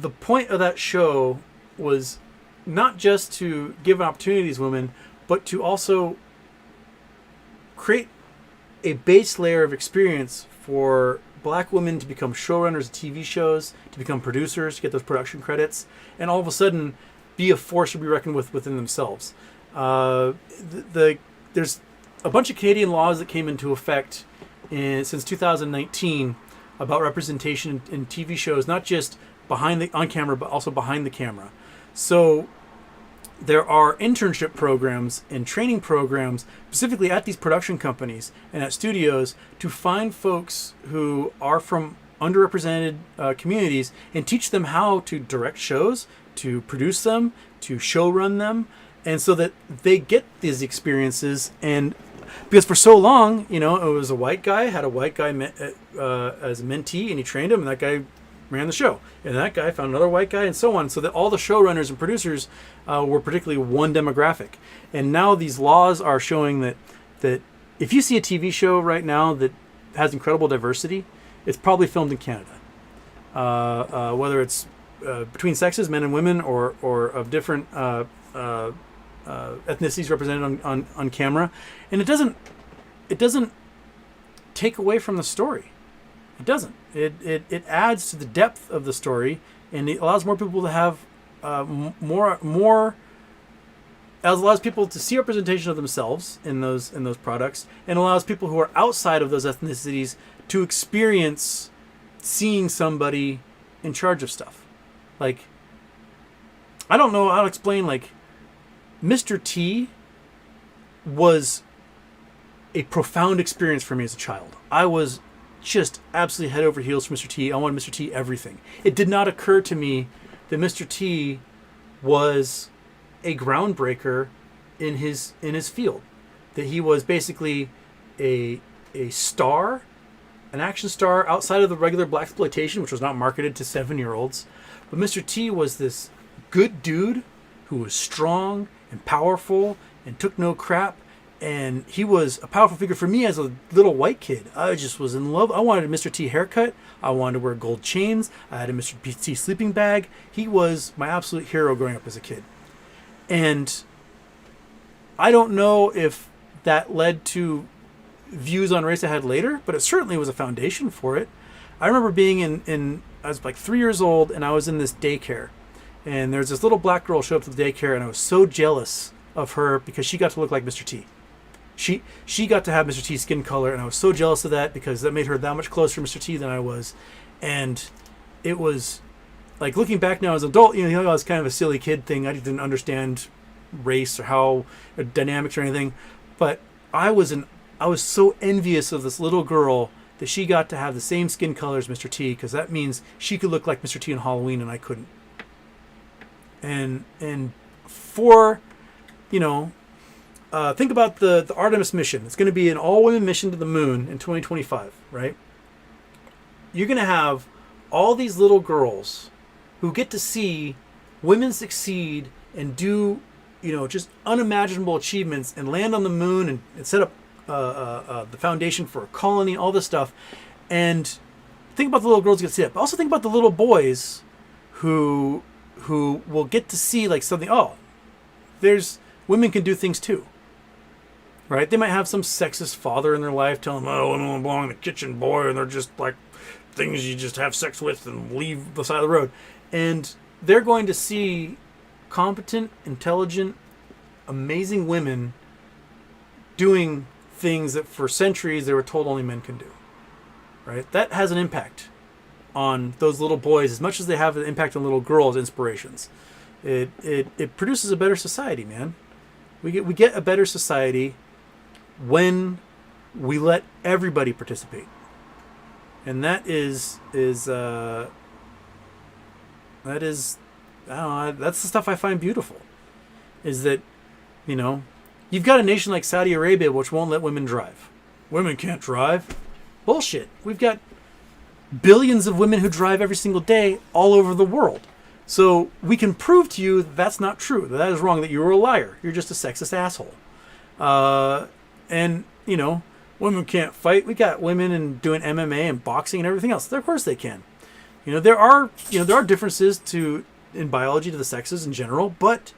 The point of that show was not just to give an opportunity to these women, but to also create a base layer of experience for black women to become showrunners of TV shows, to become producers, to get those production credits, and all of a sudden be a force to be reckoned with within themselves. There's a bunch of Canadian laws that came into effect since 2019 about representation in TV shows, not just on camera, but also behind the camera. So there are internship programs and training programs specifically at these production companies and at studios to find folks who are from underrepresented communities and teach them how to direct shows, to produce them, to show run them, and so that they get these experiences. And because for so long, it was a white guy, had a white guy as a mentee, and he trained him, and that guy ran the show. And that guy found another white guy, and so on, so that all the showrunners and producers were particularly one demographic. And now these laws are showing that if you see a TV show right now that has incredible diversity, it's probably filmed in Canada. Whether it's between sexes, men and women, or of different ethnicities represented on camera. And it doesn't take away from the story. It doesn't. It adds to the depth of the story, and it allows more people to have more. It allows people to see representation of themselves in those products, and allows people who are outside of those ethnicities to experience seeing somebody in charge of stuff. Like, I don't know how to explain, like, Mr. T was a profound experience for me as a child. I was just absolutely head over heels for Mr. T. I wanted Mr. T everything. It did not occur to me that Mr. T was a groundbreaker in his field. That he was basically a star, an action star outside of the regular blaxploitation, which was not marketed to 7-year-olds. But Mr. T was this good dude who was strong and powerful and took no crap. And he was a powerful figure for me as a little white kid. I just was in love. I wanted a Mr. T haircut. I wanted to wear gold chains. I had a Mr. T sleeping bag. He was my absolute hero growing up as a kid. And I don't know if that led to views on race I had later, but it certainly was a foundation for it. I remember being I was like 3 years old, and I was in this daycare. And there's this little black girl show up to the daycare, and I was so jealous of her because she got to look like Mr. T. She got to have Mr. T's skin color, and I was so jealous of that because that made her that much closer to Mr. T than I was. And it was, like, looking back now as an adult, I was kind of a silly kid thing. I didn't understand race or how dynamics or anything. But I was so envious of this little girl that she got to have the same skin color as Mr. T, because that means she could look like Mr. T on Halloween and I couldn't. And for, think about the Artemis mission. It's going to be an all-women mission to the moon in 2025, right? You're going to have all these little girls who get to see women succeed and do, just unimaginable achievements and land on the moon and set up the foundation for a colony, all this stuff. And think about the little girls who get to see it. But also think about the little boys who will get to see, like, something. Oh, women can do things too. Right? They might have some sexist father in their life telling them, oh, women don't belong in the kitchen, boy, and they're just like things you just have sex with and leave the side of the road. And they're going to see competent, intelligent, amazing women doing things that for centuries they were told only men can do. Right? That has an impact on those little boys as much as they have an impact on little girls' inspirations. It produces a better society, man. We get a better society when we let everybody participate. And that is I don't know, that's the stuff I find beautiful. Is that, you've got a nation like Saudi Arabia which won't let women drive. Women can't drive. Bullshit. We've got billions of women who drive every single day all over the world. So we can prove to you that that's not true. That is wrong, that you're a liar. You're just a sexist asshole. And, women can't fight. We got women doing MMA and boxing and everything else. Of course they can. There are differences in biology to the sexes in general, but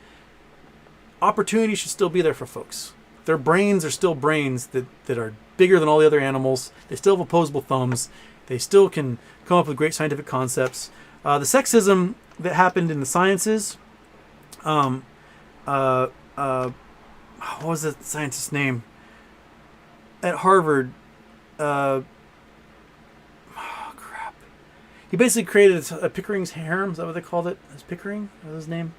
opportunity should still be there for folks. Their brains are still brains that are bigger than all the other animals. They still have opposable thumbs. They still can come up with great scientific concepts. The sexism that happened in the sciences, what was the scientist's name? At Harvard, crap. He basically created a Pickering's harem. Is that what they called it? Is Pickering? What was his name?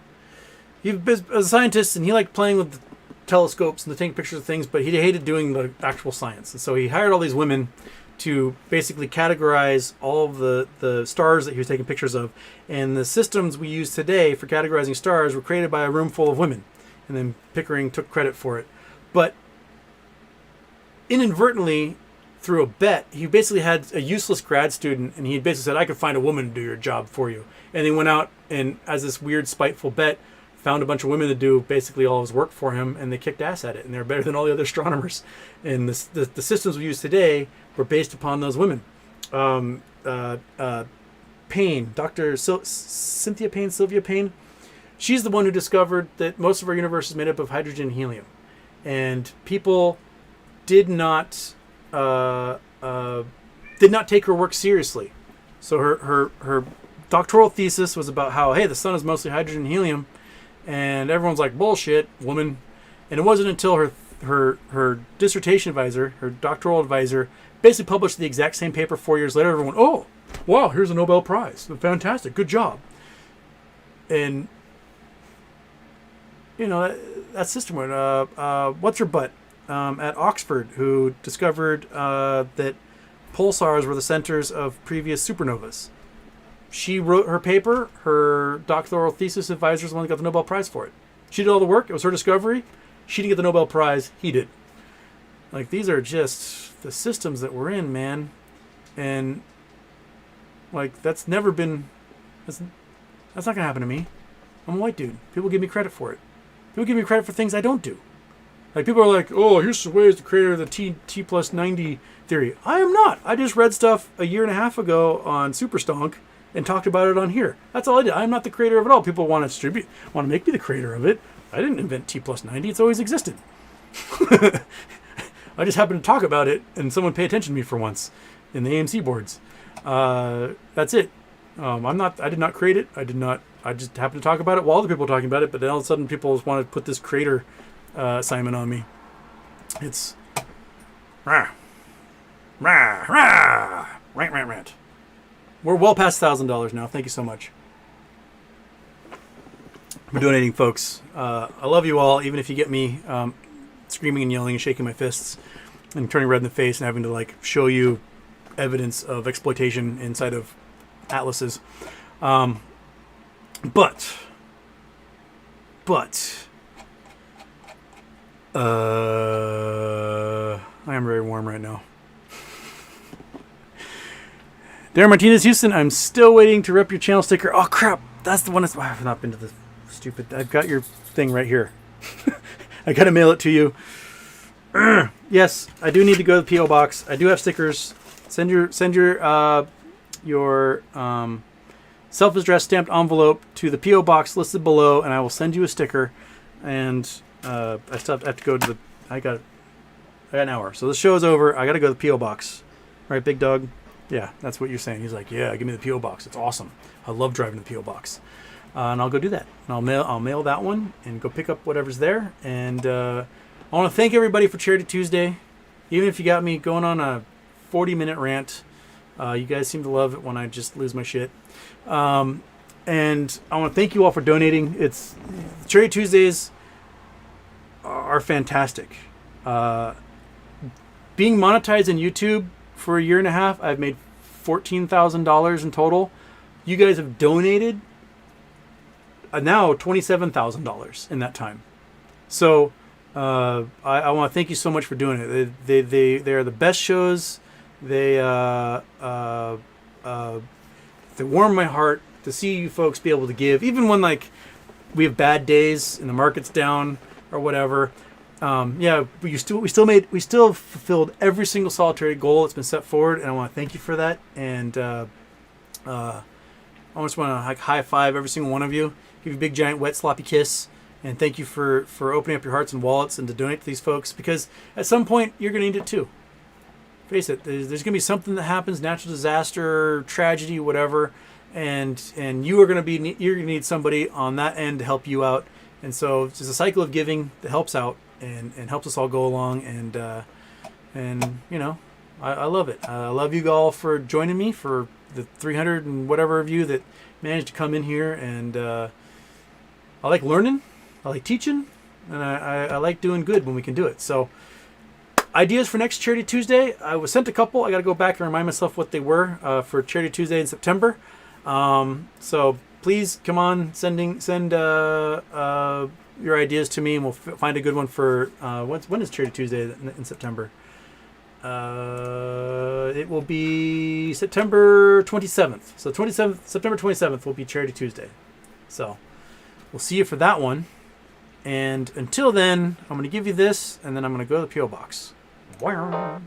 He was a scientist, and he liked playing with the telescopes and to take pictures of things, but he hated doing the actual science. And so he hired all these women to basically categorize all of the stars that he was taking pictures of. And the systems we use today for categorizing stars were created by a room full of women. And then Pickering took credit for it. But inadvertently, through a bet, he basically had a useless grad student, and he basically said, I could find a woman to do your job for you. And he went out and, as this weird, spiteful bet, found a bunch of women to do basically all his work for him, and they kicked ass at it. And they're better than all the other astronomers. And the systems we use today were based upon those women. Payne, Dr. Sylvia Payne, she's the one who discovered that most of our universe is made up of hydrogen and helium. And people did not take her work seriously. So her doctoral thesis was about how, hey, the sun is mostly hydrogen and helium, and everyone's like, bullshit, woman. And it wasn't until her dissertation advisor, her doctoral advisor, basically published the exact same paper 4 years later. Everyone, oh, wow, here's a Nobel Prize. Fantastic, good job. And, you know, that system went, what's her butt at Oxford, who discovered that pulsars were the centers of previous supernovas. She wrote her paper. Her doctoral thesis advisor is the one that got the Nobel Prize for it. She did all the work. It was her discovery. She didn't get the Nobel Prize. He did. Like, these are just the systems that we're in, man. And, like, that's not going to happen to me. I'm a white dude. People give me credit for it. People give me credit for things I don't do. Like, people are like, oh, here's Sway is the creator of the T plus 90 theory. I am not. I just read stuff a year and a half ago on Superstonk and talked about it on here. That's all I did. I'm not the creator of it all. People want to make me the creator of it. I didn't invent T plus 90. It's always existed. I just happened to talk about it, and someone pay attention to me for once in the AMC boards. That's it. I did not create it. I just happened to talk about it while other people were talking about it, but then all of a sudden people just want to put this creator assignment on me. It's rah, rah, rah, rant. We're well past $1,000 now. Thank you so much for donating, folks. I love you all, even if you get me screaming and yelling and shaking my fists and turning red in the face and having to like show you evidence of exploitation inside of atlases. But I am very warm right now. Darren Martinez, Houston, I'm still waiting to rep your channel sticker. Oh, crap. That's the one that's... I've not been to the stupid... I've got your thing right here. I got to mail it to you. Yes, I do need to go to the P.O. box. I do have stickers. Send your self-addressed stamped envelope to the P.O. box listed below, and I will send you a sticker. And I still have to go to the... I got an hour. So the show is over. I got to go to the P.O. box. Right, big dog? Yeah, that's what you're saying. He's like, yeah, give me the P.O. box. It's awesome. I love driving the P.O. box. And I'll go do that. And I'll mail that one and go pick up whatever's there. And I want to thank everybody for Charity Tuesday. Even if you got me going on a 40-minute rant, you guys seem to love it when I just lose my shit. And I want to thank you all for donating. Charity Tuesdays are fantastic. Being monetized in YouTube for a year and a half, I've made $14,000 in total. You guys have donated now $27,000 in that time. So I want to thank you so much for doing it. They are the best shows. They warm my heart to see you folks be able to give, even when like we have bad days and the market's down or whatever. We still fulfilled every single solitary goal that's been set forward, and I want to thank you for that. And I just want to like high five every single one of you, give you a big giant wet sloppy kiss, and thank you for opening up your hearts and wallets and to donate to these folks, because at some point you're going to need it too. Face it, there's going to be something that happens, natural disaster, tragedy, whatever, and you're going to need somebody on that end to help you out. And so it's just a cycle of giving that helps out and helps us all go along. And you know, I love it. I love you all for joining me, for the 300 and whatever of you that managed to come in here. And I like learning, I like teaching, and I like doing good when we can do it. So Ideas for next Charity Tuesday. I was sent a couple. I got to go back and remind myself what they were for Charity Tuesday in September. So please come on, send your ideas to me, and we'll find a good one for when is Charity Tuesday in September? It will be September 27th. So September 27th will be Charity Tuesday. So we'll see you for that one. And until then, I'm going to give you this, and then I'm going to go to the P.O. box. Wow.